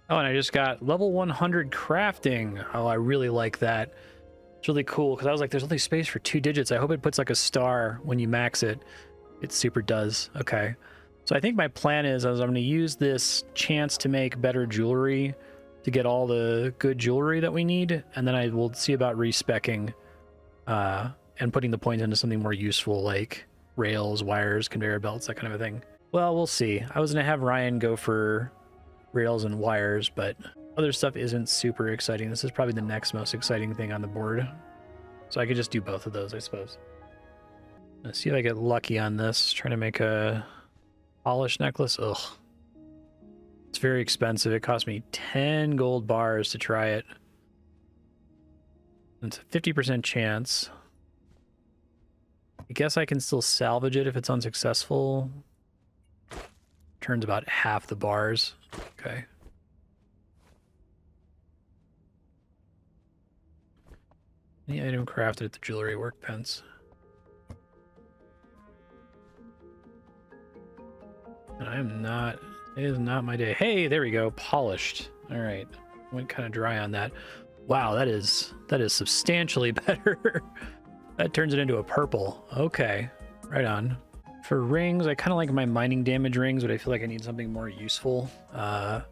Oh, and I just got level 100 crafting. Oh, I really like that. It's really cool, because I was like, there's only space for 2 digits. I hope it puts like a star when you max it. It super does. Okay. So I think my plan is I'm going to use this chance to make better jewelry to get all the good jewelry that we need, and then I will see about respecking and putting the points into something more useful, like rails, wires, conveyor belts, that kind of a thing. Well, we'll see. I was going to have Ryan go for rails and wires, but other stuff isn't super exciting. This is probably the next most exciting thing on the board. So I could just do both of those, I suppose. Let's see if I get lucky on this. Trying to make a polished necklace. Ugh. It's very expensive. It cost me 10 gold bars to try it. It's a 50% chance. I guess I can still salvage it if it's unsuccessful. Turns about half the bars. Okay. Any item crafted at the jewelry workbench. And I am not... It is not my day. Hey, there we go. Polished. All right. Went kind of dry on that. Wow, that is substantially better. That turns it into a purple. Okay. Right on. For rings, I kind of like my mining damage rings, but I feel like I need something more useful. I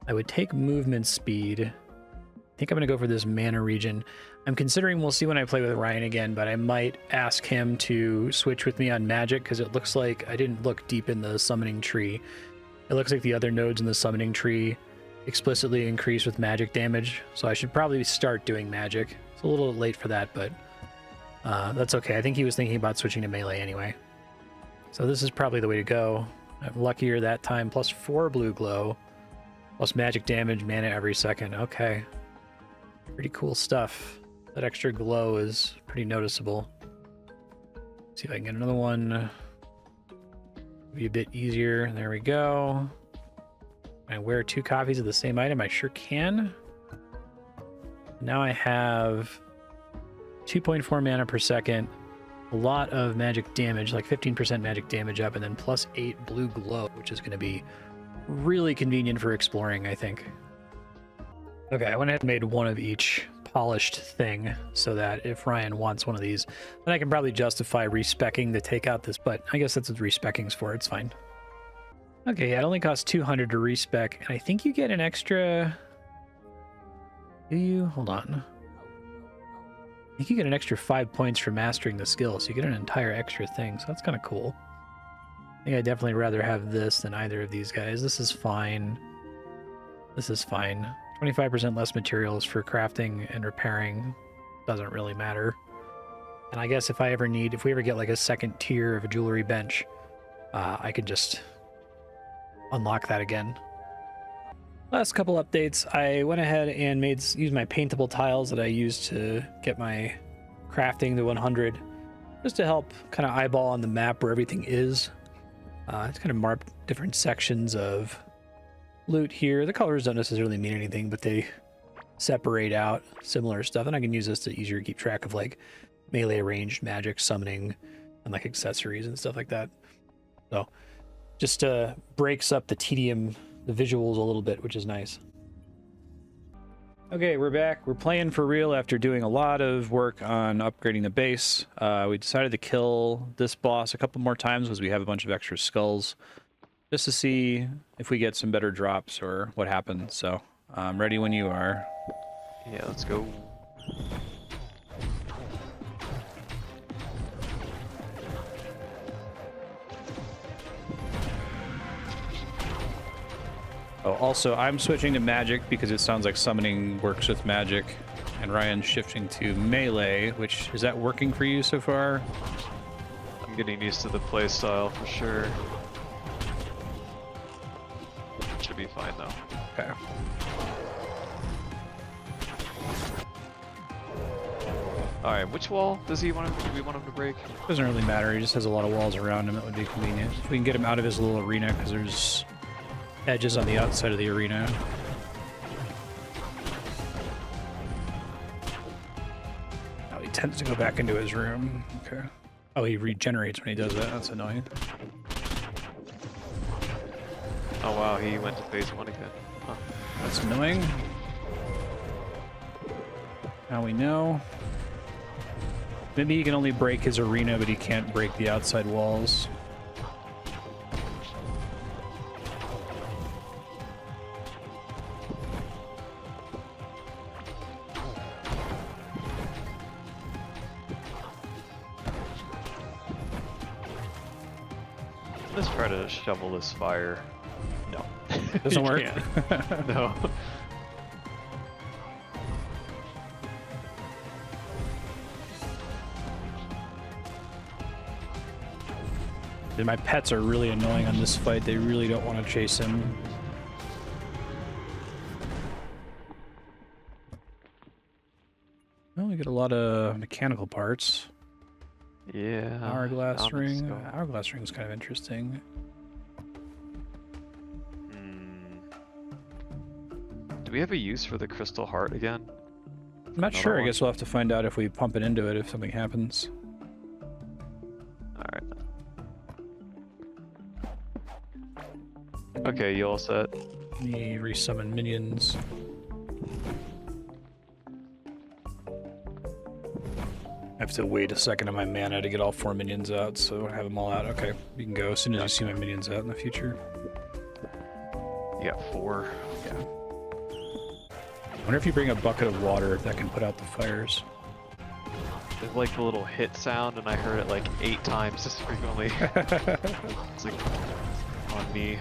would take movement speed. I think I'm going to go for this mana region. I'm considering, we'll see when I play with Ryan again, but I might ask him to switch with me on magic, because it looks like I didn't look deep in the summoning tree. It looks like the other nodes in the summoning tree explicitly increase with magic damage, so I should probably start doing magic. It's a little late for that, but that's okay. I think he was thinking about switching to melee anyway. So this is probably the way to go. I'm luckier that time, plus 4 blue glow, plus magic damage, mana every second. Okay. Pretty cool stuff. That extra glow is pretty noticeable. See if I can get another one. Be a bit easier. There we go. Can I wear 2 copies of the same item? I sure can. Now I have 2.4 mana per second, a lot of magic damage, like 15% magic damage up, and then plus 8 blue glow, which is going to be really convenient for exploring, I think. Okay, I went ahead and made one of each polished thing so that if Ryan wants one of these, then I can probably justify respecking to take out this, but I guess that's what respeccing's for. It's fine. Okay, yeah, it only costs 200 to respec, and I think you get an extra... Do you? Hold on. I think you get an extra 5 points for mastering the skill, so you get an entire extra thing, so that's kind of cool. I think I'd definitely rather have this than either of these guys. This is fine. This is fine. 25% less materials for crafting and repairing doesn't really matter. And I guess if we ever get like a second tier of a jewelry bench, I could just unlock that again. Last couple updates, I went ahead and used my paintable tiles that I used to get my crafting to 100, just to help kind of eyeball on the map where everything is. It's kind of marked different sections of loot here. The colors don't necessarily mean anything, but they separate out similar stuff, and I can use this to easier keep track of like melee ranged magic, summoning, and like accessories and stuff like that. So just breaks up the tedium, the visuals a little bit, which is nice. Okay, we're back. We're playing for real after doing a lot of work on upgrading the base. We decided to kill this boss a couple more times because we have a bunch of extra skulls, just to see if we get some better drops or what happens. So I'm ready when you are. Yeah, let's go. Oh, also, I'm switching to magic because it sounds like summoning works with magic, and Ryan's shifting to melee, which, is that working for you so far? I'm getting used to the playstyle for sure. Should be fine though. Okay. Alright, which wall do we want him to break? Doesn't really matter, he just has a lot of walls around him. It would be convenient. If we can get him out of his little arena, because there's edges on the outside of the arena. Oh, he tends to go back into his room. Okay. Oh, he regenerates when he does that. That's annoying. Oh wow, he went to phase 1 again. Huh. That's annoying. Now we know. Maybe he can only break his arena, but he can't break the outside walls. Let's try to shovel this fire. No. Doesn't You work? can't. No. And my pets are really annoying on this fight. They really don't want to chase him. Well, we get a lot of mechanical parts. Yeah. Hourglass Almond ring. skull. Hourglass ring is kind of interesting. Do we have a use for the crystal heart again? I'm not Another sure. I one? guess we'll have to find out if we pump it into it if something happens. Alright. Okay, you all set? Let me resummon minions. I have to wait a second on my mana to get all 4 minions out, so I have them all out. Okay, you can go as soon as you see my minions out in the future. You got 4. Yeah. I wonder if you bring a bucket of water, if that can put out the fires. There's like the little hit sound, and I heard it like 8 times just frequently. It's like on me.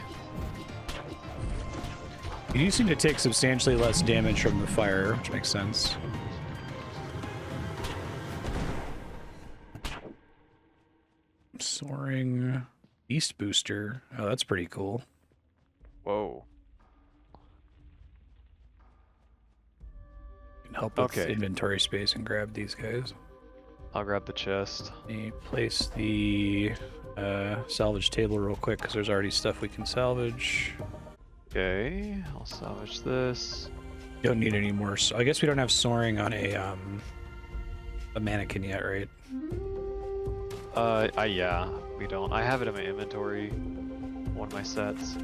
You do seem to take substantially less damage from the fire, which makes sense. Soaring Beast Booster. Oh, that's pretty cool. Whoa. Can help with Okay. inventory space and grab these guys. I'll grab the chest. Let me place the Salvage table real quick because there's already stuff we can salvage. Okay, I'll salvage this. Don't need any more. I guess we don't have soaring on a mannequin yet, right? Yeah, we don't. I have it in my inventory, one of my sets.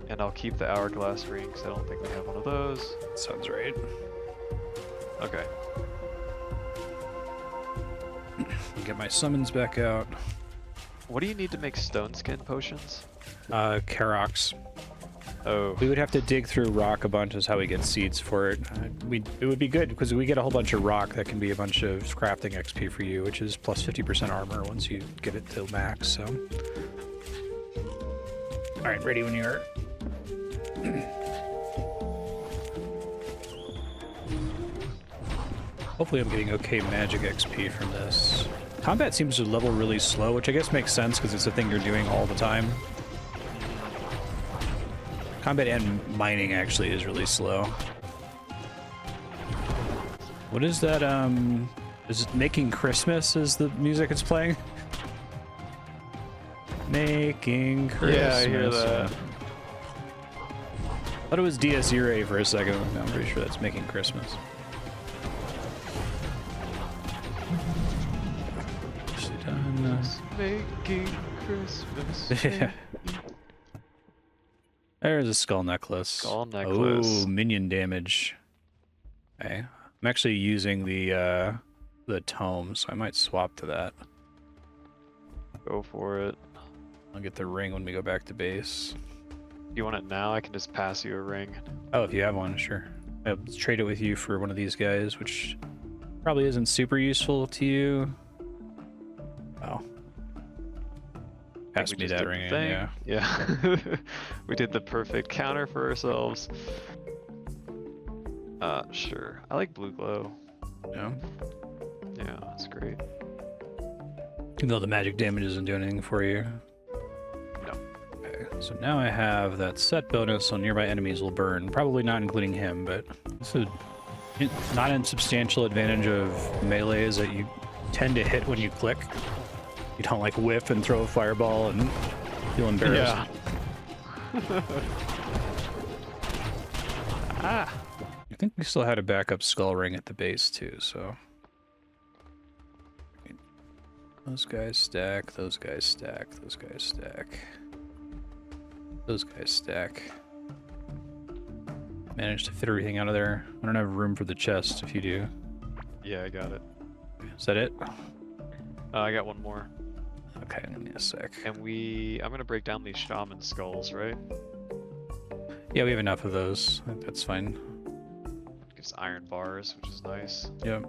And I'll keep the hourglass ring because I don't think we have one of those. Sounds right. Okay. Get my summons back out. What do you need to make stone skin potions? Karox. Oh. We would have to dig through rock a bunch is how we get seeds for it. It would be good because we get a whole bunch of rock that can be a bunch of crafting XP for you, which is plus 50% armor once you get it to max, so. Alright, ready when you are. Hopefully I'm getting okay magic XP from this. Combat seems to level really slow, which I guess makes sense because it's a thing you're doing all the time. Combat and mining actually is really slow. What is that, is it Making Christmas is the music it's playing? Making Christmas. Yeah, I hear that. I thought it was Dies Irae for a second. I'm pretty sure that's Making Christmas. Making Christmas. Yeah. There's a skull necklace. Skull necklace. Oh, minion damage. Okay. I'm actually using the tome, so I might swap to that. Go for it. I'll get the ring when we go back to base. You want it now? I can just pass you a ring. Oh, if you have one, sure. I'll trade it with you for one of these guys, which probably isn't super useful to you. Oh. Pass me that ring, yeah. Yeah. We did the perfect counter for ourselves. Sure. I like blue glow. Yeah. Yeah, that's great. Even though the magic damage isn't doing anything for you. No. Okay, so now I have that set bonus so nearby enemies will burn. Probably not including him, but it's a not insubstantial advantage of melee is that you tend to hit when you click. You don't like whiff and throw a fireball and feel embarrassed. Yeah. Ah! I think we still had a backup skull ring at the base too, so. Those guys stack, those guys stack, those guys stack. Those guys stack. Managed to fit everything out of there. I don't have room for the chest if you do. Yeah, I got it. Is that it? I got one more. Okay, give me a sec. And I'm gonna break down these shaman skulls, right? Yeah, we have enough of those. I think that's fine. Gives iron bars, which is nice. Yep.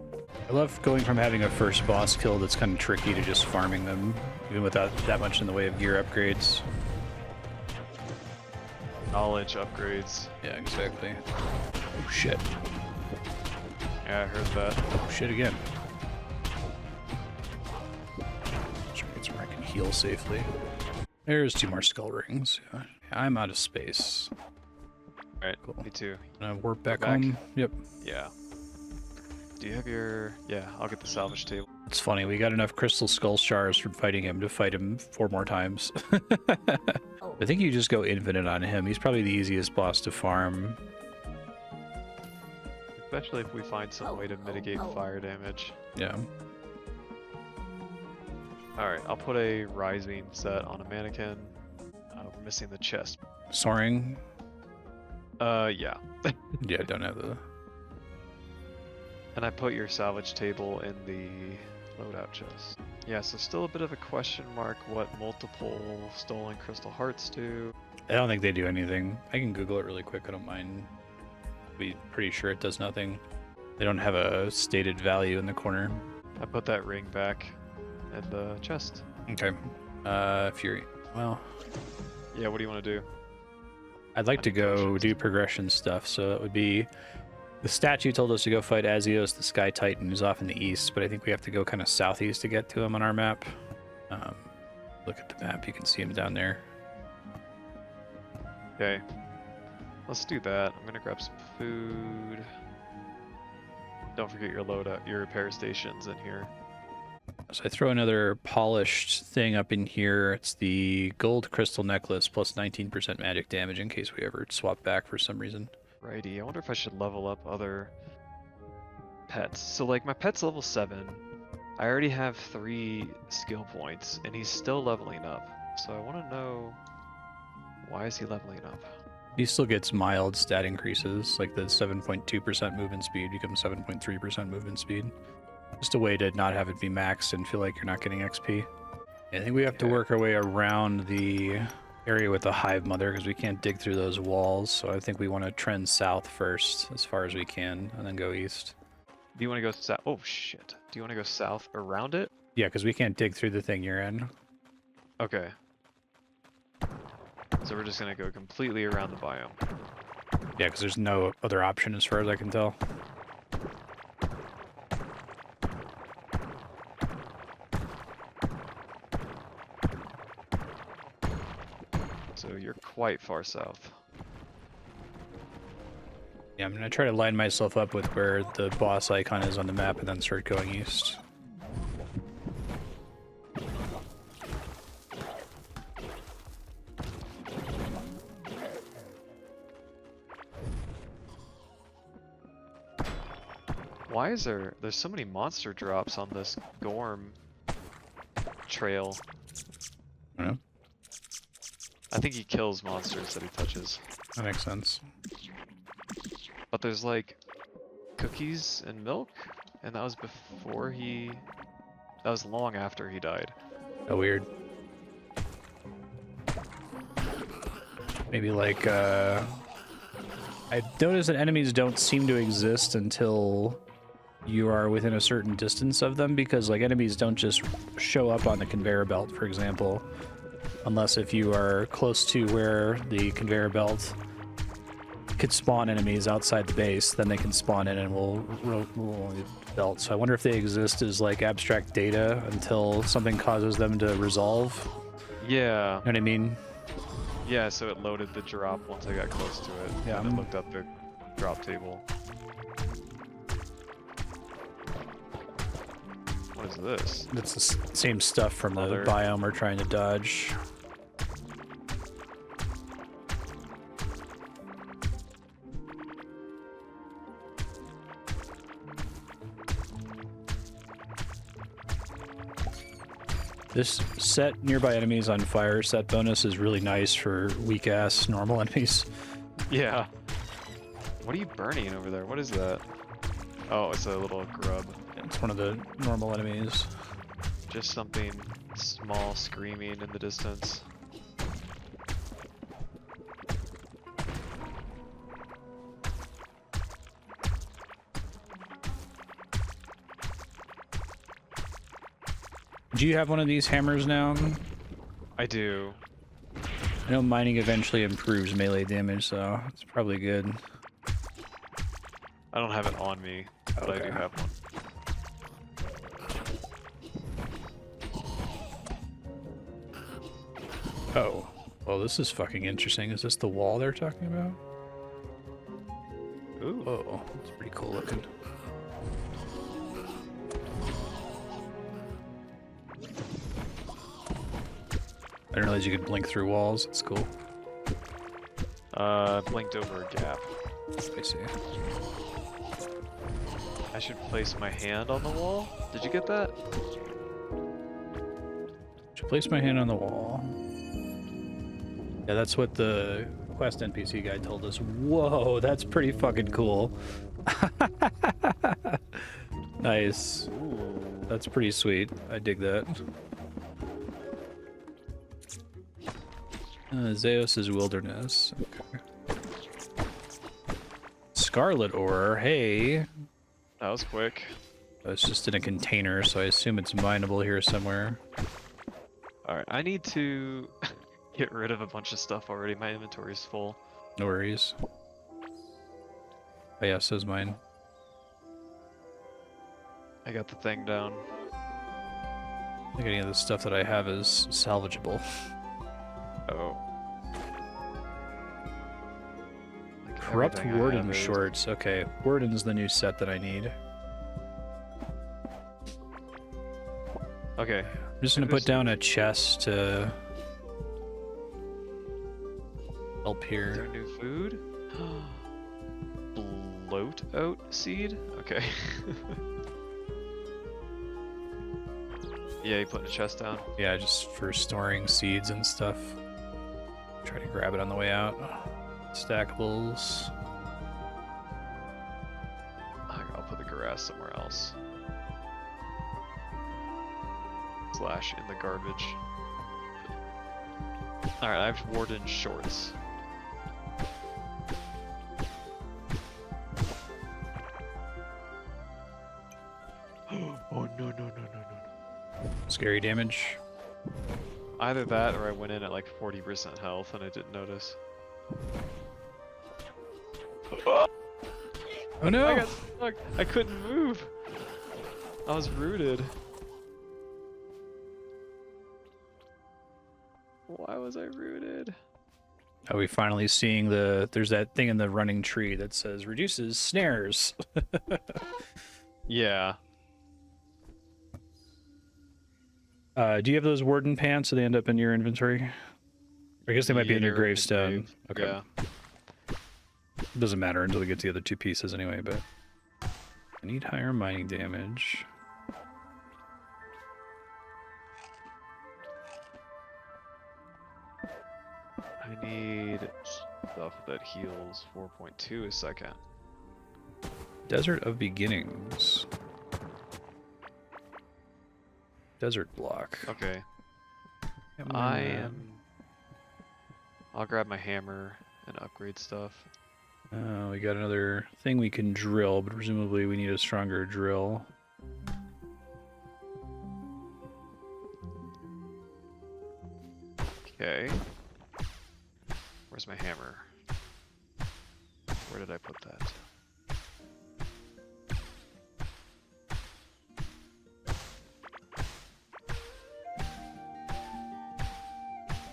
I love going from having a first boss kill that's kind of tricky to just farming them, even without that much in the way of gear upgrades. Knowledge upgrades. Yeah, exactly. Oh shit. Yeah, I heard that. Oh shit again. Try to get somewhere I can heal safely. There's 2 more skull rings. Yeah. I'm out of space. Alright, Cool. me too. Warp back Back? home. Yep. Yeah. Do you have your... Yeah, I'll get the salvage table. It's funny, we got enough crystal skull shards from fighting him to fight him 4 more times. I think you just go infinite on him. He's probably the easiest boss to farm. Especially if we find some way to mitigate fire damage. Yeah. Alright, I'll put a rising set on a mannequin. We're missing the chest. Soaring. Yeah. Yeah, I don't have the... And I put your salvage table in the loadout chest. Yeah, so still a bit of a question mark what multiple stolen crystal hearts do. I don't think they do anything. I can Google it really quick, I don't mind. Be pretty sure it does nothing. They don't have a stated value in the corner. I put that ring back in the chest. Okay. Fury. Well, Yeah, what do you want to do? I'd like to go do progression stuff, so that would be... The statue told us to go fight Azeos, the Sky Titan, who's off in the east, but I think we have to go kind of southeast to get to him on our map. Look at the map, you can see him down there. Okay. Let's do that. I'm gonna grab some food. Don't forget your loadout, your repair stations in here. So I throw another polished thing up in here. It's the gold crystal necklace plus 19% magic damage in case we ever swap back for some reason. Righty, I wonder if I should level up other pets. So like my pet's level 7. I already have 3 skill points and he's still leveling up. So I want to know, why is he leveling up? He still gets mild stat increases, like the 7.2% movement speed becomes 7.3% movement speed. Just a way to not have it be maxed and feel like you're not getting XP. I think we have to work our way around the area with the Hive Mother because we can't dig through those walls. So I think we want to trend south first as far as we can and then go east. Do you want to go south? Oh shit. Do you want to go south around it? Yeah, because we can't dig through the thing you're in. Okay. So we're just going to go completely around the biome. Yeah, because there's no other option as far as I can tell. So you're quite far south. Yeah, I'm going to try to line myself up with where the boss icon is on the map and then start going east. Why is there's so many monster drops on this Ghorm trail? I don't know. I think he kills monsters that he touches. That makes sense. But there's like cookies and milk, and that was before that was long after he died. Oh, weird. Maybe like, I noticed that enemies don't seem to exist until you are within a certain distance of them, because like enemies don't just show up on the conveyor belt, for example, unless if you are close to where the conveyor belt could spawn enemies outside the base, then they can spawn in and we'll the belt. So I wonder if they exist as like abstract data until something causes them to resolve. Yeah. You know what I mean? Yeah, so it loaded the drop once I got close to it. Yeah, And it looked up the drop table. What is this? It's the same stuff from the Mother. biome we're trying to dodge. This set nearby enemies on fire set bonus is really nice for weak ass normal enemies. Yeah. What are you burning over there? What is that? Oh, it's a little grub. It's one of the normal enemies. Just something small screaming in the distance. Do you have one of these hammers now? I do. I know mining eventually improves melee damage, so it's probably good. I don't have it on me, but I Okay. do have one. Oh. Well, this is fucking interesting. Is this the wall they're talking about? Ooh. Oh, it's pretty cool looking. I didn't realize you could blink through walls. It's cool. Blinked over a gap. I see. I should place my hand on the wall. Did you get that? Should place my hand on the wall. Yeah, that's what the quest NPC guy told us. Whoa, that's pretty fucking cool. Nice. Ooh. That's pretty sweet. I dig that. Azeos' wilderness. Okay. Scarlet Ore. Hey. That was quick. It's just in a container, so I assume it's mineable here somewhere. Alright, I need to get rid of a bunch of stuff already. My inventory is full. No worries. Oh yeah, so's mine. I got the thing down. I think any of the stuff that I have is salvageable. Oh. Like Corrupt everything I Warden have is- shorts. Okay, Warden's the new set that I need. Okay. I'm just gonna put down a chest to help Is here. there new food? Bloat oat seed? Okay. Yeah, you putting a chest down? Yeah, just for storing seeds and stuff. Try to grab it on the way out. Stackables. I'll put the grass somewhere else. Slash in the garbage. Alright, I have Warden shorts. Oh no no no no no. Scary damage. Either that or I went in at like 40% health and I didn't notice. Oh no! I got stuck. I couldn't move. I was rooted. Why was I rooted? Are we finally seeing there's that thing in the running tree that says reduces snares. Yeah. Do you have those warden pants? So they end up in your inventory? I guess they might be in your they're gravestone. grave. Okay. Yeah. Doesn't matter until we get to the other two pieces anyway, but I need higher mining damage. I need stuff that heals 4.2 a second. Desert of Beginnings. Desert block. Okay. Yeah, I'll grab my hammer and upgrade stuff. we got another thing we can drill, but presumably we need a stronger drill. Okay. Where's my hammer? Where did I put that?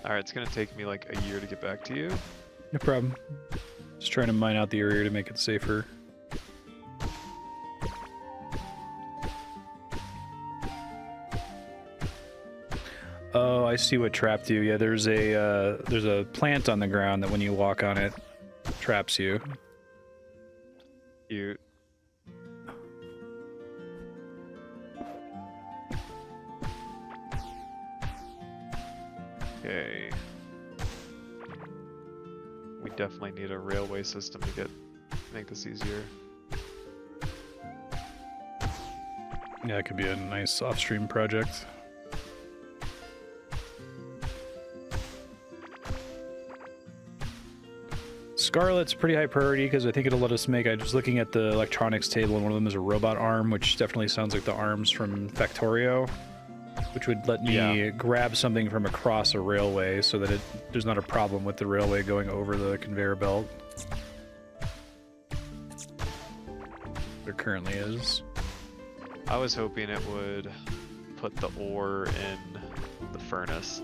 Alright, it's gonna take me like a year to get back to you. No problem. Just trying to mine out the area to make it safer. Oh, I see what trapped you. Yeah, there's a plant on the ground that when you walk on it, traps you. Cute. Okay. We definitely need a railway system to make this easier. Yeah, it could be a nice off-stream project. Scarlet's pretty high priority because I think it'll let us make. I was looking at the electronics table and one of them is a robot arm, which definitely sounds like the arms from Factorio, which would let me grab something from across a railway so that there's not a problem with the railway going over the conveyor belt. There currently is. I was hoping it would put the ore in the furnace.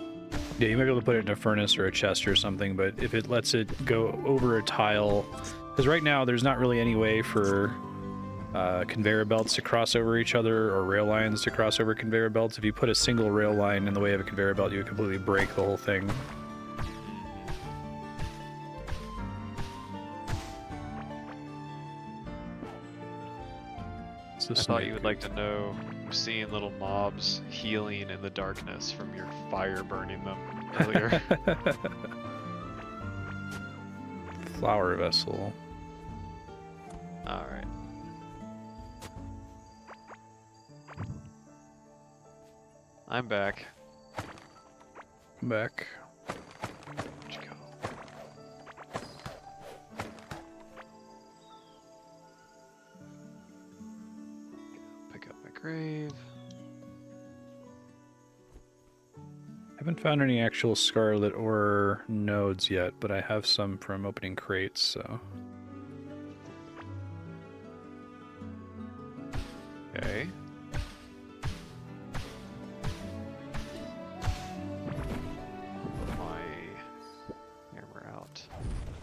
Yeah, you might be able to put it in a furnace or a chest or something, but if it lets it go over a tile, because right now there's not really any way for conveyor belts to cross over each other or rail lines to cross over conveyor belts. If you put a single rail line in the way of a conveyor belt, you would completely break the whole thing. I thought you would like to know I'm seeing little mobs healing in the darkness from your fire burning them earlier. Flower vessel. Alright. I'm back. Come back. Where'd you go? Pick up my grave. Haven't found any actual Scarlet Ore nodes yet, but I have some from opening crates, so. Okay. Put my hammer out.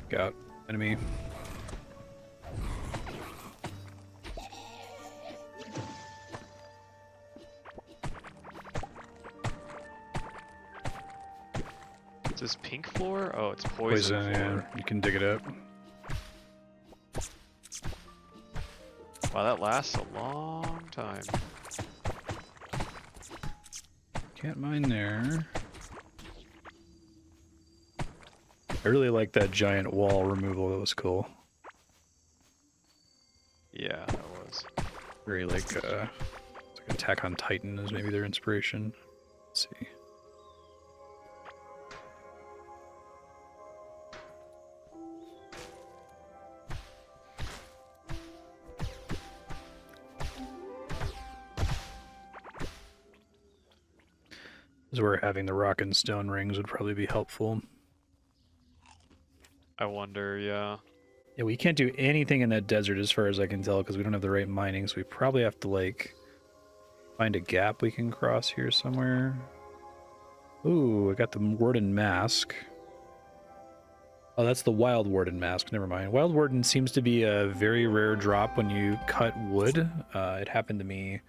Got enemy. this pink floor? Oh, it's poison floor. Yeah, you can dig it up. Wow, that lasts a long time. Can't mine there. I really like that giant wall removal. That was cool. Yeah, that was. Very like, it's like Attack on Titan is maybe their inspiration. Let's see. This is where having the rock and stone rings would probably be helpful. I wonder, yeah. Yeah, we can't do anything in that desert as far as I can tell because we don't have the right mining, so we probably have to, like, find a gap we can cross here somewhere. Ooh, I got the Warden Mask. Oh, that's the Wild Warden Mask. Never mind. Wild Warden seems to be a very rare drop when you cut wood. It happened to me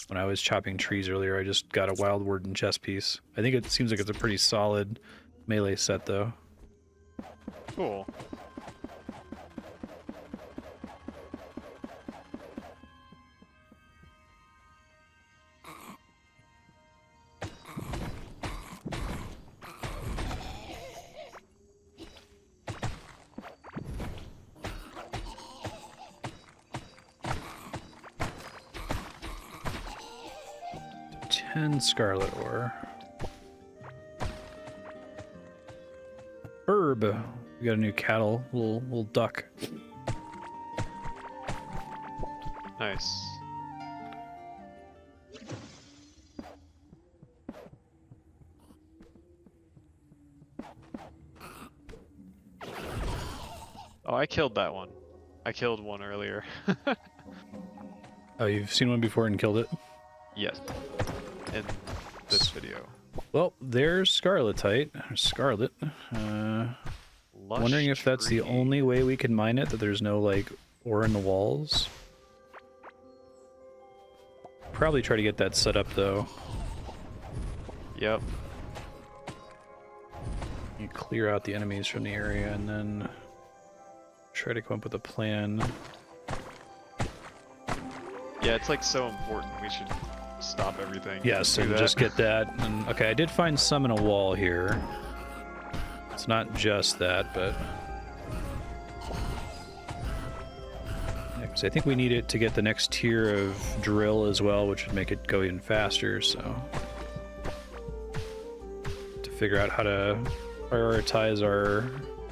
when I was chopping trees earlier. I just got a Wild Warden chest piece. I think it seems like it's a pretty solid melee set, though. Cool. Scarlet Ore. Herb. We got a new cattle, little duck. Nice. Oh, I killed that one. I killed one earlier. Oh, you've seen one before and killed it? Yes. In this video. Well, there's Scarletite, or Scarlet. Wondering if that's the only way we can mine it, that there's no, like, ore in the walls. Probably try to get that set up, though. Yep. You clear out the enemies from the area, and then try to come up with a plan. Yeah, it's, like, so important. We should stop everything. Yes, and just get that. And, okay, I did find some in a wall here. It's not just that, but... yeah, 'cause I think we need it to get the next tier of drill as well, which would make it go even faster, so... to figure out how to prioritize our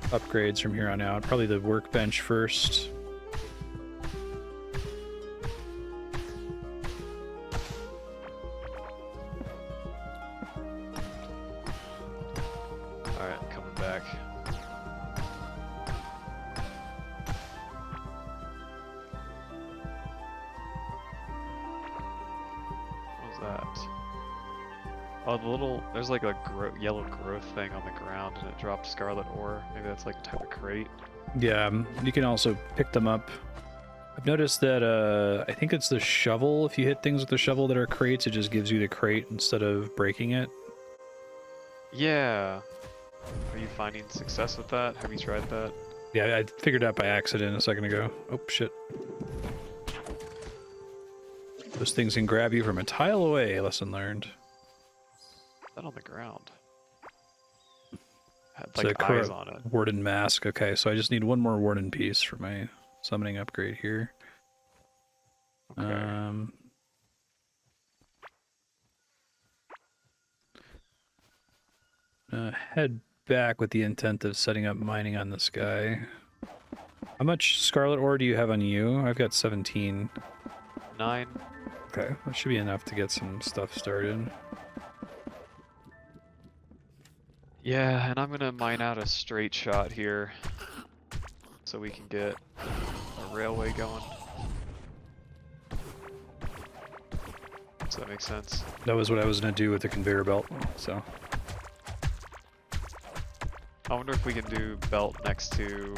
upgrades from here on out. Probably the workbench first. Oh, the little, there's like a yellow growth thing on the ground and it dropped scarlet ore. Maybe that's like a type of crate. Yeah, you can also pick them up. I've noticed that, I think it's the shovel. If you hit things with the shovel that are crates, it just gives you the crate instead of breaking it. Yeah. Are you finding success with that? Have you tried that? Yeah, I figured it out by accident a second ago. Oh, shit. Those things can grab you from a tile away, lesson learned. That on the ground. Had It's like eyes on it. Warden Mask. Okay, so I just need one more Warden piece for my summoning upgrade here. Okay. Head back with the intent of setting up mining on this guy. How much scarlet ore do you have on you? I've got 17. 9. Okay, that should be enough to get some stuff started. Yeah, and I'm gonna mine out a straight shot here so we can get a railway going. Does that make sense? That was what I was gonna do with the conveyor belt, so. I wonder if we can do belt next to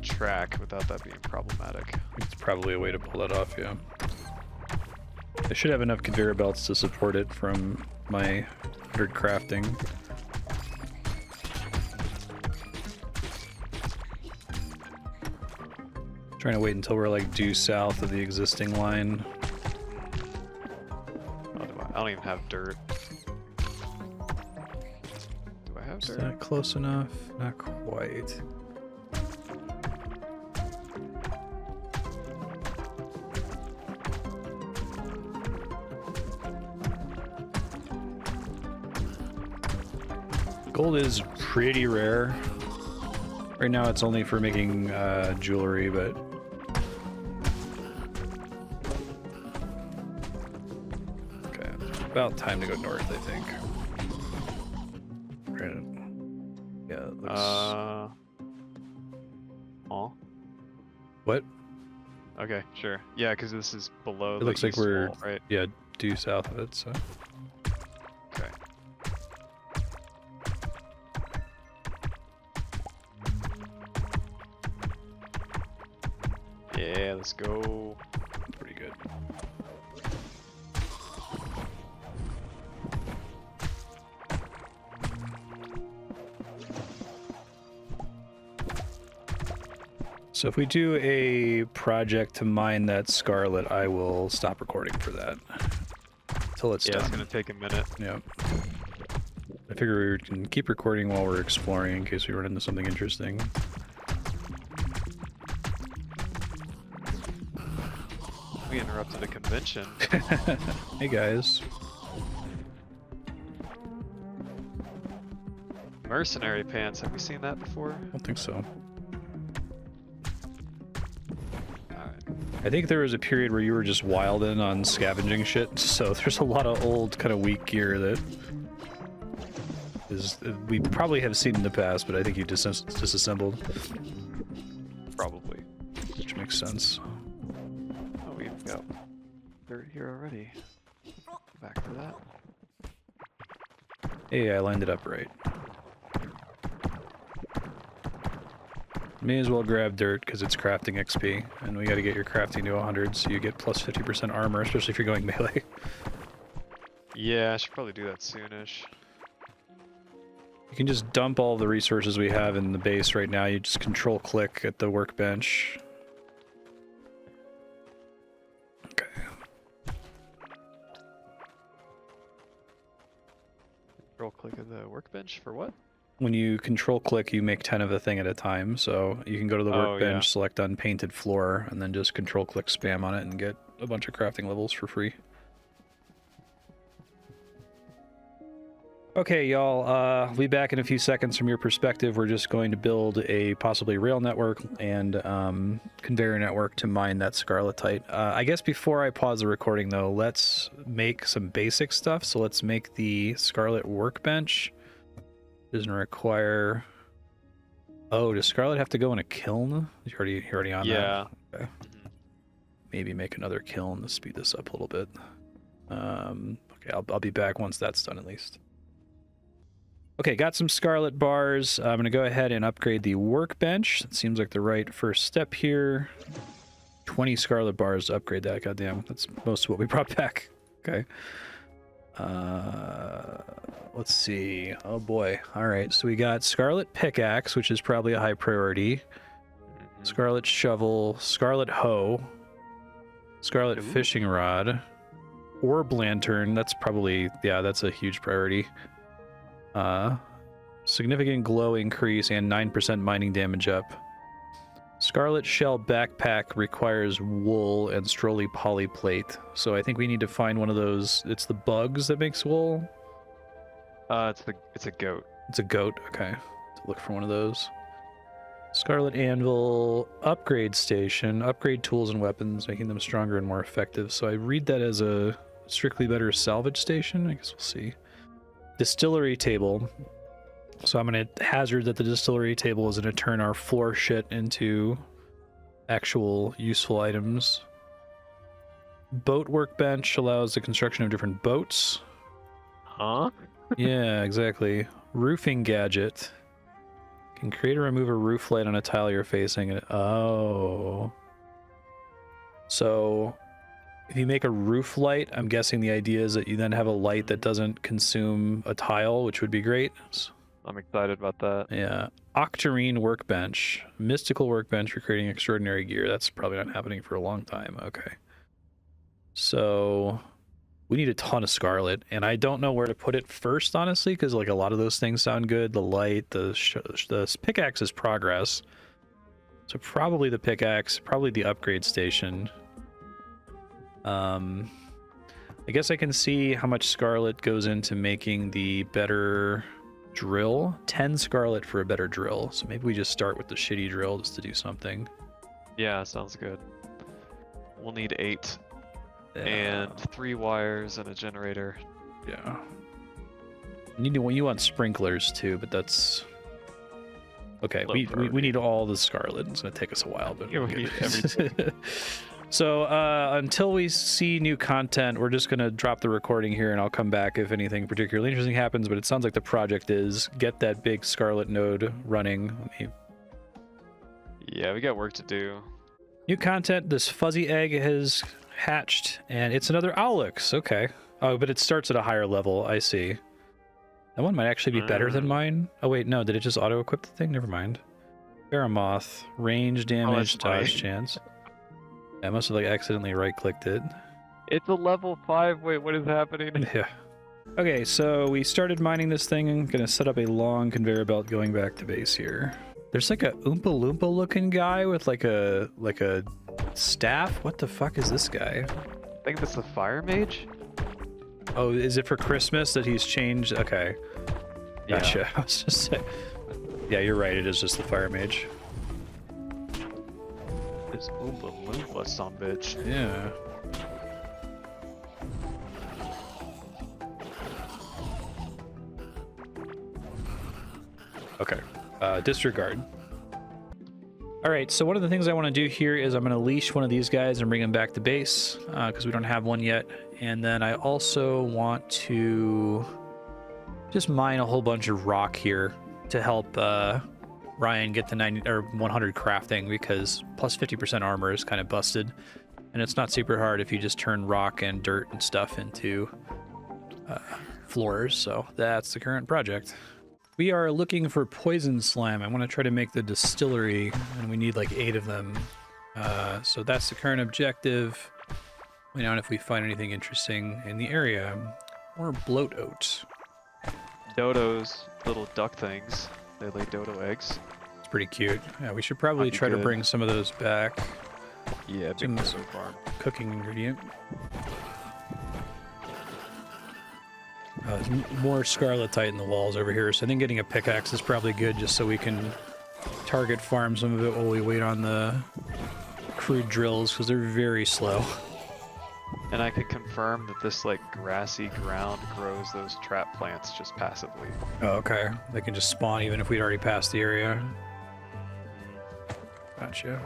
track without that being problematic. It's probably a way to pull that off, yeah. I should have enough conveyor belts to support it from my 100 crafting. Trying to wait until we're like due south of the existing line. I don't even have dirt. Do I have Is dirt? that close enough? Not quite. Gold is pretty rare. Right now it's only for making jewelry, but... Okay, about time to go north, I think. Right. Yeah, it looks... Oh. What? Okay, sure. Yeah, because this is below It the looks like east we're, wall, right? yeah, due south of it, so... Okay. Yeah, let's go. Pretty good. So if we do a project to mine that Scarlet, I will stop recording for that. Till it's Yeah, done. it's gonna take a minute. Yep. I figure we can keep recording while we're exploring in case we run into something interesting. We interrupted a convention. Hey guys. Mercenary pants, have we seen that before? I don't think so. Alright. I think there was a period where you were just wild in on scavenging shit, so there's a lot of old, kind of weak gear that is we probably have seen in the past, but I think you disassembled, Probably. which makes sense. Oh, we've got dirt here already. Back for that. Hey, I lined it up right. May as well grab dirt because it's crafting XP, and we got to get your crafting to 100 so you get plus 50% armor, especially if you're going melee. Yeah, I should probably do that soonish. You can just dump all the resources we have in the base right now. You just control click at the workbench. Okay. Control click at the workbench for what? When you control click, you make 10 of a thing at a time. So you can go to the Oh, workbench, yeah. select unpainted floor, and then just control click spam on it and get a bunch of crafting levels for free. Okay, y'all, I'll be back in a few seconds. From your perspective, we're just going to build a possibly rail network and conveyor network to mine that scarletite. I guess before I pause the recording, though, let's make some basic stuff. So let's make the Scarlet workbench. Doesn't require... Oh, does Scarlet have to go in a kiln? You're already on that? Yeah. Okay. Maybe make another kiln to speed this up a little bit. Okay, I'll be back once that's done at least. Okay, got some Scarlet bars. I'm going to go ahead and upgrade the workbench. That seems like the right first step here. 20 Scarlet bars to upgrade that. Goddamn, that's most of what we brought back. Okay. Let's see. Oh boy. All right, so we got Scarlet pickaxe, which is probably a high priority. Scarlet shovel, Scarlet hoe, Scarlet fishing rod, orb lantern. That's probably, yeah, that's a huge priority. Significant glow increase and 9% mining damage up. Scarlet shell backpack requires wool and Strolly poly plate. So I think we need to find one of those. It's the bugs that makes wool. It's a goat. It's a goat. Okay. To look for one of those. Scarlet anvil upgrade station. Upgrade tools and weapons, making them stronger and more effective. So I read that as a strictly better salvage station. I guess we'll see. Distillery table. So I'm going to hazard that the distillery table is going to turn our floor shit into actual useful items. Boat workbench allows the construction of different boats. Huh? Yeah, exactly. Roofing gadget. Can create or remove a roof light on a tile you're facing. Oh. So if you make a roof light, I'm guessing the idea is that you then have a light that doesn't consume a tile, which would be great. I'm excited about that. Yeah. Octarine workbench. Mystical workbench for creating extraordinary gear. That's probably not happening for a long time. Okay. So we need a ton of scarlet, and I don't know where to put it first, honestly, because like a lot of those things sound good. The light, the pickaxe is progress. So probably the pickaxe, probably the upgrade station. I guess I can see how much scarlet goes into making the better drill. 10 scarlet for a better drill. So maybe we just start with the shitty drill just to do something. Yeah, sounds good. We'll need 8 and 3 wires and a generator. Yeah. You want sprinklers too, but that's okay. We need all the scarlet. It's gonna take us a while, but Yeah, we need everything. So until we see new content, we're just gonna drop the recording here, and I'll come back if anything particularly interesting happens. But it sounds like the project is get that big scarlet node running. Yeah, we got work to do. New content. This fuzzy egg has hatched, and it's another Owlix. Okay. Oh, but it starts at a higher level. I see. That one might actually be better than mine. Oh wait, no. Did it just auto-equip the thing? Never mind. Paramoth, range damage, dodge chance. I must have like accidentally right-clicked it. It's a level 5. Wait, what is happening? Yeah. Okay, so we started mining this thing. I'm gonna set up a long conveyor belt going back to base here. There's like a Oompa Loompa looking guy with like a staff. What the fuck is this guy? I think that's the fire mage. Oh, is it for Christmas that he's changed? Okay. Gotcha. Yeah. I was just saying. Yeah, you're right. It is just the fire mage. This Oompa Loompa sumbitch. Yeah. Okay. Disregard. All right, so one of the things I want to do here is I'm going to leash one of these guys and bring him back to base because we don't have one yet. And then I also want to just mine a whole bunch of rock here to help Ryan get to 90 or 100 crafting, because plus 50% armor is kind of busted. And it's not super hard if you just turn rock and dirt and stuff into floors. So that's the current project. We are looking for poison slime. I want to try to make the distillery, and we need like 8 of them. So that's the current objective. Find out if we find anything interesting in the area. Or bloat oat. Dodos, little duck things. They lay dodo eggs. It's pretty cute. Yeah, we should probably try to bring some of those back. Yeah, big dodo farm. Cooking ingredient. There's more scarletite in the walls over here, so I think getting a pickaxe is probably good, just so we can target farm some of it while we wait on the crude drills, because they're very slow. And I could confirm that this like grassy ground grows those trap plants just passively. Oh, okay. They can just spawn even if we'd already passed the area. Gotcha.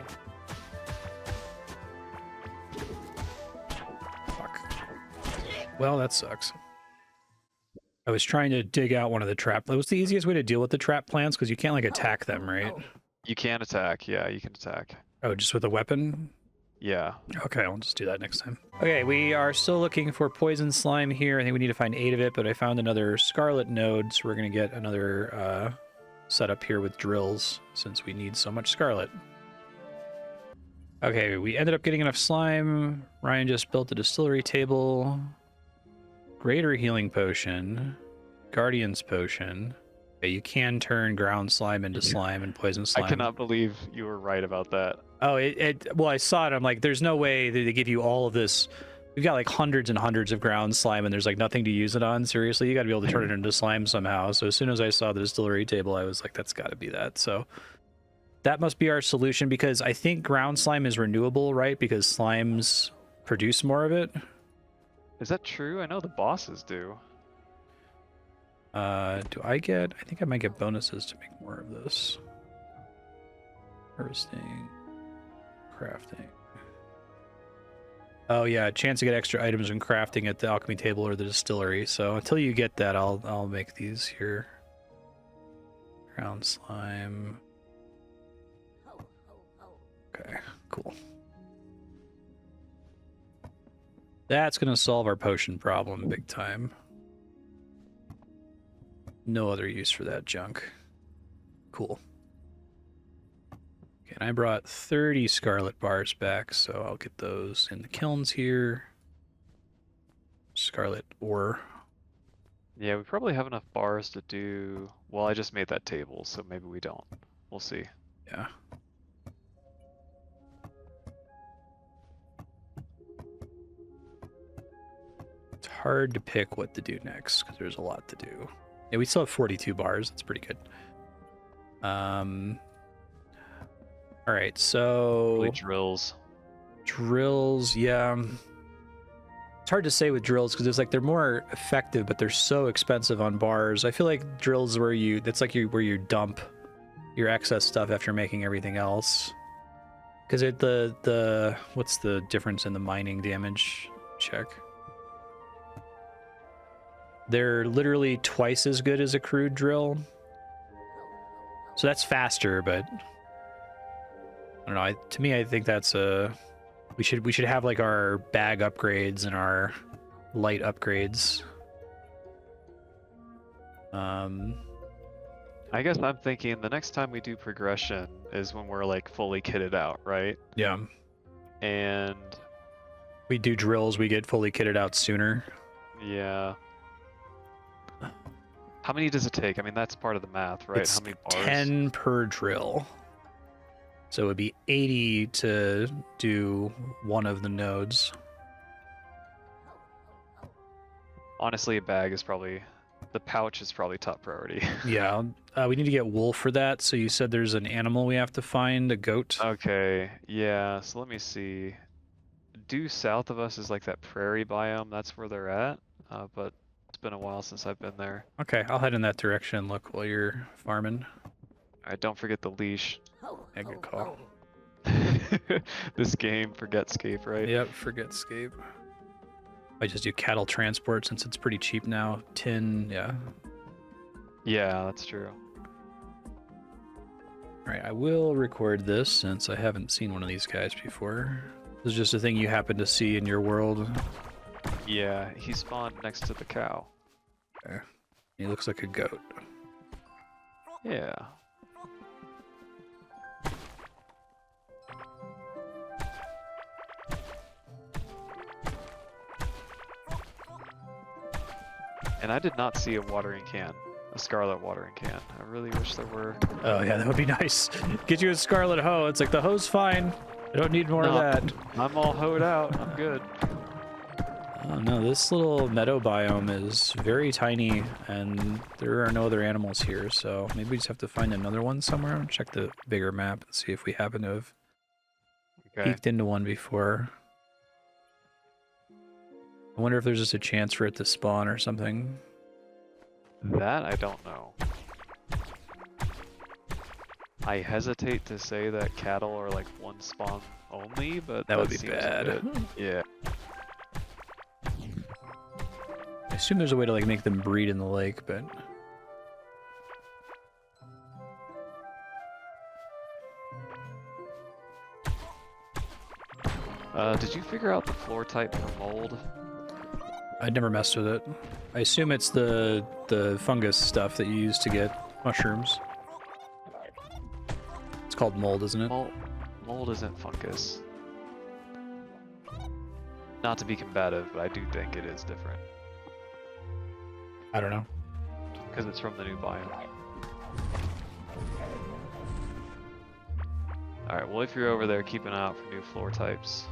Fuck. Well, that sucks. I was trying to dig out one of the trap. That was the easiest way to deal with the trap plants, because you can't like attack them, right? You can attack. Yeah, you can attack. Oh, just with a weapon? Yeah. Okay, I'll just do that next time. Okay, we are still looking for poison slime here. I think we need to find 8 of it, but I found another scarlet node, so we're going to get another setup here with drills, since we need so much scarlet. Okay, we ended up getting enough slime. Ryan just built a distillery table. Greater healing potion. Guardian's potion. Okay, you can turn ground slime into slime and poison slime. I cannot believe you were right about that. Oh, well, I saw it. I'm like, there's no way that they give you all of this. We've got like hundreds and hundreds of ground slime, and there's like nothing to use it on. Seriously, you got to be able to turn it into slime somehow. So as soon as I saw the distillery table, I was like, that's got to be that. So that must be our solution, because I think ground slime is renewable, right? Because slimes produce more of it. Is that true? I know the bosses do. Do I get... I think I might get bonuses to make more of this. Harvesting. Crafting. Oh yeah, chance to get extra items when crafting at the alchemy table or the distillery. So until you get that, I'll make these here. Ground slime. Okay, cool. That's gonna solve our potion problem big time. no other use for that junk. Cool. Okay, and I brought 30 scarlet bars back, so I'll get those in the kilns here. Scarlet ore. Yeah, we probably have enough bars to do... Well, I just made that table, so maybe we don't. We'll see. Yeah. It's hard to pick what to do next, because there's a lot to do. Yeah, we still have 42 bars. That's pretty good. All right, so... Probably drills. Drills, yeah. It's hard to say with drills because it's like they're more effective, but they're so expensive on bars. I feel like drills where that's like where you dump your excess stuff after making everything else. Because the what's the difference in the mining damage check? They're literally twice as good as a crude drill. So that's faster, but I don't know. To me, I think that's a... We should have like our bag upgrades and our light upgrades. I guess I'm thinking the next time we do progression is when we're like fully kitted out, right? Yeah. And We do drills, we get fully kitted out sooner. yeah. How many does it take? I mean, that's part of the math, right? It's How many bars? 10 per drill. So it would be 80 to do one of the nodes. Honestly, a bag is probably... The pouch is probably top priority. Yeah, we need to get wool for that. So you said there's an animal we have to find, a goat. Okay, yeah, so let me see. Due south of us is like that prairie biome, that's where they're at. But it's been a while since I've been there. Okay, I'll head in that direction. Look while you're farming. Alright, don't forget the leash. Yeah, good call. This game, Forgetscape, right? Yep, Forgetscape. I just do cattle transport since it's pretty cheap now. Tin, yeah. Yeah, that's true. Alright, I will record this since I haven't seen one of these guys before. This is just a thing you happen to see in your world. Yeah, he spawned next to the cow. Okay. He looks like a goat. Yeah. And I did not see a watering can, a scarlet watering can. I really wish there were. Oh yeah, that would be nice. Get you a scarlet hoe. It's like the hoe's fine. I don't need more of that. I'm all hoed out. I'm good. Oh no, this little meadow biome is very tiny and there are no other animals here, so maybe we just have to find another one somewhere. Check the bigger map and see if we happen to have peeked into one before. I wonder if there's just a chance for it to spawn or something. That I don't know. I hesitate to say that cattle are like one spawn only, but that would be seems bad. a bit- Yeah. I assume there's a way to like make them breed in the lake, but Did you figure out the floor type for mold? I never messed with it. I assume it's the fungus stuff that you use to get mushrooms. It's called mold, isn't it? Mold isn't fungus. Not to be combative, but I do think it is different. I don't know. Because it's from the new biome. Alright, well if you're over there, keep an eye out for new floor types.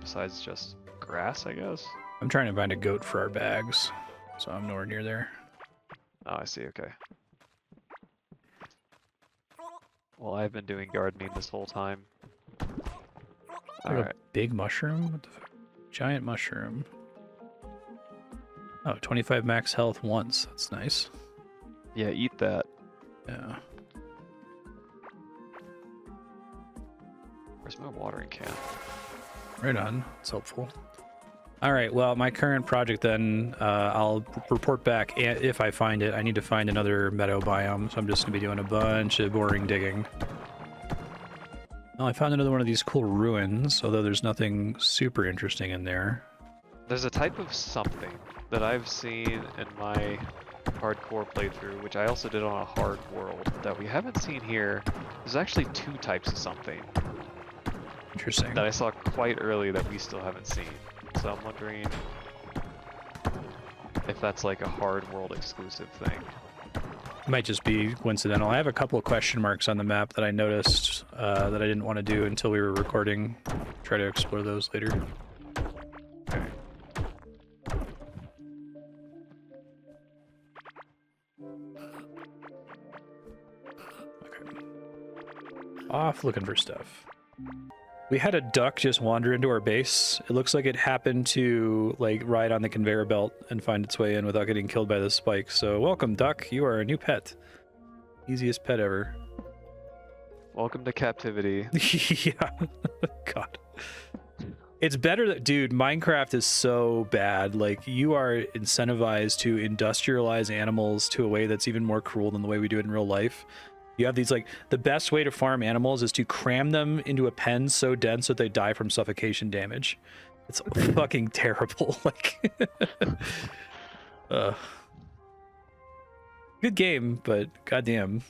Besides just grass, I guess? I'm trying to find a goat for our bags, so I'm nowhere near there. Oh, I see, okay. Well, I've been doing gardening this whole time. Like Alright. a big mushroom? What the fuck? Giant mushroom. Oh, 25 max health once. That's nice. Yeah, eat that. Yeah. Where's my watering can? Right on. It's helpful. All right. Well, my current project then, I'll report back if I find it. I need to find another meadow biome, so I'm just going to be doing a bunch of boring digging. Oh, I found another one of these cool ruins, although there's nothing super interesting in there. There's a type of something that I've seen in my hardcore playthrough, which I also did on a hard world that we haven't seen here. There's actually 2 types of something Interesting. that I saw quite early that we still haven't seen. So I'm wondering if that's like a hard world exclusive thing. Might just be coincidental. I have a couple of question marks on the map that I noticed that I didn't want to do until we were recording. Try to explore those later. Okay. Off looking for stuff. We had a duck just wander into our base. It looks like it happened to like ride on the conveyor belt and find its way in without getting killed by the spikes. So welcome, duck. You are a new pet. Easiest pet ever. Welcome to captivity. Yeah. God. It's better that, dude, Minecraft is so bad. Like, you are incentivized to industrialize animals to a way that's even more cruel than the way we do it in real life. You have these, like, the best way to farm animals is to cram them into a pen so dense that they die from suffocation damage. It's fucking terrible. Like, good game, but goddamn.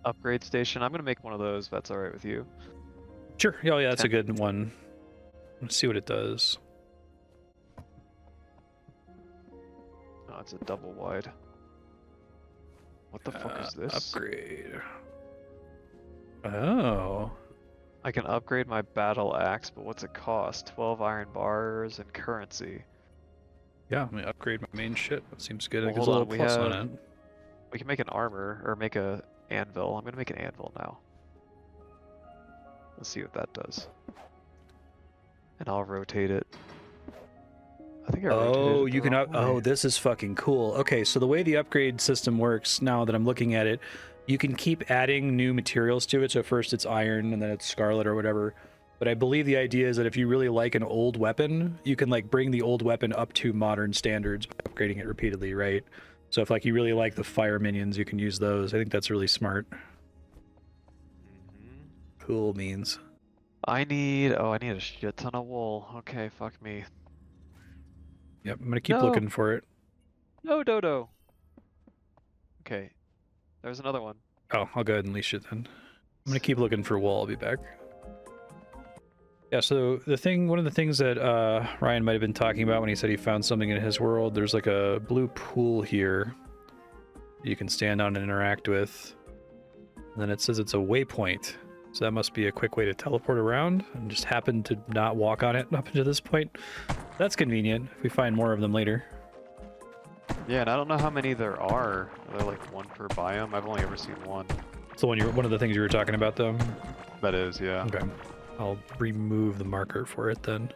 Upgrade station. I'm gonna make one of those if that's alright with you. Sure. Oh, yeah, that's a good one. Let's see what it does. Oh, it's a double wide. What the fuck is this? Upgrade. Oh. I can upgrade my battle axe, but what's it cost? 12 iron bars and currency. Yeah, I'm gonna upgrade my main shit. That seems good. Well, It gives hold a on, little we plus on have- it. We can make an armor, or make a anvil. I'm gonna make an anvil now. Let's see what that does. And I'll rotate it. I think I rotated Oh, it you the can wrong up. Oh, way. this is fucking cool. Okay, so the way the upgrade system works now that I'm looking at it, you can keep adding new materials to it. So first it's iron and then it's scarlet or whatever. But I believe the idea is that if you really like an old weapon, you can like bring the old weapon up to modern standards by upgrading it repeatedly, right? So if like you really like the fire minions, you can use those. I think that's really smart. Mhm. Cool beans. I need a shit ton of wool. Okay, fuck me. Yep, I'm gonna keep No. looking for it. No, Dodo. Okay, there's another one. Oh, I'll go ahead and leash it then. I'm gonna keep looking for wool. I'll be back. Yeah, so one of the things that Ryan might have been talking about when he said he found something in his world, there's like a blue pool here you can stand on and interact with. And then it says it's a waypoint. So that must be a quick way to teleport around and just happen to not walk on it up until this point. That's convenient if we find more of them later. Yeah, and I don't know how many there are. Are there like one per biome? I've only ever seen one. So one of the things you were talking about though. That is, yeah. Okay. I'll remove the marker for it then.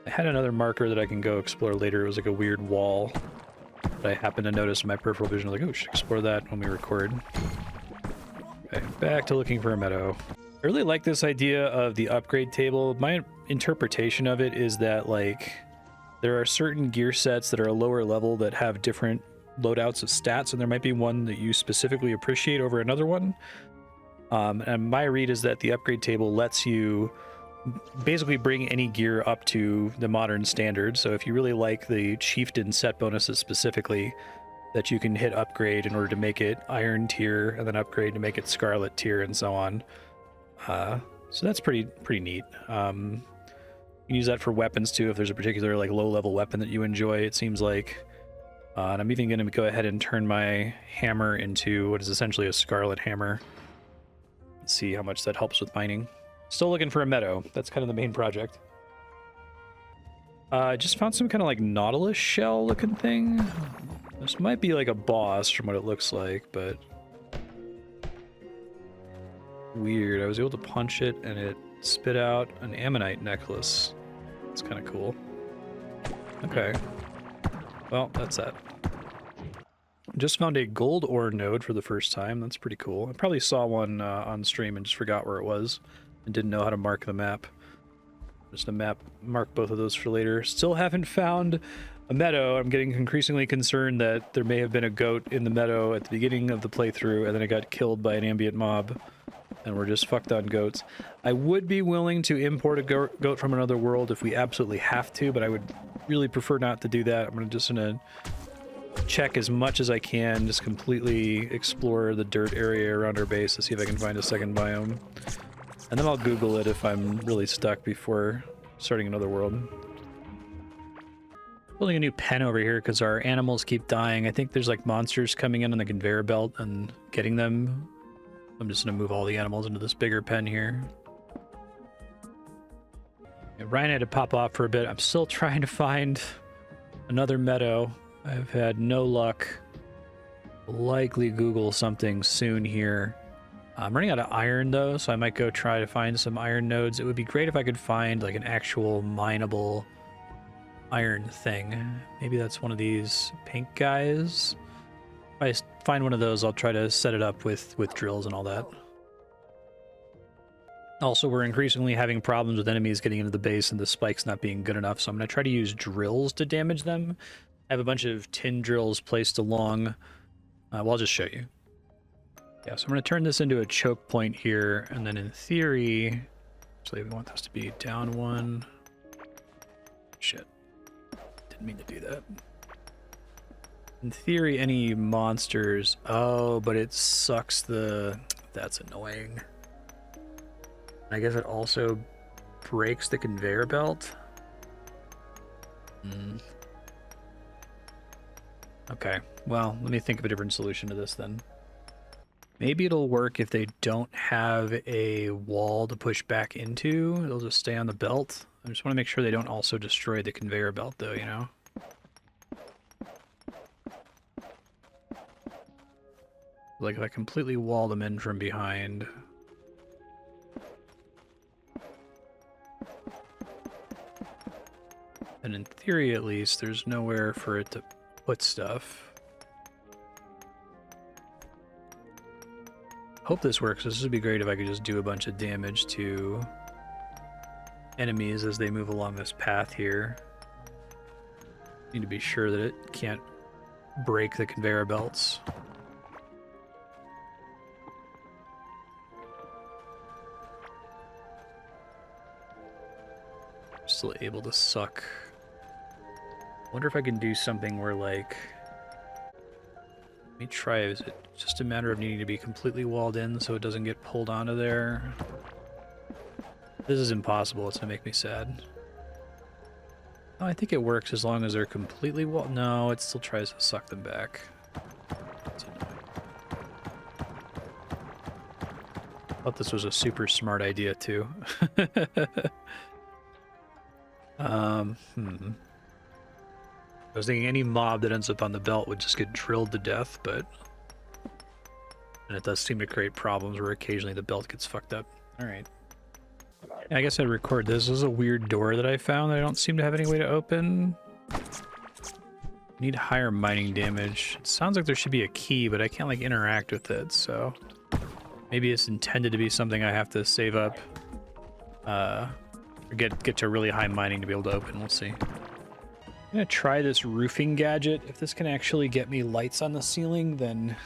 I had another marker that I can go explore later. It was like a weird wall that I happened to notice in my peripheral vision. I was like, oh, we should explore that when we record. Okay, back to looking for a meadow. I really like this idea of the upgrade table. My interpretation of it is that like there are certain gear sets that are a lower level that have different loadouts of stats, and there might be one that you specifically appreciate over another one. And my read is that the upgrade table lets you basically bring any gear up to the modern standard. So if you really like the chieftain set bonuses specifically, that you can hit upgrade in order to make it iron tier, and then upgrade to make it scarlet tier, and so on. So that's pretty neat. You can use that for weapons too if there's a particular like low level weapon that you enjoy, it seems like. And I'm even going to go ahead and turn my hammer into what is essentially a scarlet hammer. See how much that helps with mining. Still looking for a meadow. That's kind of the main project. I just found some kind of like nautilus shell looking thing. This might be like a boss from what it looks like, but weird. I was able to punch it and it spit out an ammonite necklace. It's kind of cool. Okay. Well, that's that. Just found a gold ore node for the first time. That's pretty cool. I probably saw one on stream and just forgot where it was and didn't know how to mark the map. Just a map, mark both of those for later. Still haven't found a meadow. I'm getting increasingly concerned that there may have been a goat in the meadow at the beginning of the playthrough and then it got killed by an ambient mob and we're just fucked on goats. I would be willing to import a goat from another world if we absolutely have to, but I would really prefer not to do that. I'm just gonna check as much as I can, just completely explore the dirt area around our base to see if I can find a second biome. And then I'll Google it if I'm really stuck before starting another world. Building a new pen over here because our animals keep dying. I think there's like monsters coming in on the conveyor belt and getting them. I'm just going to move all the animals into this bigger pen here. Yeah, Ryan had to pop off for a bit. I'm still trying to find another meadow. I've had no luck. Likely Google something soon here. I'm running out of iron though, so I might go try to find some iron nodes. It would be great if I could find like an actual mineable iron thing. Maybe that's one of these pink guys. If I find one of those, I'll try to set it up with drills and all that. Also, we're increasingly having problems with enemies getting into the base and the spikes not being good enough, so I'm going to try to use drills to damage them. I have a bunch of tin drills placed along. Well, I'll just show you. Yeah, so I'm going to turn this into a choke point here, and then in theory... Actually, we want this to be down one. Shit. Didn't mean to do that. In theory, any monsters... Oh, but it sucks the... That's annoying. I guess it also breaks the conveyor belt. Okay, well, let me think of a different solution to this then. Maybe it'll work if they don't have a wall to push back into. It'll just stay on the belt. I just want to make sure they don't also destroy the conveyor belt though, you know? Like if I completely wall them in from behind. And in theory at least, there's nowhere for it to put stuff. Hope this works. This would be great if I could just do a bunch of damage to enemies as they move along this path here. Need to be sure that it can't break the conveyor belts. Still able to suck. Wonder if I can do something where like... Let me try, is it just a matter of needing to be completely walled in so it doesn't get pulled onto there? This is impossible, it's gonna make me sad. Oh, I think it works as long as they're completely walled. No, it still tries to suck them back. That's annoying. Thought this was a super smart idea too. I was thinking any mob that ends up on the belt would just get drilled to death, but... And it does seem to create problems where occasionally the belt gets fucked up. Alright. Yeah, I guess I'd record this. This is a weird door that I found that I don't seem to have any way to open. Need higher mining damage. It sounds like there should be a key, but I can't like interact with it, so... Maybe it's intended to be something I have to save up. Or get to really high mining to be able to open. We'll see. I'm gonna try this roofing gadget. If this can actually get me lights on the ceiling, then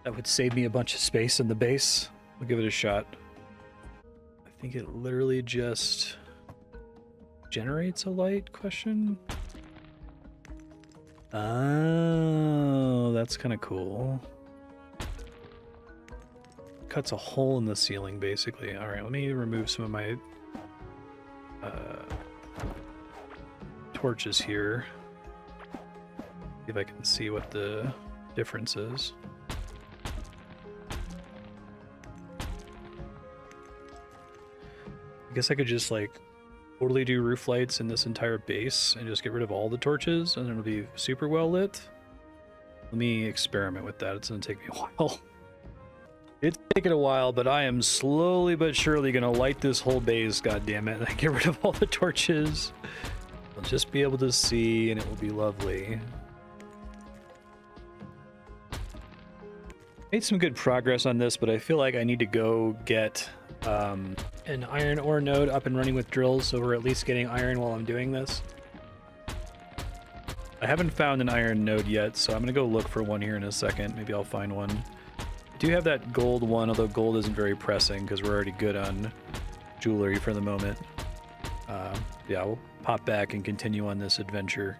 that would save me a bunch of space in the base. We'll give it a shot. I think it literally just generates a light, question? Oh, that's kind of cool. Cuts a hole in the ceiling, basically. All right, let me remove some of my torches here. See if I can see what the difference is. I guess I could just like totally do roof lights in this entire base and just get rid of all the torches and it'll be super well lit. Let me experiment with that. It's gonna take me a while. It's taken a while, but I am slowly but surely gonna light this whole base, goddammit, and get rid of all the torches. I'll just be able to see, and it will be lovely. Made some good progress on this, but I feel like I need to go get an iron ore node up and running with drills, so we're at least getting iron while I'm doing this. I haven't found an iron node yet, so I'm gonna go look for one here in a second. Maybe I'll find one. I do have that gold one, although gold isn't very pressing because we're already good on jewelry for the moment. Yeah, we'll pop back and continue on this adventure.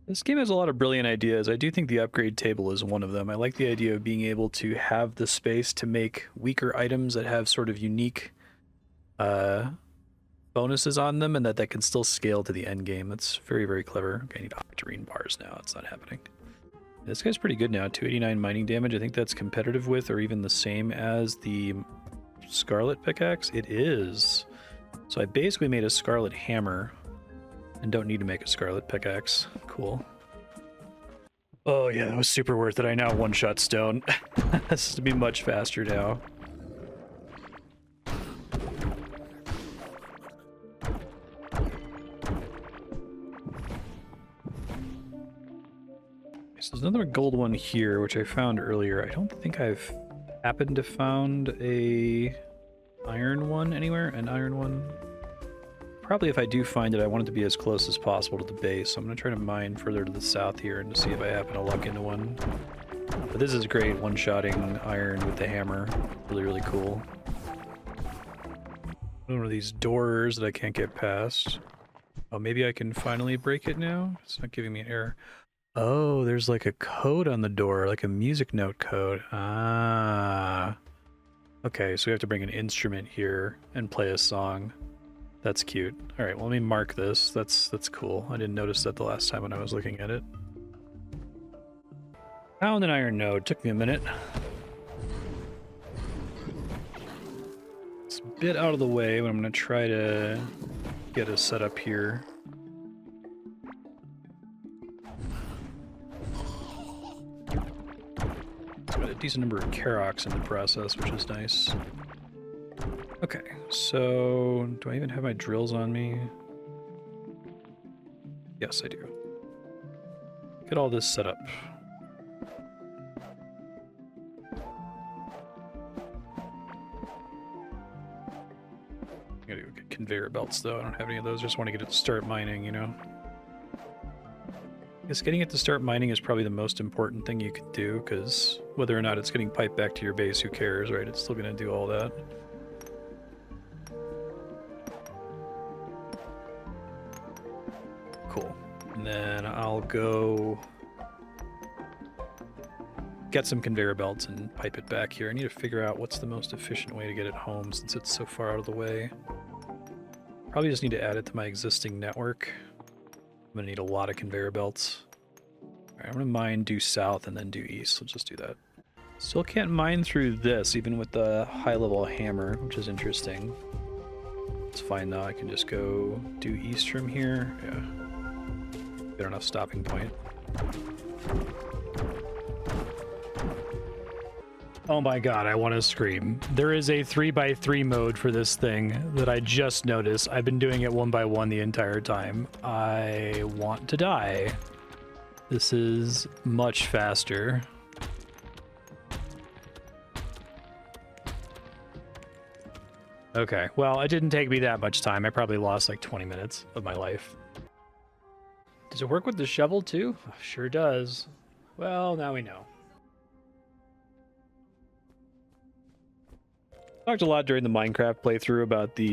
This game has a lot of brilliant ideas. I do think the upgrade table is one of them. I like the idea of being able to have the space to make weaker items that have sort of unique bonuses on them, and that can still scale to the end game. That's very, very clever. Okay, I need octarine bars now. It's not happening. This guy's pretty good now. 289 mining damage. I think that's competitive with or even the same as the Scarlet pickaxe. It is. So I basically made a Scarlet hammer and don't need to make a Scarlet pickaxe. Cool. Oh yeah, that was super worth it. I now one-shot stone. This is to be much faster now. So there's another gold one here, which I found earlier. I don't think I've happened to found a iron one anywhere. An iron one. Probably if I do find it, I want it to be as close as possible to the base. So I'm going to try to mine further to the south here and to see if I happen to luck into one. But this is great, one-shotting iron with the hammer. Really, really cool. One of these doors that I can't get past. Oh, maybe I can finally break it now? It's not giving me an error. Oh, there's like a code on the door, like a music note code. Ah. Okay, so we have to bring an instrument here and play a song. That's cute. All right, well, let me mark this. That's cool. I didn't notice that the last time when I was looking at it. Found an iron node. Took me a minute. It's a bit out of the way, but I'm going to try to get a setup here. It's got a decent number of Karoks in the process, which is nice. Okay, so do I even have my drills on me? Yes, I do. Get all this set up. I gotta go get conveyor belts though. I don't have any of those. Just want to get it to start mining, you know? I guess getting it to start mining is probably the most important thing you could do, because whether or not it's getting piped back to your base, who cares, right? It's still gonna do all that. Cool. And then I'll go get some conveyor belts and pipe it back here. I need to figure out what's the most efficient way to get it home since it's so far out of the way. Probably just need to add it to my existing network. I'm gonna need a lot of conveyor belts. Alright, I'm gonna mine due south and then due east. Let's just do that. Still can't mine through this, even with the high-level hammer, which is interesting. It's fine though, I can just go due east from here. Yeah. Good enough stopping point. Oh my god, I want to scream. There is a 3x3 mode for this thing that I just noticed. I've been doing it 1x1 the entire time. I want to die. This is much faster. Okay, well, it didn't take me that much time. I probably lost like 20 minutes of my life. Does it work with the shovel too? Sure does. Well, now we know. Talked a lot during the Minecraft playthrough about the,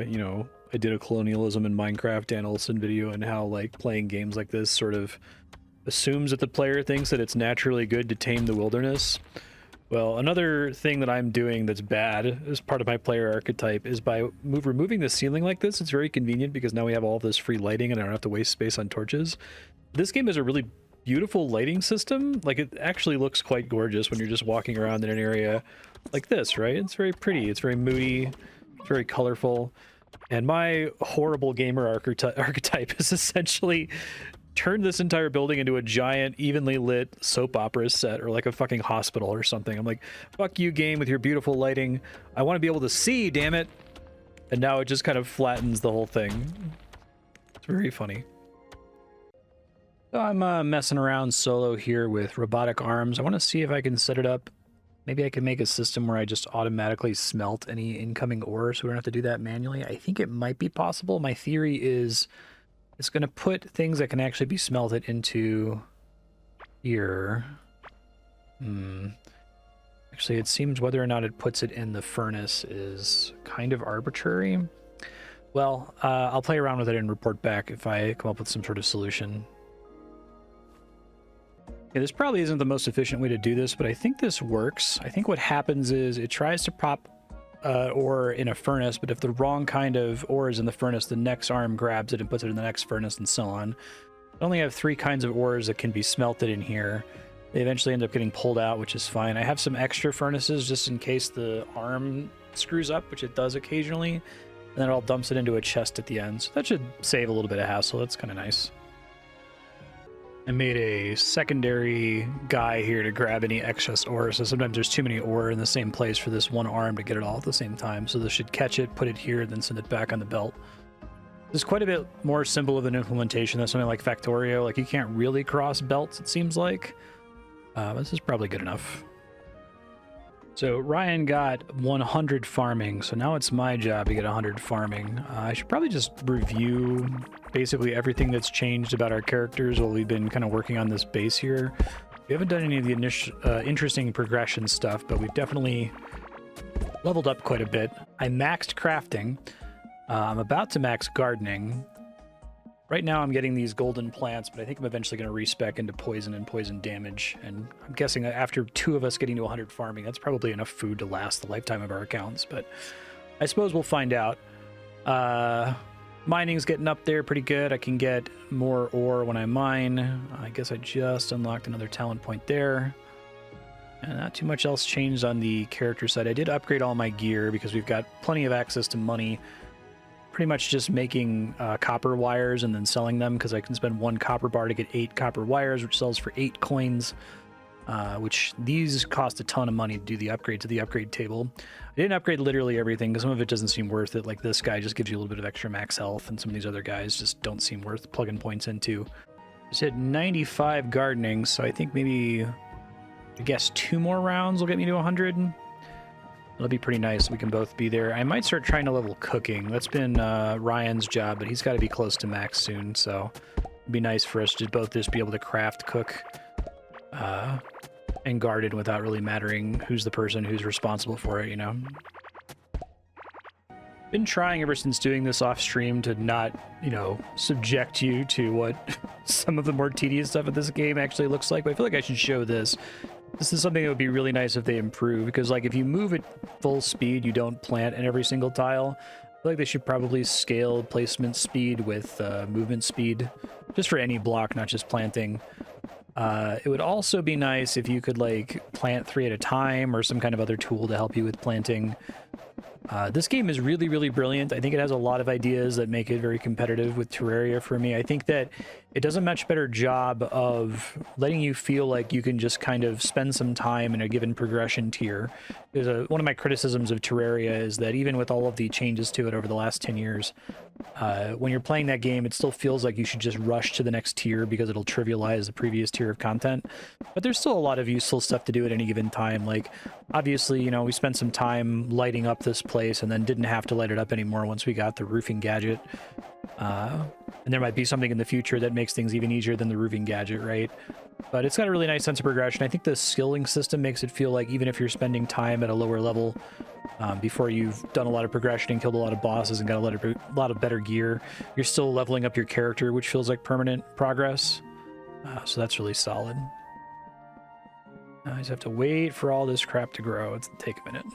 you know, I did a colonialism in Minecraft Dan Olsen video and how, like, playing games like this sort of assumes that the player thinks that it's naturally good to tame the wilderness. Well, another thing that I'm doing that's bad as part of my player archetype is by removing the ceiling like this. It's very convenient because now we have all of this free lighting and I don't have to waste space on torches. This game has a really beautiful lighting system. Like, it actually looks quite gorgeous when you're just walking around in an area like this, right? It's very pretty, it's very moody, it's very colorful. And my horrible gamer archetype is essentially turned this entire building into a giant, evenly lit soap opera set, or like a fucking hospital or something. I'm like, fuck you, game, with your beautiful lighting. I want to be able to see, damn it. And now it just kind of flattens the whole thing. It's very funny. So I'm messing around solo here with robotic arms. I want to see if I can set it up. Maybe I can make a system where I just automatically smelt any incoming ore so we don't have to do that manually. I think it might be possible. My theory is it's going to put things that can actually be smelted into here. Actually, it seems whether or not it puts it in the furnace is kind of arbitrary. Well, I'll play around with it and report back if I come up with some sort of solution. Yeah, this probably isn't the most efficient way to do this, but I think this works. I think what happens is it tries to pop ore in a furnace, but if the wrong kind of ore is in the furnace, the next arm grabs it and puts it in the next furnace and so on. I only have 3 kinds of ores that can be smelted in here. They eventually end up getting pulled out, which is fine. I have some extra furnaces just in case the arm screws up, which it does occasionally, and then it all dumps it into a chest at the end. So that should save a little bit of hassle. That's kind of nice. I made a secondary guy here to grab any excess ore, so sometimes there's too many ore in the same place for this one arm to get it all at the same time. So this should catch it, put it here, then send it back on the belt. This is quite a bit more simple of an implementation than something like Factorio. Like, you can't really cross belts, it seems like. This is probably good enough. So Ryan got 100 farming, so now it's my job to get 100 farming. I should probably just review basically everything that's changed about our characters while we've been kind of working on this base here. We haven't done any of the initial interesting progression stuff, but we've definitely leveled up quite a bit. I maxed crafting. I'm about to max gardening. Right now I'm getting these golden plants, but I think I'm eventually going to respec into poison and poison damage. And I'm guessing after 2 of us getting to 100 farming, that's probably enough food to last the lifetime of our accounts. But I suppose we'll find out. Mining's getting up there pretty good. I can get more ore when I mine. I guess I just unlocked another talent point there. And not too much else changed on the character side. I did upgrade all my gear because we've got plenty of access to money. Pretty much just making copper wires and then selling them, because I can spend 1 copper bar to get 8 copper wires, which sells for 8 coins, which these cost a ton of money to do the upgrade to the upgrade table. I didn't upgrade literally everything because some of it doesn't seem worth it. Like this guy just gives you a little bit of extra max health, and some of these other guys just don't seem worth plugging points into. Just hit 95 gardening, so I think maybe, I guess 2 more rounds will get me to 100. It'll be pretty nice. We can both be there. I might start trying to level cooking. That's been Ryan's job, but he's got to be close to max soon, so it'd be nice for us to both just be able to craft, cook, and garden without really mattering who's the person who's responsible for it, you know? Been trying ever since doing this off stream to not, you know, subject you to what some of the more tedious stuff of this game actually looks like, but I feel like I should show this. This is something that would be really nice if they improve, because like if you move at full speed, you don't plant in every single tile. I feel like they should probably scale placement speed with movement speed, just for any block, not just planting. It would also be nice if you could like plant 3 at a time, or some kind of other tool to help you with planting. This game is really, really brilliant. I think it has a lot of ideas that make it very competitive with Terraria for me. I think that it does a much better job of letting you feel like you can just kind of spend some time in a given progression tier. Because one of my criticisms of Terraria is that even with all of the changes to it over the last 10 years, when you're playing that game, it still feels like you should just rush to the next tier because it'll trivialize the previous tier of content. But there's still a lot of useful stuff to do at any given time. Like, obviously, you know, we spent some time lighting up this place and then didn't have to light it up anymore once we got the Roofing Gadget. And there might be something in the future that makes things even easier than the Roofing Gadget, right? But it's got a really nice sense of progression. I think the skilling system makes it feel like even if you're spending time at a lower level, before you've done a lot of progression and killed a lot of bosses and got a lot of better gear, you're still leveling up your character, which feels like permanent progress. So that's really solid. I just have to wait for all this crap to grow. It's gonna take a minute.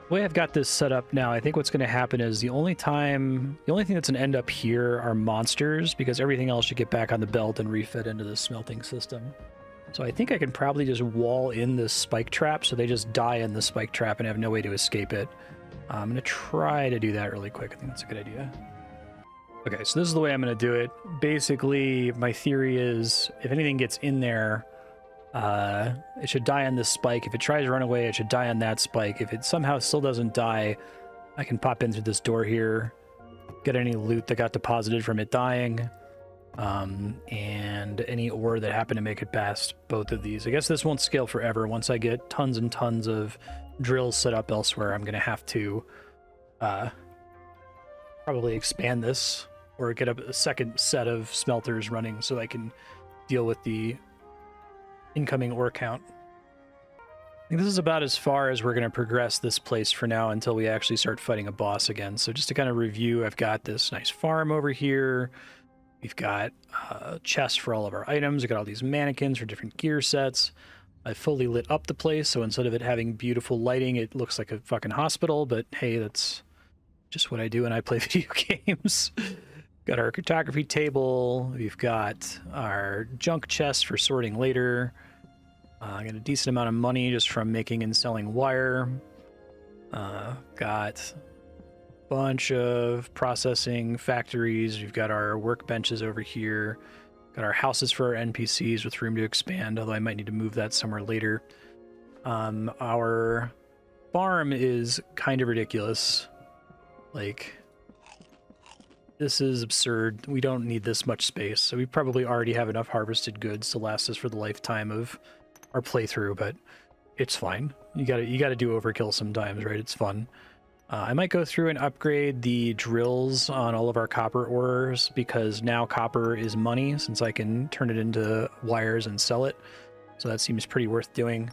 The way I've got this set up now, I think what's going to happen is the only thing that's going to end up here are monsters, because everything else should get back on the belt and refit into the smelting system. So I think I can probably just wall in this spike trap so they just die in the spike trap and have no way to escape it. I'm going to try to do that really quick. I think that's a good idea. Okay, so this is the way I'm going to do it. Basically, my theory is if anything gets in there, it should die on this spike. If it tries to run away, it should die on that spike. If it somehow still doesn't die, I can pop in through this door here, get any loot that got deposited from it dying, and any ore that happened to make it past both of these. I guess this won't scale forever. Once I get tons and tons of drills set up elsewhere, I'm going to have to probably expand this or get a second set of smelters running so I can deal with the incoming ore count. I think this is about as far as we're going to progress this place for now until we actually start fighting a boss again. So just to kind of review, I've got this nice farm over here. We've got chests for all of our items. We've got all these mannequins for different gear sets. I fully lit up the place, so instead of it having beautiful lighting, it looks like a fucking hospital, but hey, that's just what I do when I play video games. Got our cartography table. We've got our junk chest for sorting later. I got a decent amount of money just from making and selling wire. Got a bunch of processing factories. We've got our workbenches over here. Got our houses for our NPCs with room to expand, although I might need to move that somewhere later. Our farm is kind of ridiculous. Like, this is absurd. We don't need this much space, so we probably already have enough harvested goods to last us for the lifetime of our playthrough, but it's fine. You gotta do overkill sometimes, right? It's fun. I might go through and upgrade the drills on all of our copper ores, because now copper is money since I can turn it into wires and sell it. So that seems pretty worth doing.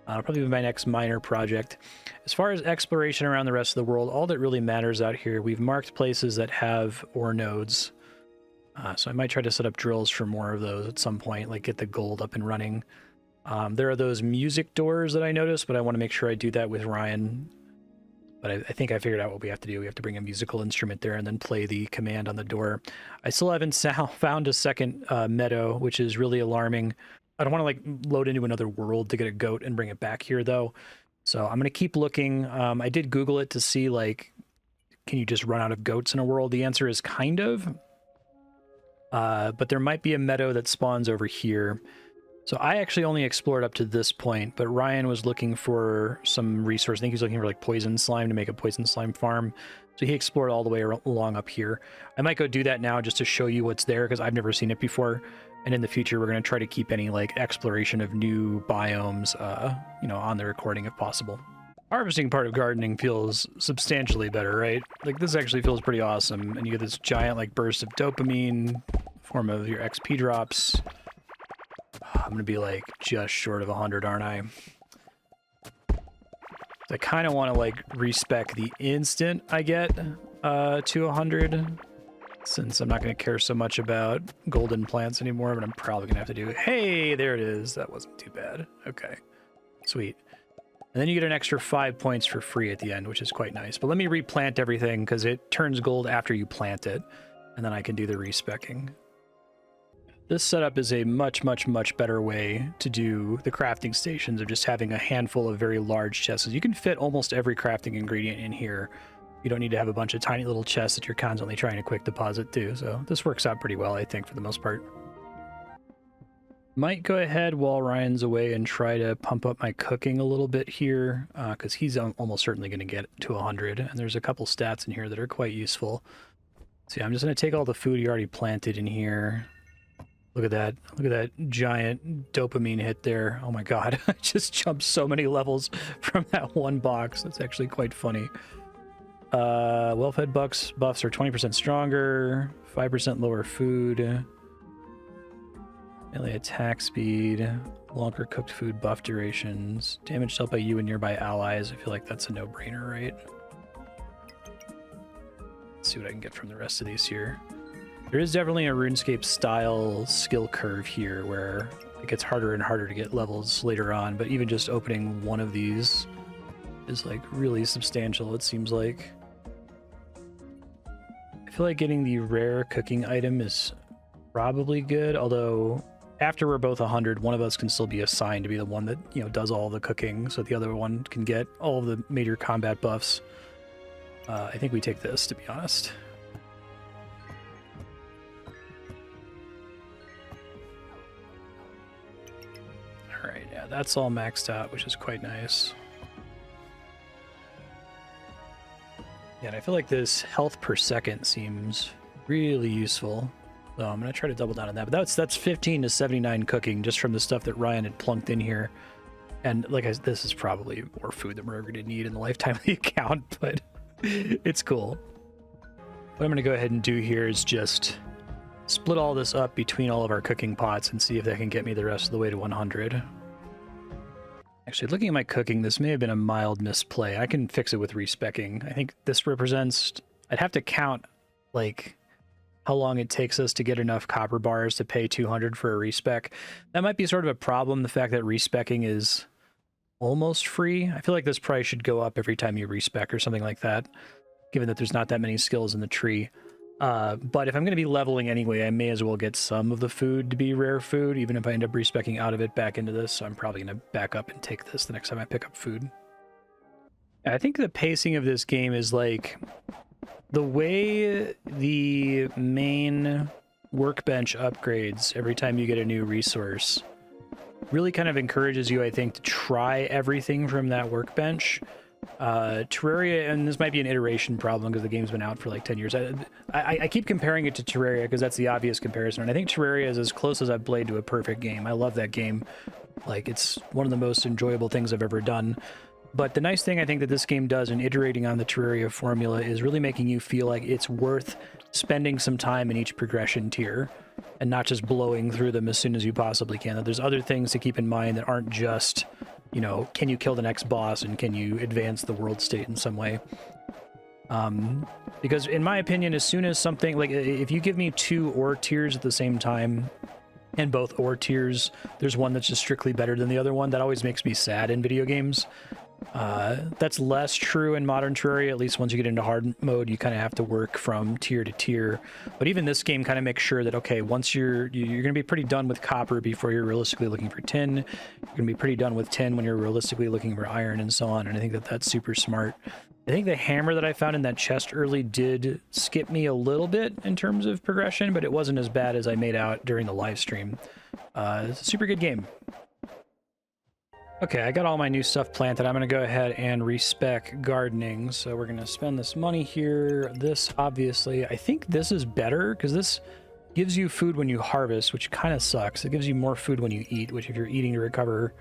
Probably be my next minor project. As far as exploration around the rest of the world, all that really matters out here, we've marked places that have ore nodes. So I might try to set up drills for more of those at some point, like get the gold up and running. There are those music doors that I noticed, but I want to make sure I do that with Ryan. But I think I figured out what we have to do. We have to bring a musical instrument there and then play the command on the door. I still haven't found a second meadow, which is really alarming. I don't want to like load into another world to get a goat and bring it back here though. So I'm going to keep looking. I did Google it to see like, can you just run out of goats in a world? The answer is kind of. But there might be a meadow that spawns over here. So I actually only explored up to this point, but Ryan was looking for some resource. I think he was looking for like poison slime to make a poison slime farm. So he explored all the way along up here. I might go do that now just to show you what's there, because I've never seen it before. And in the future, we're going to try to keep any like exploration of new biomes, on the recording if possible. Harvesting part of gardening feels substantially better, right? Like this actually feels pretty awesome. And you get this giant like burst of dopamine in the form of your XP drops. I'm going to be like just short of 100, aren't I? I kind of want to like respec the instant I get to 100, since I'm not going to care so much about golden plants anymore, but I'm probably going to have to do it. Hey, there it is. That wasn't too bad. Okay, sweet. And then you get an extra 5 points for free at the end, which is quite nice. But let me replant everything because it turns gold after you plant it, and then I can do the respecking. This setup is a much, much, much better way to do the crafting stations of just having a handful of very large chests. You can fit almost every crafting ingredient in here. You don't need to have a bunch of tiny little chests that you're constantly trying to quick deposit to. So this works out pretty well, I think, for the most part. Might go ahead while Ryan's away and try to pump up my cooking a little bit here, because he's almost certainly going to get to 100. And there's a couple stats in here that are quite useful. So yeah, I'm just going to take all the food you already planted in here. Look at that. Look at that giant dopamine hit there. Oh my god. I just jumped so many levels from that one box. That's actually quite funny. Well-fed buffs are 20% stronger, 5% lower food, melee attack speed, longer cooked food buff durations, damage dealt by you and nearby allies. I feel like that's a no-brainer, right? Let's see what I can get from the rest of these here. There is definitely a RuneScape style skill curve here where it gets harder and harder to get levels later on, but even just opening one of these is like really substantial, it seems like. I feel like getting the rare cooking item is probably good, although after we're both 100, one of us can still be assigned to be the one that, does all the cooking, so the other one can get all of the major combat buffs. I think we take this, to be honest. Alright, yeah, that's all maxed out, which is quite nice. Yeah, and I feel like this health per second seems really useful. So I'm going to try to double down on that. But that's 15 to 79 cooking just from the stuff that Ryan had plunked in here. And like this is probably more food than we're ever going to need in the lifetime of the account, but it's cool. What I'm going to go ahead and do here is just split all this up between all of our cooking pots and see if that can get me the rest of the way to 100. Actually, looking at my cooking, this may have been a mild misplay. I can fix it with respecking. I think this represents... I'd have to count, like, how long it takes us to get enough copper bars to pay 200 for a respec. That might be sort of a problem, the fact that respecking is almost free. I feel like this price should go up every time you respec or something like that, given that there's not that many skills in the tree. But if I'm going to be leveling anyway, I may as well get some of the food to be rare food, even if I end up respecking out of it back into this. So I'm probably going to back up and take this the next time I pick up food. I think the pacing of this game is like the way the main workbench upgrades every time you get a new resource really kind of encourages you, I think, to try everything from that workbench. Terraria, and this might be an iteration problem because the game's been out for like 10 years. I keep comparing it to Terraria because that's the obvious comparison, and I think Terraria is as close as I've played to a perfect game. I love that game. Like, it's one of the most enjoyable things I've ever done. But the nice thing I think that this game does in iterating on the Terraria formula is really making you feel like it's worth spending some time in each progression tier and not just blowing through them as soon as you possibly can. That there's other things to keep in mind that aren't just, you know, can you kill the next boss and can you advance the world state in some way? Because in my opinion, as soon as something, like if you give me 2 ore tiers at the same time, and both ore tiers, there's one that's just strictly better than the other one, that always makes me sad in video games. That's less true in modern Terraria. At least once you get into hard mode, you kind of have to work from tier to tier. But even this game kind of makes sure that, okay, once you're going to be pretty done with copper before you're realistically looking for tin. You're going to be pretty done with tin when you're realistically looking for iron and so on. And I think that that's super smart. I think the hammer that I found in that chest early did skip me a little bit in terms of progression, but it wasn't as bad as I made out during the live stream. It's a super good game. Okay, I got all my new stuff planted. I'm going to go ahead and respec gardening. So we're going to spend this money here. This, obviously, I think this is better because this gives you food when you harvest, which kind of sucks. It gives you more food when you eat, which if you're eating to recover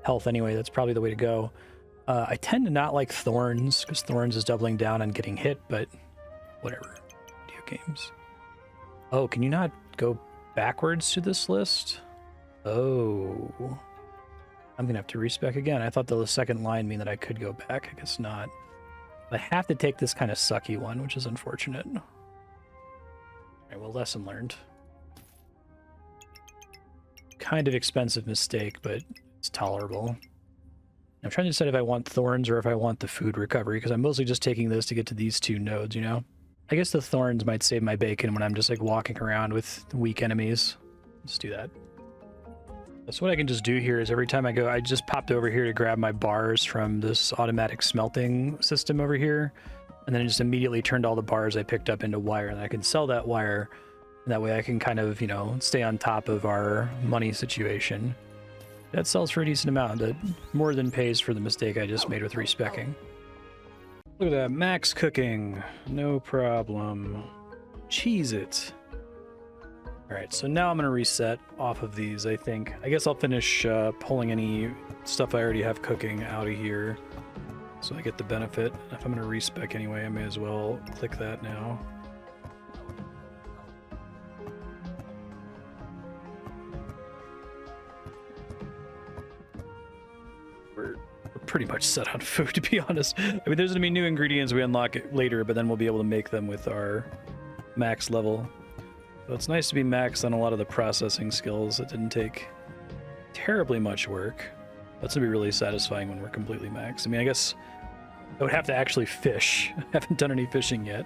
health anyway, that's probably the way to go. I tend to not like thorns because thorns is doubling down on getting hit, but whatever. Video games. Oh, can you not go backwards to this list? Oh. I'm going to have to respec again. I thought the second line mean that I could go back. I guess not. I have to take this kind of sucky one, which is unfortunate. All right, well, lesson learned. Kind of expensive mistake, but it's tolerable. I'm trying to decide if I want thorns or if I want the food recovery, because I'm mostly just taking this to get to these 2 nodes, you know? I guess the thorns might save my bacon when I'm just like walking around with weak enemies. Let's do that. So what I can just do here is every time I go, I just popped over here to grab my bars from this automatic smelting system over here. And then I just immediately turned all the bars I picked up into wire, and I can sell that wire. And that way I can kind of, you know, stay on top of our money situation. That sells for a decent amount. That more than pays for the mistake I just made with respecking. Look at that, max cooking. No problem. Cheese it. Alright, so now I'm going to reset off of these, I think. I guess I'll finish pulling any stuff I already have cooking out of here, so I get the benefit. If I'm going to respec anyway, I may as well click that now. We're pretty much set on food, to be honest. I mean, there's going to be new ingredients we unlock later, but then we'll be able to make them with our max level. So it's nice to be maxed on a lot of the processing skills. It didn't take terribly much work. That's going to be really satisfying when we're completely maxed. I mean, I guess I would have to actually fish. I haven't done any fishing yet.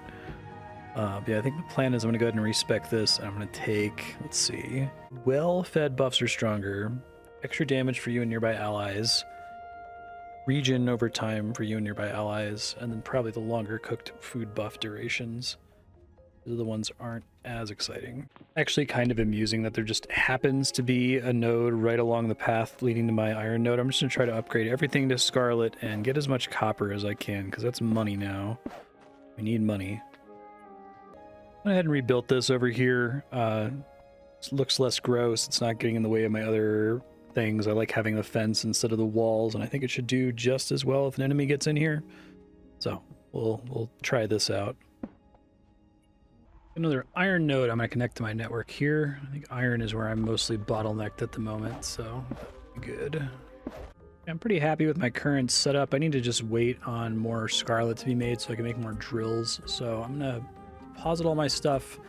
But yeah, I think the plan is I'm going to go ahead and respec this. And I'm going to take, let's see, well-fed buffs are stronger, extra damage for you and nearby allies, regen over time for you and nearby allies, and then probably the longer cooked food buff durations. Those are the ones that aren't as exciting. Actually kind of amusing that there just happens to be a node right along the path leading to my iron node. I'm just going to try to upgrade everything to Scarlet and get as much copper as I can, because that's money now. We need money. I went ahead and rebuilt this over here. It looks less gross. It's not getting in the way of my other things. I like having the fence instead of the walls, and I think it should do just as well if an enemy gets in here. So we'll try this out. Another iron node I'm going to connect to my network here. I think iron is where I'm mostly bottlenecked at the moment, so good. I'm pretty happy with my current setup. I need to just wait on more Scarlet to be made so I can make more drills. So I'm going to deposit all my stuff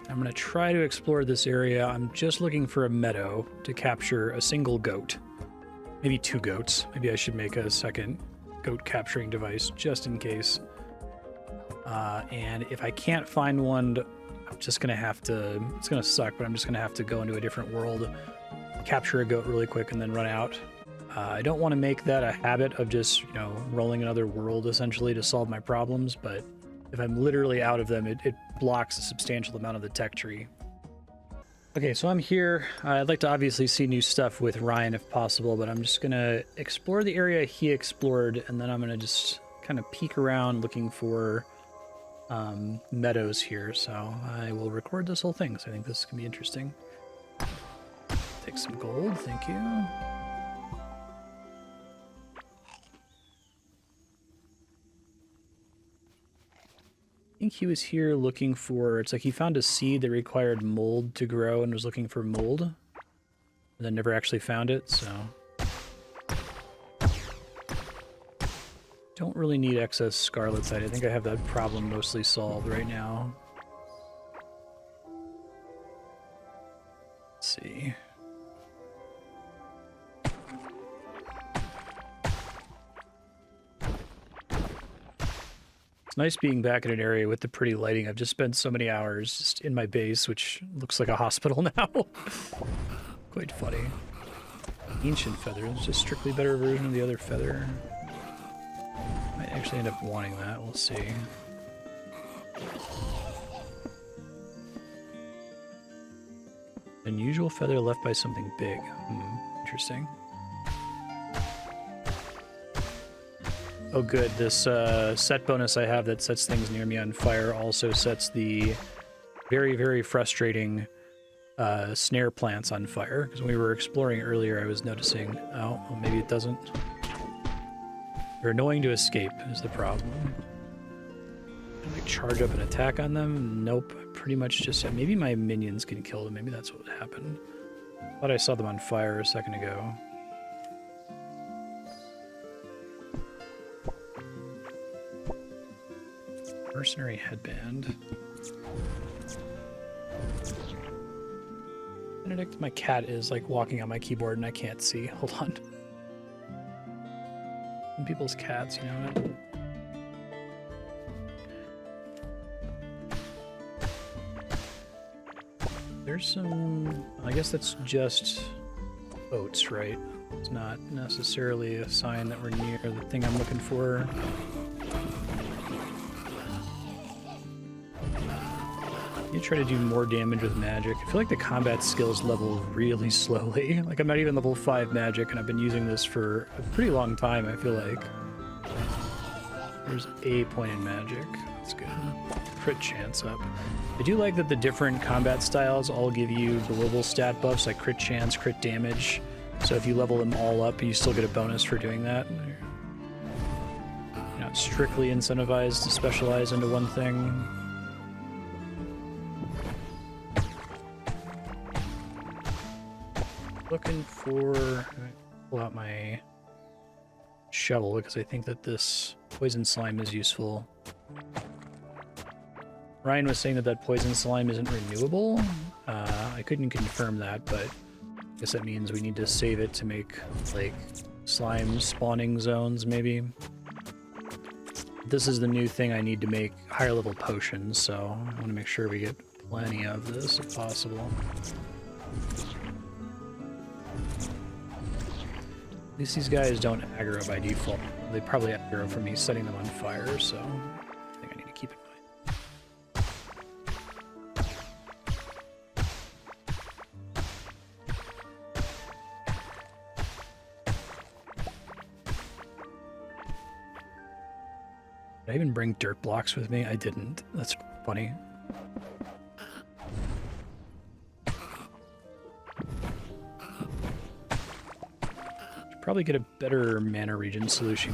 I'm going to try to explore this area. I'm just looking for a meadow to capture a single goat. Maybe 2 goats. Maybe I should make a second goat capturing device just in case. And if I can't find one, I'm just going to have to... It's going to suck, but I'm just going to have to go into a different world, capture a goat really quick, and then run out. I don't want to make that a habit of just, you know, rolling another world essentially to solve my problems, but if I'm literally out of them, it blocks a substantial amount of the tech tree. Okay, so I'm here. I'd like to obviously see new stuff with Ryan if possible, but I'm just going to explore the area he explored, and then I'm going to just kind of peek around looking for meadows here. So I will record this whole thing, so I think this can be interesting. Take some gold, thank you. I think he was here looking for, it's like he found a seed that required mold to grow and was looking for mold, and then never actually found it, so. Don't really need excess scarlet side. I think I have that problem mostly solved right now. Let's see. It's nice being back in an area with the pretty lighting. I've just spent so many hours just in my base, which looks like a hospital now. Quite funny. Ancient feather. It's just strictly better version of the other feather. Might actually end up wanting that. We'll see. Unusual feather left by something big. Interesting. Oh good, this set bonus I have that sets things near me on fire also sets the very, very frustrating snare plants on fire. Because when we were exploring earlier, I was noticing, oh, well, maybe it doesn't. They're annoying to escape is the problem. Can I charge up an attack on them? Nope, pretty much just, maybe my minions can kill them, maybe that's what happened. Thought I saw them on fire a second ago. Mercenary headband. Benedict, my cat is like walking on my keyboard and I can't see. Hold on. Some people's cats, you know. There's some, I guess that's just oats, right? It's not necessarily a sign that we're near the thing I'm looking for. You try to do more damage with magic. I feel like the combat skills level really slowly. Like I'm not even level 5 magic and I've been using this for a pretty long time, I feel like. There's a point in magic. That's good. Crit chance up. I do like that the different combat styles all give you global stat buffs like crit chance, crit damage. So if you level them all up, you still get a bonus for doing that. You're not strictly incentivized to specialize into one thing. Looking for, pull out my shovel because I think that this poison slime is useful. Ryan was saying that that poison slime isn't renewable. I couldn't confirm that, but I guess that means we need to save it to make like slime spawning zones maybe. This is the new thing I need to make higher level potions, so I want to make sure we get plenty of this if possible. At least these guys don't aggro by default. They probably aggro from me setting them on fire, so I think I need to keep in mind. Did I even bring dirt blocks with me? I didn't. That's funny. Probably get a better mana regen solution.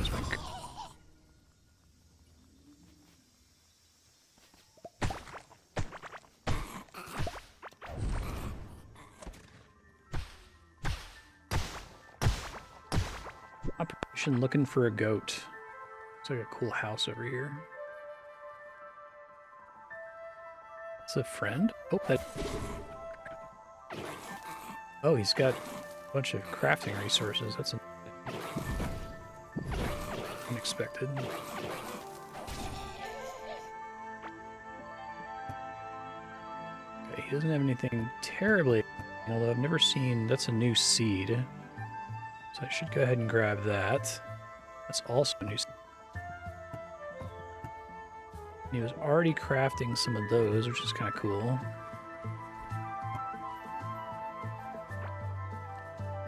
Operation looking for a goat. Looks like a cool house over here. It's a friend? Oh, that... Oh, he's got a bunch of crafting resources. That's unexpected. Okay, he doesn't have anything terribly... Although I've never seen... That's a new seed. So I should go ahead and grab that. That's also a new seed. He was already crafting some of those, which is kind of cool.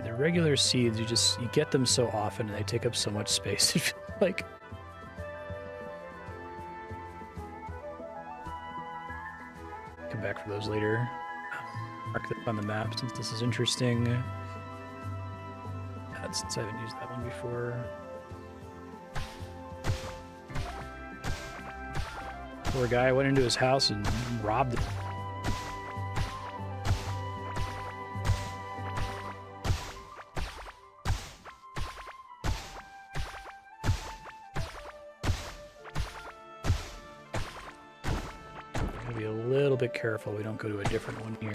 The regular seeds, you get them so often and they take up so much space. It feels like... Come back for those later. Mark that on the map since this is interesting. Since I haven't used that one before. Poor guy went into his house and robbed it. Gotta be a little bit careful we don't go to a different one here.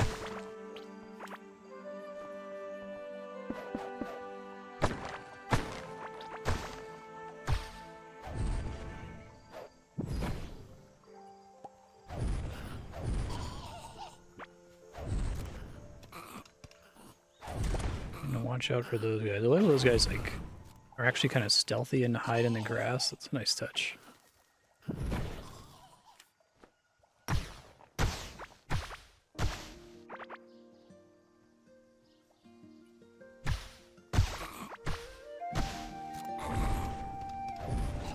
Watch out for those guys. A lot of those guys like are actually kind of stealthy and hide in the grass. That's a nice touch.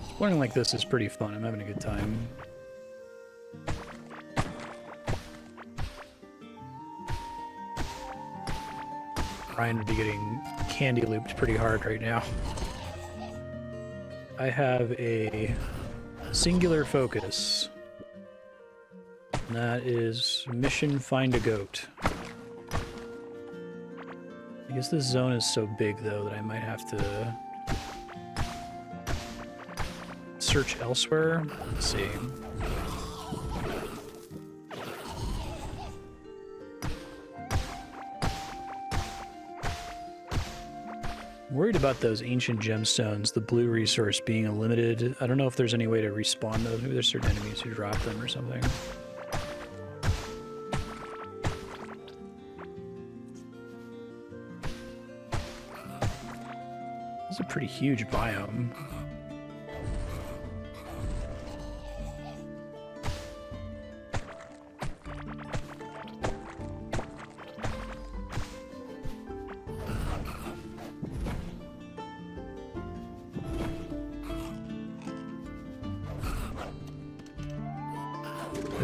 Exploring like this is pretty fun. I'm having a good time. Ryan would be getting candy looped pretty hard right now. I have a singular focus. And that is mission find a goat. I guess this zone is so big though that I might have to search elsewhere. Let's see. Worried about those ancient gemstones, the blue resource being limited. I don't know if there's any way to respawn those. Maybe there's certain enemies who drop them or something. This is a pretty huge biome.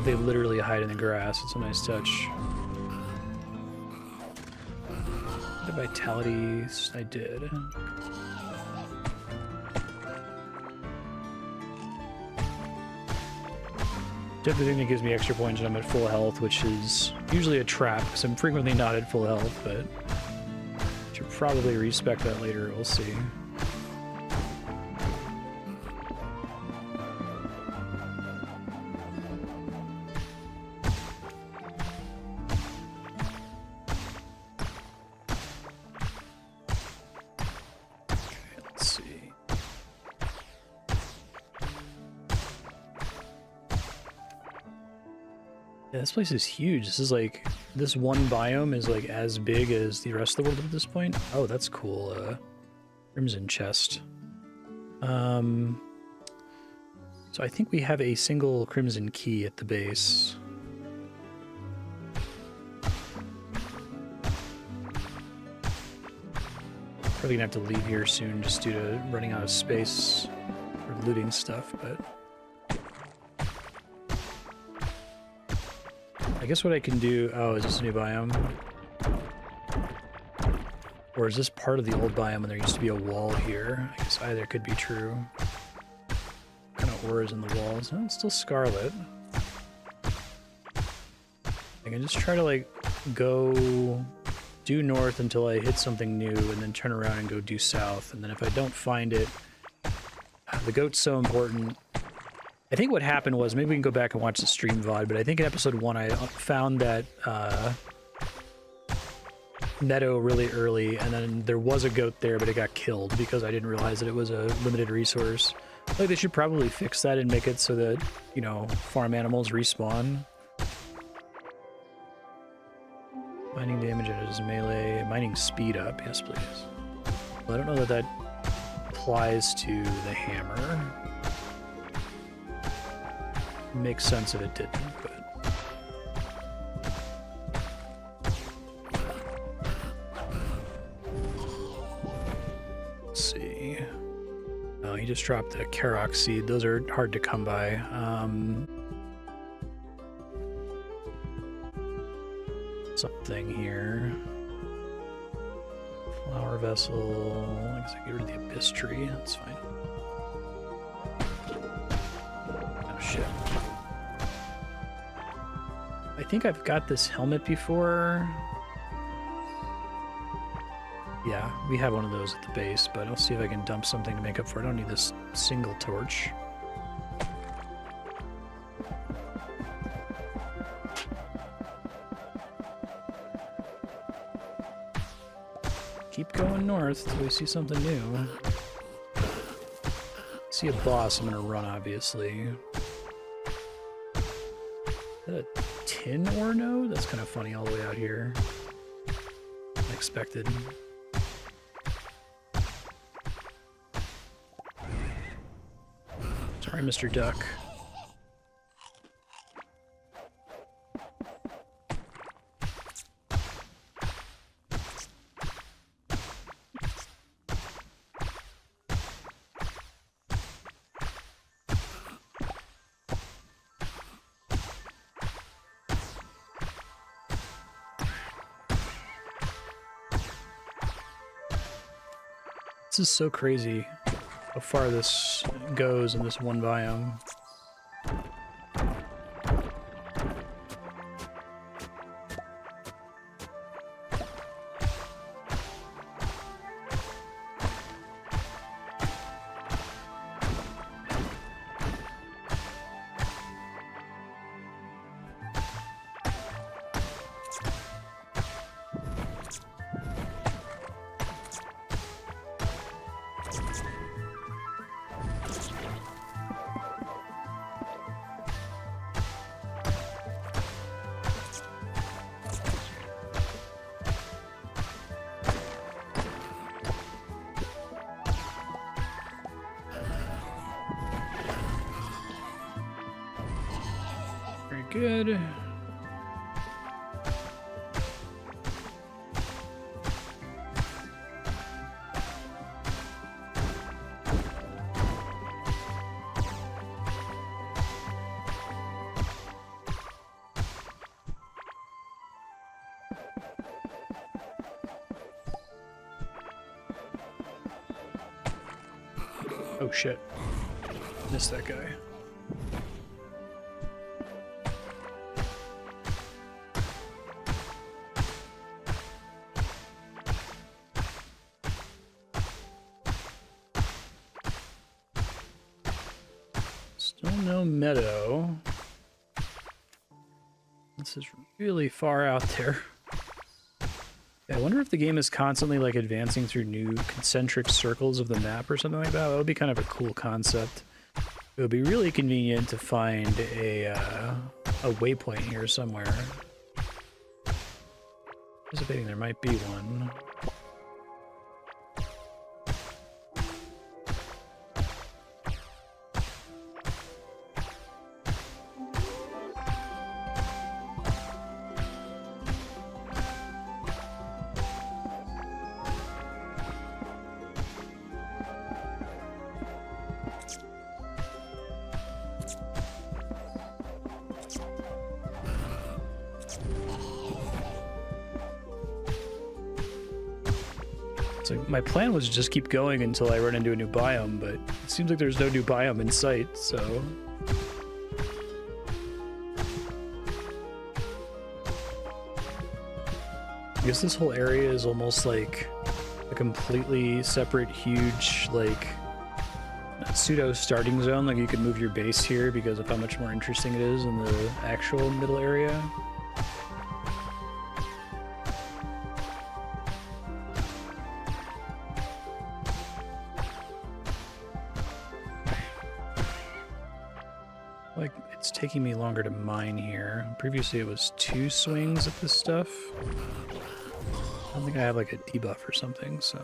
They literally hide in the grass. It's a nice touch. The vitality, I did. Definitely thing that gives me extra points when I'm at full health, which is usually a trap, because I'm frequently not at full health, but should probably respec that later, we'll see. Yeah, this place is huge. This is like, this one biome is like as big as the rest of the world at this point. Oh, that's cool. Crimson chest. So I think we have a single crimson key at the base. Probably gonna have to leave here soon just due to running out of space for looting stuff, but... I guess what I can do... Oh, is this a new biome? Or is this part of the old biome and there used to be a wall here? I guess either could be true. What kind of ore is in the walls? Oh, it's still scarlet. I can just try to, like, go due north until I hit something new and then turn around and go due south. And then if I don't find it... The goat's so important. I think what happened was, maybe we can go back and watch the stream VOD, but I think in episode 1 I found that meadow really early, and then there was a goat there, but it got killed because I didn't realize that it was a limited resource. Like, they should probably fix that and make it so that, you know, farm animals respawn. Mining damage as melee, mining speed up, yes please. Well, I don't know that that applies to the hammer. Makes sense if it didn't, but... Let's see. Oh, he just dropped the Karok seed. Those are hard to come by. Something here. Flower vessel. I guess I get rid of the abyss tree. That's fine. Oh shit. I think I've got this helmet before. Yeah, we have one of those at the base, but I'll see if I can dump something to make up for it. I don't need this single torch. Keep going north till we see something new. See a boss, I'm gonna run, obviously. Is that a tin ore node? That's kind of funny all the way out here. Unexpected. Sorry, Mr. Duck. This is so crazy how far this goes in this one biome. Good. Oh shit. Missed that guy. Meadow. This is really far out there. Yeah, I wonder if the game is constantly like advancing through new concentric circles of the map or something like that. That would be kind of a cool concept. It would be really convenient to find a waypoint here somewhere. Anticipating there might be one. So my plan was to just keep going until I run into a new biome, but it seems like there's no new biome in sight, so... I guess this whole area is almost like a completely separate, huge, like, pseudo starting zone, like you could move your base here because of how much more interesting it is in the actual middle area. Like, it's taking me longer to mine here. Previously it was 2 swings at this stuff. I don't think I have like a debuff or something, so...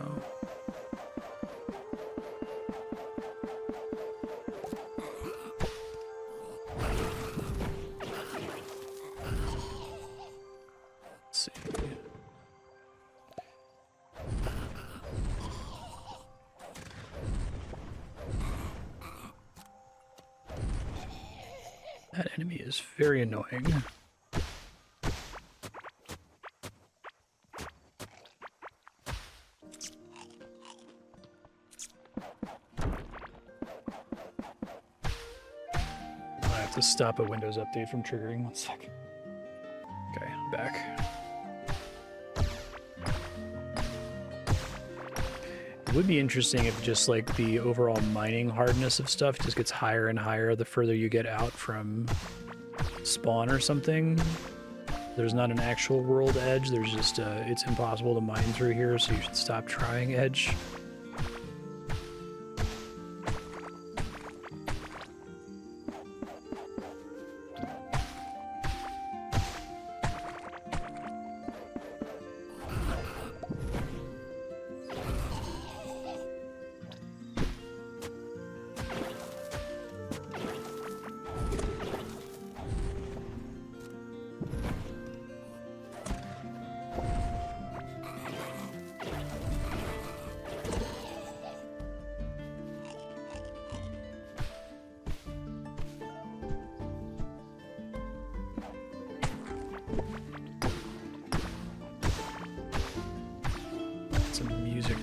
Let's see. That enemy is very annoying. I have to stop a Windows update from triggering. 1 second. Okay, I'm back. It would be interesting if just like the overall mining hardness of stuff just gets higher and higher the further you get out from spawn or something. There's not an actual world edge, there's just it's impossible to mine through here, so you should stop trying edge.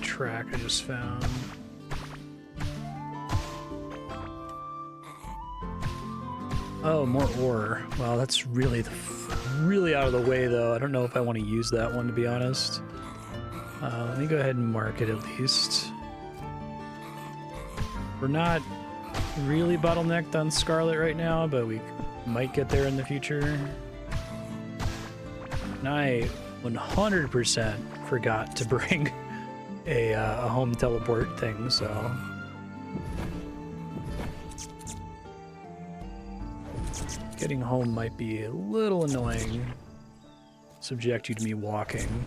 Track I just found. Oh, more ore. Wow, that's really out of the way though. I don't know if I want to use that one, to be honest. Let me go ahead and mark it at least. We're not really bottlenecked on Scarlet right now, but we might get there in the future. And I 100% forgot to bring a home teleport thing, so getting home might be a little annoying. Subject you to me walking.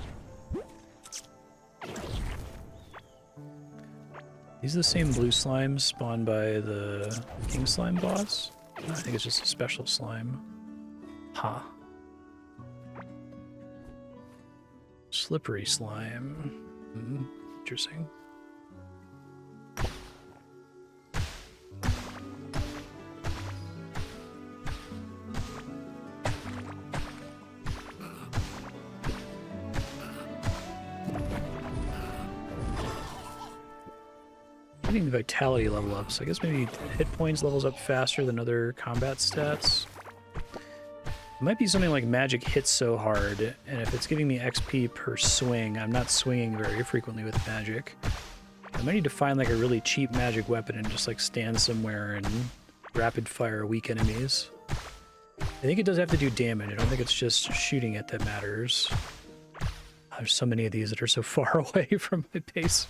These are the same blue slimes spawned by the king slime boss? I think it's just a special slime. Huh. Slippery slime. Interesting. Getting the vitality level up, so I guess maybe hit points levels up faster than other combat stats. It might be something like magic hits so hard, and if it's giving me XP per swing, I'm not swinging very frequently with magic. I might need to find like a really cheap magic weapon and just like stand somewhere and rapid fire weak enemies. I think it does have to do damage. I don't think it's just shooting it that matters. There's so many of these that are so far away from my base.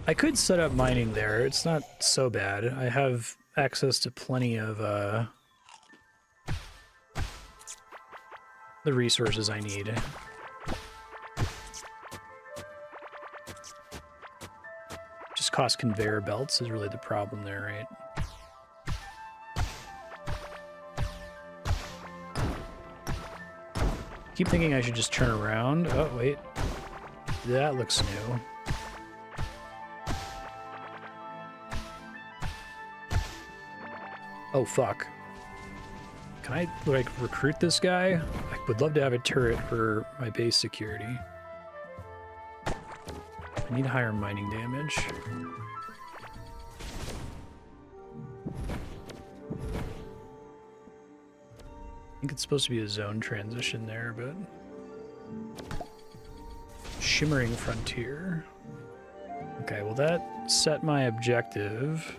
I could set up mining there. It's not so bad. I have access to plenty of the resources I need. Just cost conveyor belts is really the problem there, right? Keep thinking I should just turn around. Oh, wait. That looks new. Oh, fuck. Can I, like, recruit this guy? I would love to have a turret for my base security. I need higher mining damage. I think it's supposed to be a zone transition there, but... Shimmering Frontier. Okay, well that set my objective.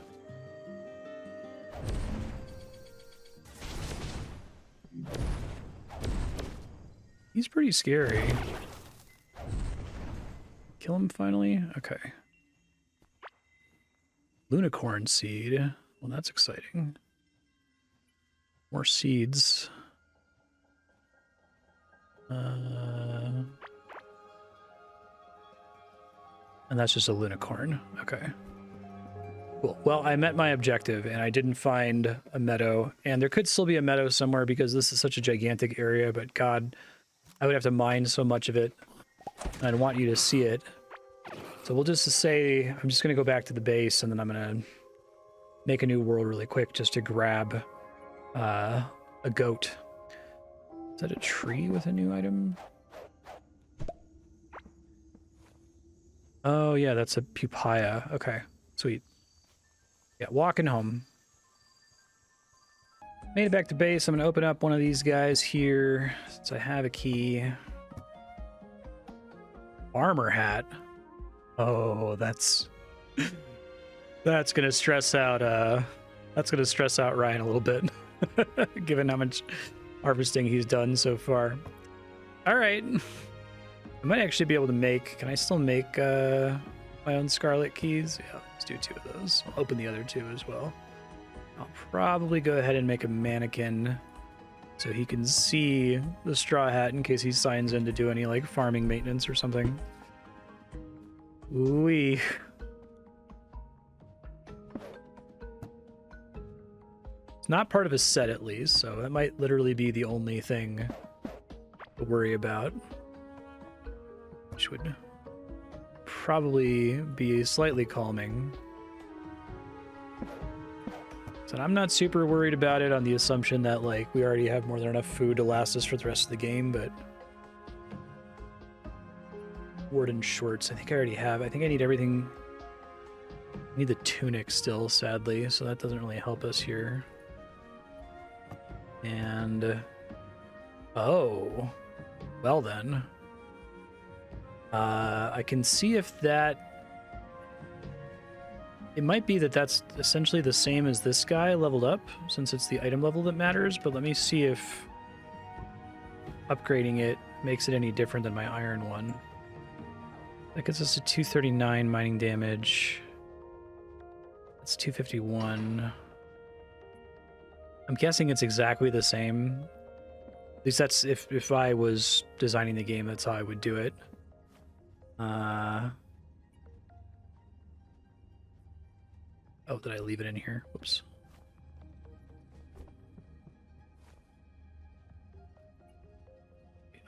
He's pretty scary. Kill him finally? Okay. Unicorn seed. Well, that's exciting. More seeds. And that's just a unicorn. Okay. Cool. Well, I met my objective, and I didn't find a meadow. And there could still be a meadow somewhere because this is such a gigantic area, but God, I would have to mine so much of it. And I'd want you to see it. So we'll just say, I'm just going to go back to the base, and then I'm going to make a new world really quick just to grab a goat. Is that a tree with a new item? Oh, yeah, that's a pupaya. Okay, sweet. Yeah, walking home. Made it back to base. I'm going to open up one of these guys here since I have a key. Armor hat. Oh, that's gonna stress out Ryan a little bit, given how much harvesting he's done so far. All right, I might actually be able to make. Can I still make my own scarlet keys? Yeah, let's do 2 of those. I'll open the other 2 as well. I'll probably go ahead and make a mannequin so he can see the straw hat in case he signs in to do any like farming maintenance or something. Ooh-wee. It's not part of a set at least, so that might literally be the only thing to worry about. Which would probably be slightly calming. So I'm not super worried about it on the assumption that like we already have more than enough food to last us for the rest of the game, but Warden shorts, I think I already have. I think I need everything. I need the tunic still, sadly, so that doesn't really help us here. And oh, well then. I can see if that... It might be that that's essentially the same as this guy leveled up, since it's the item level that matters, but let me see if upgrading it makes it any different than my iron one. That gets us to 239 mining damage. That's 251. I'm guessing it's exactly the same. At least that's if I was designing the game, that's how I would do it. Oh, did I leave it in here? Whoops.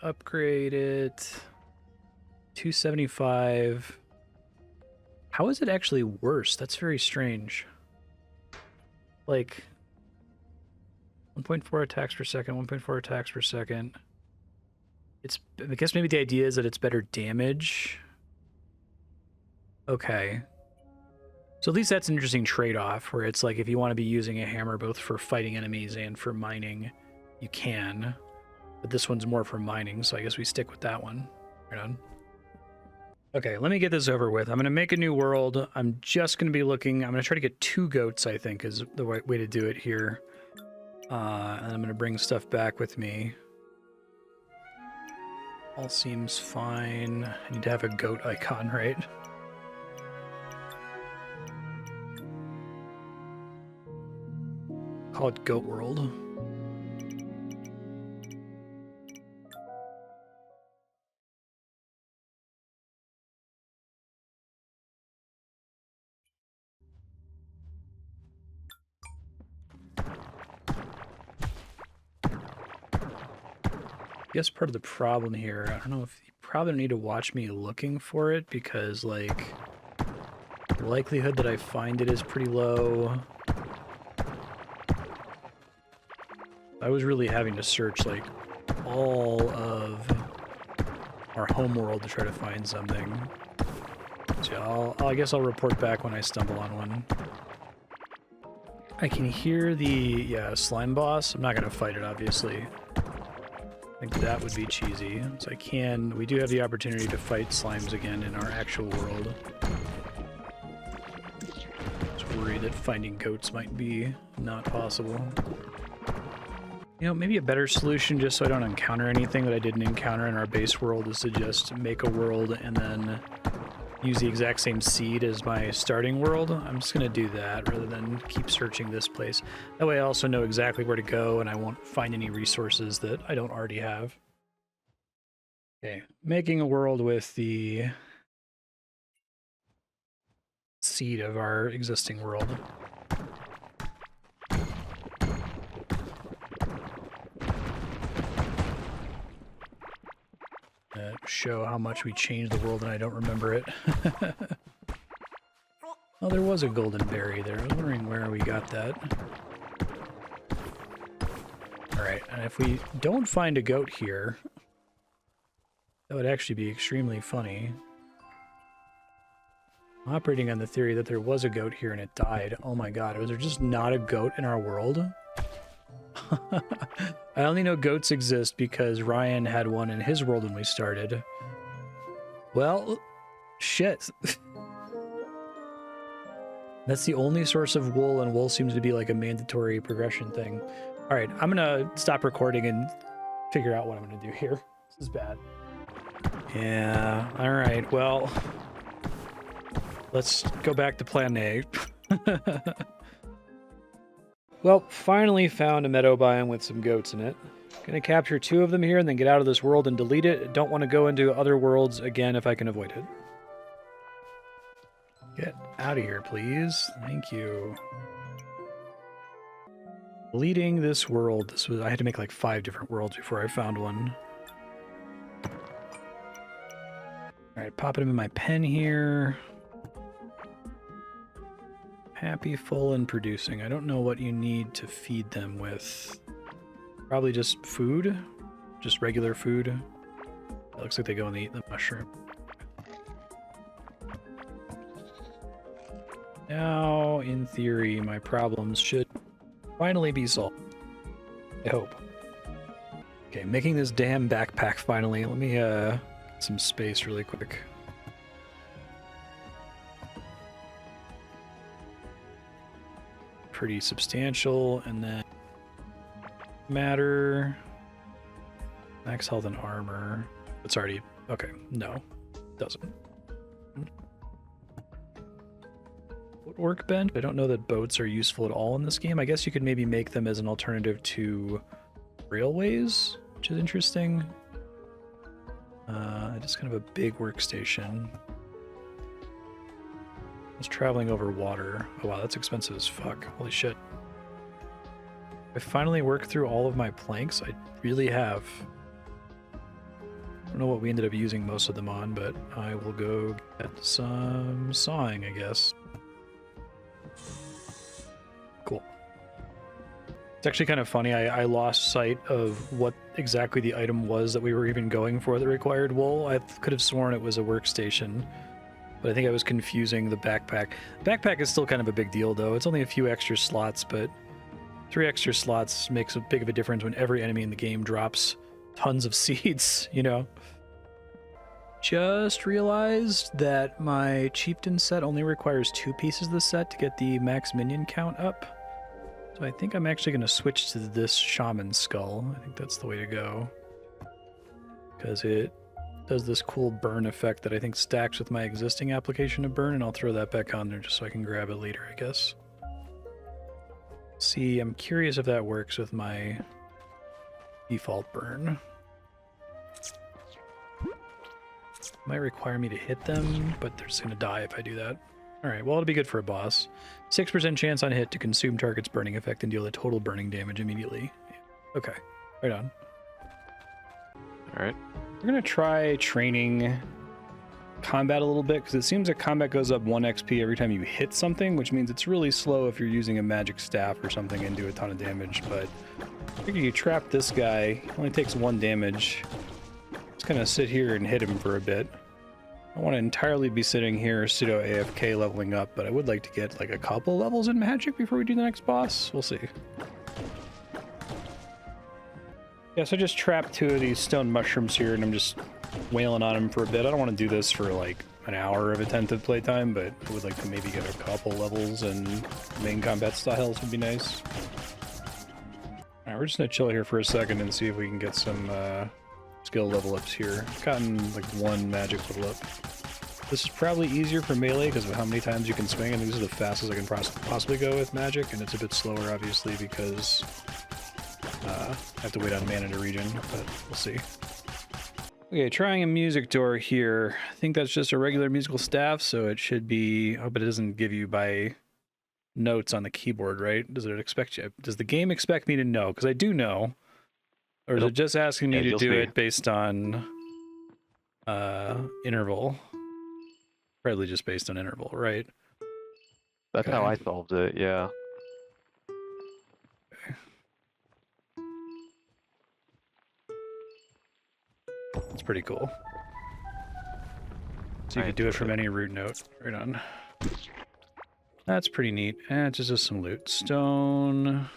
Upgrade it. 275. How is it actually worse? That's very strange. Like 1.4 attacks per second, 1.4 attacks per second. I guess maybe the idea is that it's better damage. Okay. So at least that's an interesting trade-off, where it's like if you want to be using a hammer both for fighting enemies and for mining, you can. But this one's more for mining, so I guess we stick with that one. Right on. Okay, let me get this over with. I'm going to make a new world. I'm just going to be looking... I'm going to try to get 2 goats, I think, is the right way to do it here. And I'm going to bring stuff back with me. All seems fine. I need to have a goat icon, right? Call it Goat World. I guess part of the problem here, I don't know if you probably don't need to watch me looking for it because, like, the likelihood that I find it is pretty low. I was really having to search, like, all of our home world to try to find something. So I guess I'll report back when I stumble on one. I can hear the, slime boss. I'm not going to fight it, obviously. I think that would be cheesy. So we do have the opportunity to fight slimes again in our actual world. worried that finding goats might be not possible. You know, maybe a better solution, just so I don't encounter anything that I didn't encounter in our base world, is to just make a world and then use the exact same seed as my starting world. I'm just going to do that rather than keep searching this place. That way I also know exactly where to go and I won't find any resources that I don't already have. Okay, making a world with the seed of our existing world. Show how much we changed the world and I don't remember it. Oh, there was a golden berry there. I was wondering where we got that. Alright, and if we don't find a goat here, that would actually be extremely funny. I'm operating on the theory that there was a goat here and it died. Oh my god, was there just not a goat in our world? I only know goats exist because Ryan had one in his world when we started. Well, shit. That's the only source of wool, and wool seems to be like a mandatory progression thing. Alright, I'm gonna stop recording and figure out what I'm gonna do here. This is bad. Yeah, alright, well, let's go back to plan A. Well, finally found a meadow biome with some goats in it. Gonna capture 2 of them here and then get out of this world and delete it. Don't want to go into other worlds again if I can avoid it. Get out of here, please. Thank you. Deleting this world. I had to make like 5 different worlds before I found one. Alright, popping them in my pen here. Happy, full, and producing. I don't know what you need to feed them with. Probably just food. Just regular food. It looks like they go and eat the mushroom. Now, in theory, my problems should finally be solved. I hope. Okay, making this damn backpack finally. Let me get some space really quick. Pretty substantial, and then matter, max health and armor. It's already okay. No, doesn't. Workbench. I don't know that boats are useful at all in this game. I guess you could maybe make them as an alternative to railways, which is interesting. Just kind of a big workstation. It's traveling over water. Oh wow, that's expensive as fuck. Holy shit. I finally worked through all of my planks. I really have. I don't know what we ended up using most of them on, but I will go get some sawing, I guess. Cool. It's actually kind of funny. I lost sight of what exactly the item was that we were even going for that required wool. I could have sworn it was a workstation. But I think I was confusing the backpack. Backpack is still kind of a big deal, though. It's only a few extra slots, but 3 extra slots makes a big of a difference when every enemy in the game drops tons of seeds, you know? Just realized that my chieftain set only requires 2 pieces of the set to get the max minion count up. So I think I'm actually going to switch to this shaman skull. I think that's the way to go. Because it does this cool burn effect that I think stacks with my existing application of burn, and I'll throw that back on there just so I can grab it later, I guess. See, I'm curious if that works with my default burn. Might require me to hit them, but they're just going to die if I do that. Alright, well, it'll be good for a boss. 6% chance on hit to consume target's burning effect and deal a total burning damage immediately. Okay, right on. Alright. We're going to try training combat a little bit, because it seems that combat goes up 1 XP every time you hit something, which means it's really slow if you're using a magic staff or something and do a ton of damage, but I figure you trap this guy, he only takes 1 damage. Just gonna sit here and hit him for a bit. I want to entirely be sitting here pseudo AFK leveling up, but I would like to get like a couple levels in magic before we do the next boss. We'll see. Yeah, so I just trapped 2 of these stone mushrooms here, and I'm just wailing on them for a bit. I don't want to do this for like an hour of attentive playtime, but I would like to maybe get a couple levels and main combat styles would be nice. Alright, we're just gonna chill here for a second and see if we can get some skill level ups here. I've gotten like one magic level up. This is probably easier for melee because of how many times you can swing, and these are the fastest I can possibly go with magic, and it's a bit slower obviously because I have to wait on mana to regen, but we'll see. Okay, trying a music door here. I think that's just a regular musical staff, so it should be... I hope it doesn't give you by notes on the keyboard, right? Does it expect you? Does the game expect me to know? Because I do know. Or is it just asking me to do it based on interval? Probably just based on interval, right? That's how I solved it, yeah. It's pretty cool. So you could do it from any root note. Right on. That's pretty neat. And it's just some loot. Stone.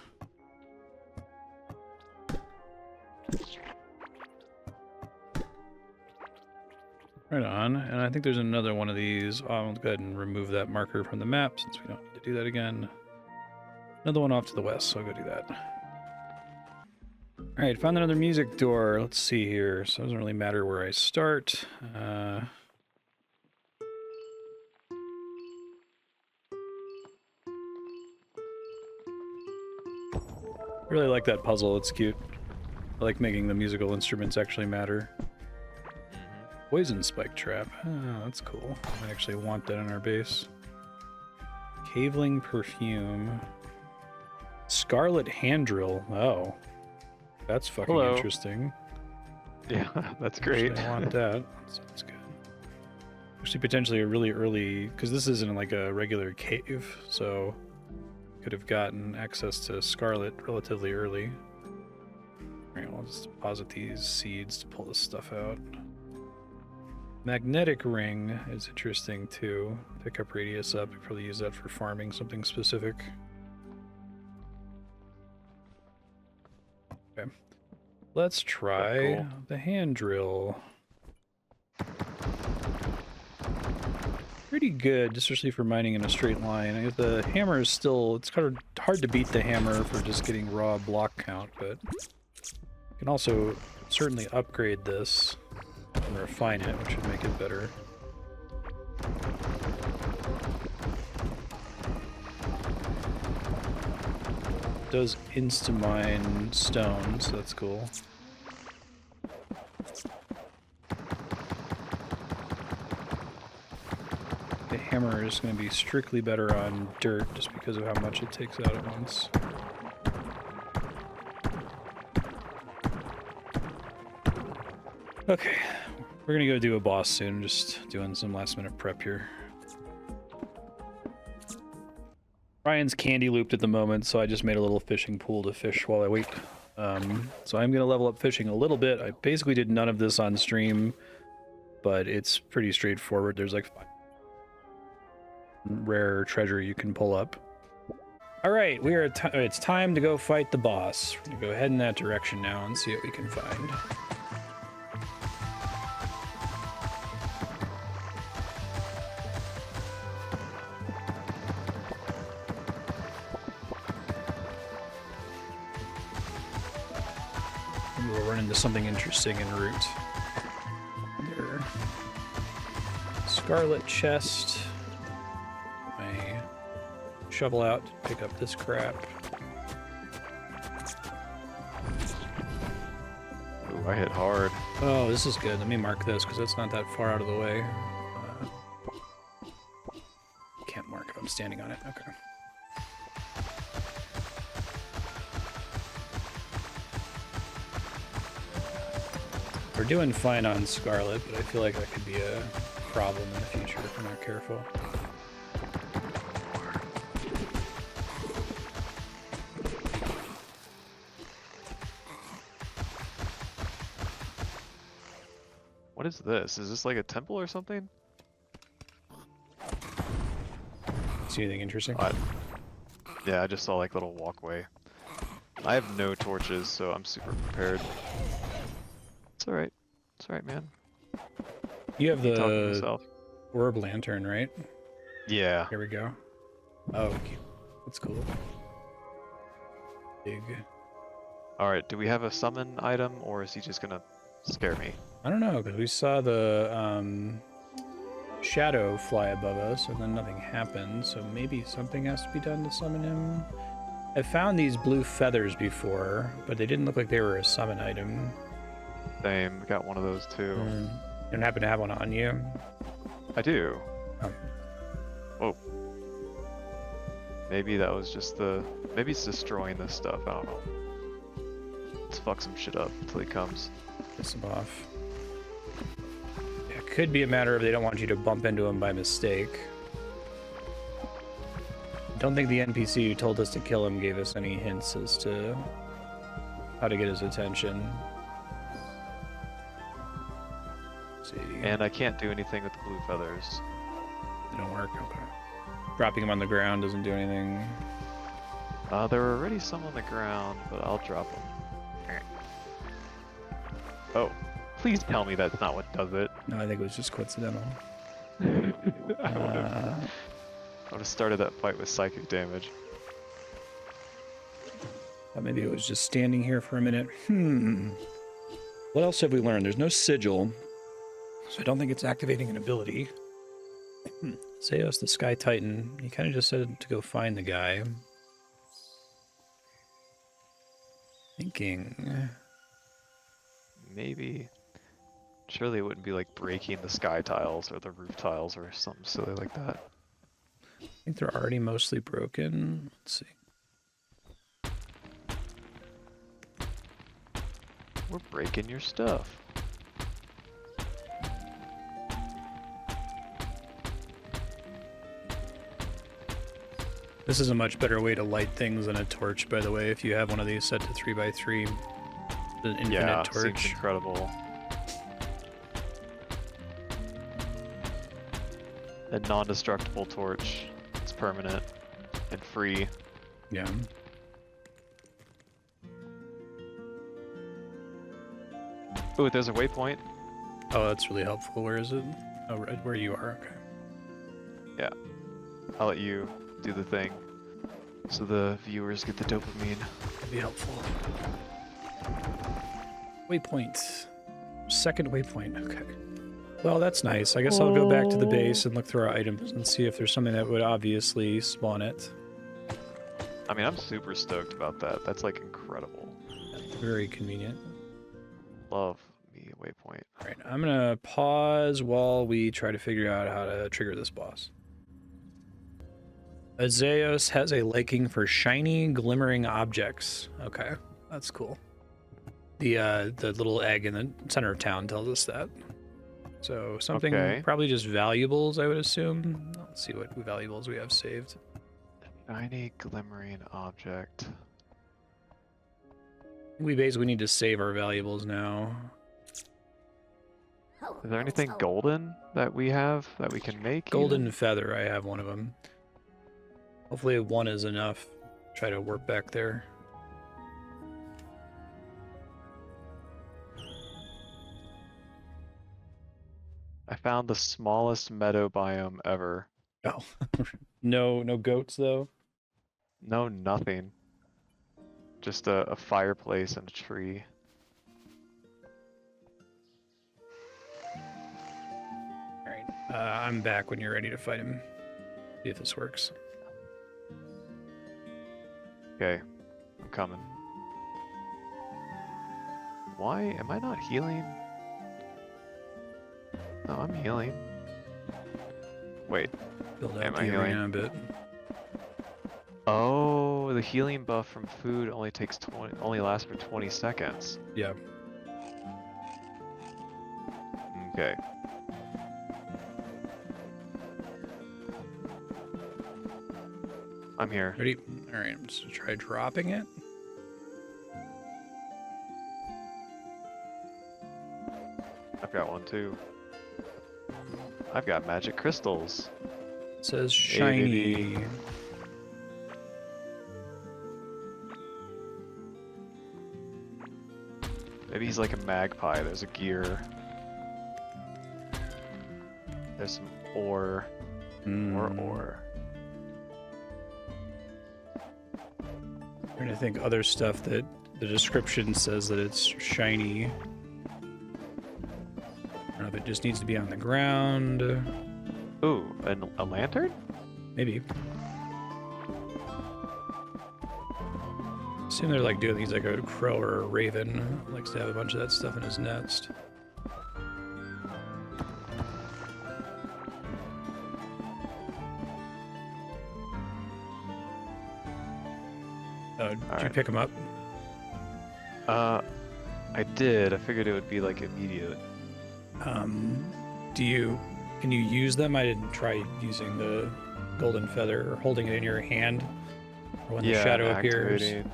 Right on. And I think there's another one of these. I'll go ahead and remove that marker from the map since we don't need to do that again. Another one off to the west, so I'll go do that. Alright, found another music door. Let's see here. So it doesn't really matter where I start. I really like that puzzle, it's cute. I like making the musical instruments actually matter. Poison spike trap. Oh, that's cool. I actually want that in our base. Caveling perfume. Scarlet hand drill. Oh. That's fucking interesting. Yeah, that's great. I want that. Sounds good. Actually, potentially a really early... Because this isn't like a regular cave, so... Could have gotten access to Scarlet relatively early. Alright, I'll just deposit these seeds to pull this stuff out. Magnetic ring is interesting too. Pick up radius up. You probably use that for farming something specific. Okay. Let's try the hand drill. Pretty good, especially for mining in a straight line. The hammer is still, it's kind of hard to beat the hammer for just getting raw block count, but you can also certainly upgrade this and refine it, which would make it better. It does insta-mine stone, so that's cool. The hammer is going to be strictly better on dirt just because of how much it takes out at once. Okay, we're going to go do a boss soon, just doing some last minute prep here. Ryan's candy looped at the moment, so I just made a little fishing pool to fish while I wait. So I'm going to level up fishing a little bit. I basically did none of this on stream, but it's pretty straightforward. There's like 5 rare treasure you can pull up. All right, it's time to go fight the boss. We're gonna go head in that direction now and see what we can find. Maybe we'll run into something interesting en route. There. Scarlet chest. Shovel out to pick up this crap. Ooh, I hit hard. Oh, this is good. Let me mark this because it's not that far out of the way. Can't mark if I'm standing on it. Okay. We're doing fine on Scarlet, but I feel like that could be a problem in the future if we're not careful. What is this? Is this like a temple or something? See anything interesting? Yeah, I just saw like a little walkway. I have no torches, so I'm super prepared. It's alright. It's alright, man. You have Talking to the... myself. Orb lantern, right? Yeah. Here we go. Oh, okay. That's cool. Big. Alright, do we have a summon item, or is he just gonna scare me? I don't know, because we saw the shadow fly above us, and then nothing happened, so maybe something has to be done to summon him. I found these blue feathers before, but they didn't look like they were a summon item. Same, got one of those too. You don't happen to have one on you? I do. Oh. Whoa. Maybe that was just the... Maybe it's destroying this stuff, I don't know. Let's fuck some shit up until he comes. Piss him off. Yeah, it could be a matter of they don't want you to bump into him by mistake. Don't think the NPC who told us to kill him gave us any hints as to how to get his attention. Let's see. And I can't do anything with the blue feathers. They don't work. Okay. Dropping him on the ground doesn't do anything. There were already some on the ground, but I'll drop them. Oh, please tell me that's not what does it. No, I think it was just coincidental. I would have started that fight with psychic damage. Thought maybe it was just standing here for a minute. What else have we learned? There's no sigil, so I don't think it's activating an ability. Azeos, the Sky Titan, he kind of just said to go find the guy. Thinking... Maybe. Surely it wouldn't be like breaking the sky tiles or the roof tiles or something silly like that. I think they're already mostly broken. Let's see. We're breaking your stuff. This is a much better way to light things than a torch, by the way, if you have one of these set to 3x3. The infinite Yeah, torch. seems incredible. A non-destructible torch. It's permanent and free. Yeah. Ooh, there's a waypoint. Oh, that's really helpful. Where is it? Oh, right where you are. Okay. Yeah. I'll let you do the thing so the viewers get the dopamine. That'd be helpful. Waypoint. Second waypoint. Okay. Well, that's nice. I guess I'll go back to the base and look through our items and see if there's something that would obviously spawn it. I mean, I'm super stoked about that. That's like incredible. Very convenient. Love me a waypoint. All right, I'm gonna pause while we try to figure out how to trigger this boss. Azeos has a liking for shiny, glimmering objects. Okay, that's cool. The little egg in the center of town tells us that. So something probably just valuables, I would assume. Let's see what valuables we have saved. Shiny, glimmering object. We basically need to save our valuables now. Is there anything golden that we have that we can make? Golden even? feather, I have one of them. Hopefully one is enough. Try to work back there. I found the smallest meadow biome ever. Oh, no goats though. No, nothing. Just a fireplace and a tree. All right, I'm back when you're ready to fight him. See if this works. Okay, I'm coming. Why am I not healing? No, I'm healing. Wait, Build out Am the I healing? arena a bit. oh, the healing buff from food only lasts for 20 seconds. Yeah. Okay. I'm here. Ready? All right, I'm just gonna try dropping it. I've got one too. I've got magic crystals. It says Hey, shiny. baby. Maybe he's like a magpie. There's a gear. There's some ore. More ore. I'm trying to think other stuff that the description says that it's shiny. I don't know if it just needs to be on the ground. Ooh, a lantern? Maybe. Assume they're like doing things like a crow or a raven likes to have a bunch of that stuff in his nest. Did you pick him up? I did. I figured it would be like immediate. Can you use them? I didn't try using the golden feather or holding it in your hand or when the shadow appears. Activating.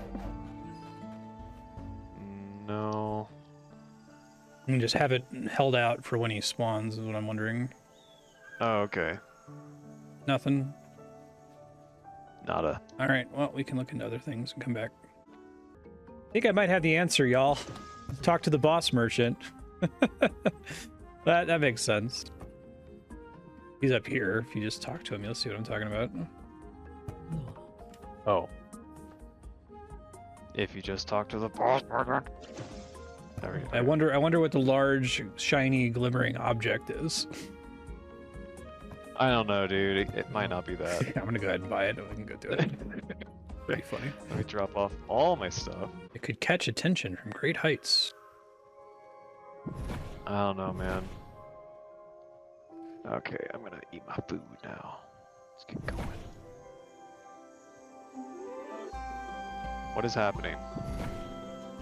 No. You can just have it held out for when he spawns, is what I'm wondering. Oh, okay. Nothing? Nada. Alright, well, we can look into other things and come back. I think I might have the answer, y'all. Talk to the boss merchant. That makes sense. He's up here. If you just talk to him, you'll see what I'm talking about. Oh. If you just talk to the boss merchant. There we go. I wonder what the large, shiny, glimmering object is. I don't know, dude. It might not be that. I'm gonna go ahead and buy it and we can go do it. Pretty funny. Let me drop off all my stuff. It could catch attention from great heights. I don't know, man. Okay, I'm gonna eat my food now. Let's get going. What is happening?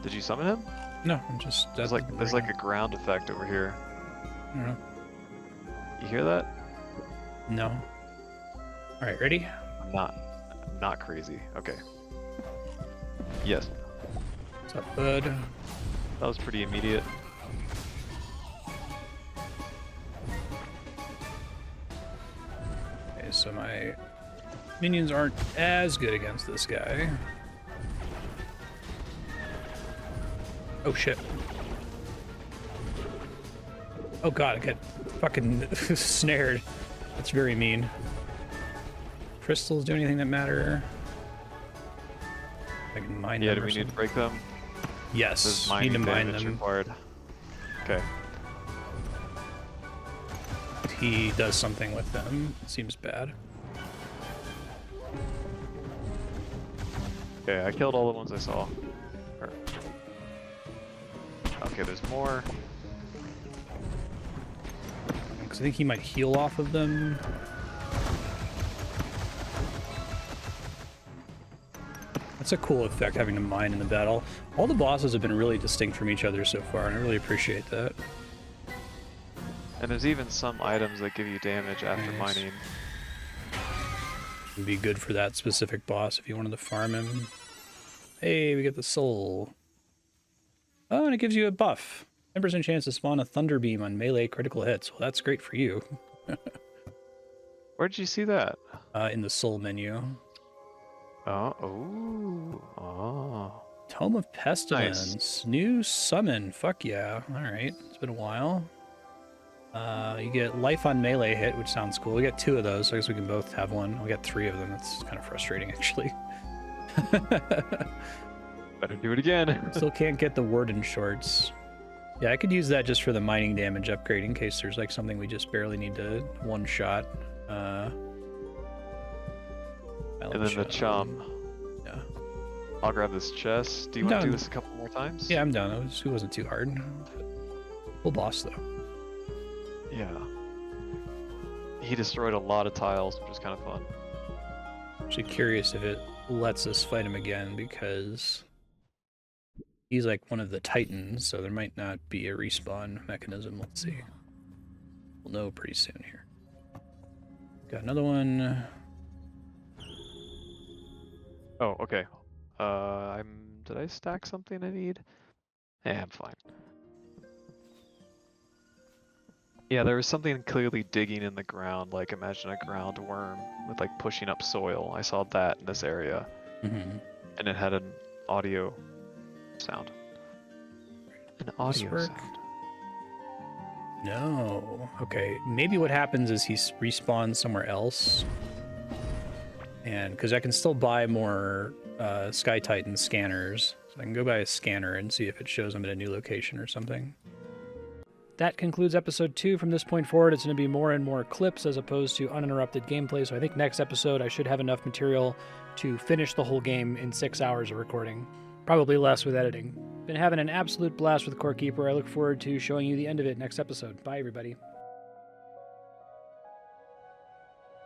Did you summon him? No, I'm just... There's like a ground effect over here. I don't know. You hear that? No. Alright, ready? I'm not crazy. Okay. Yes. What's up, bud? That was pretty immediate. Okay, so my minions aren't as good against this guy. Oh shit. Oh god, I got fucking snared. That's very mean. Crystals do anything that matter? I can mine them. Yeah, do we need to break them? Yes, This is need to mining mine damage them. required. Okay. He does something with them. Seems bad. Okay, I killed all the ones I saw. Okay, there's more. Because I think he might heal off of them. That's a cool effect, having to mine in the battle. All the bosses have been really distinct from each other so far, and I really appreciate that. And there's even some items that give you damage after Nice. mining. It'd be good for that specific boss if you wanted to farm him. Hey, we get the soul. Oh, and it gives you a buff. 10% chance to spawn a thunder beam on melee critical hits. Well, that's great for you. Where did you see that? In the soul menu. Oh. Tome of Pestilence. New summon. Fuck yeah. Alright, it's been a while. You get life on melee hit, which sounds cool. We got 2 of those, so I guess we can both have one. We got 3 of them. That's kind of frustrating, actually. Better do it again. Still can't get the Warden shorts. Yeah, I could use that just for the mining damage upgrade in case there's like something we just barely need to one-shot. And then the chum. Yeah. I'll grab this chest. Do you want to do this a couple more times? Yeah, I'm done. It wasn't too hard. Full boss, though. Yeah. He destroyed a lot of tiles, which was kind of fun. Actually curious if it lets us fight him again, because he's like one of the titans, so there might not be a respawn mechanism. Let's see. We'll know pretty soon here. Got another one. Oh, okay. Did I stack something I need? Yeah, I'm fine. Yeah, there was something clearly digging in the ground, like imagine a ground worm with like pushing up soil. I saw that in this area. Mm-hmm. And it had an audio sound. An audio sound. No. Okay, maybe what happens is he respawns somewhere else. And because I can still buy more Sky Titan scanners. So I can go buy a scanner and see if it shows I'm at a new location or something. That concludes episode 2. From this point forward, it's going to be more and more clips as opposed to uninterrupted gameplay. So I think next episode I should have enough material to finish the whole game in 6 hours of recording. Probably less with editing. Been having an absolute blast with Core Keeper. I look forward to showing you the end of it next episode. Bye, everybody.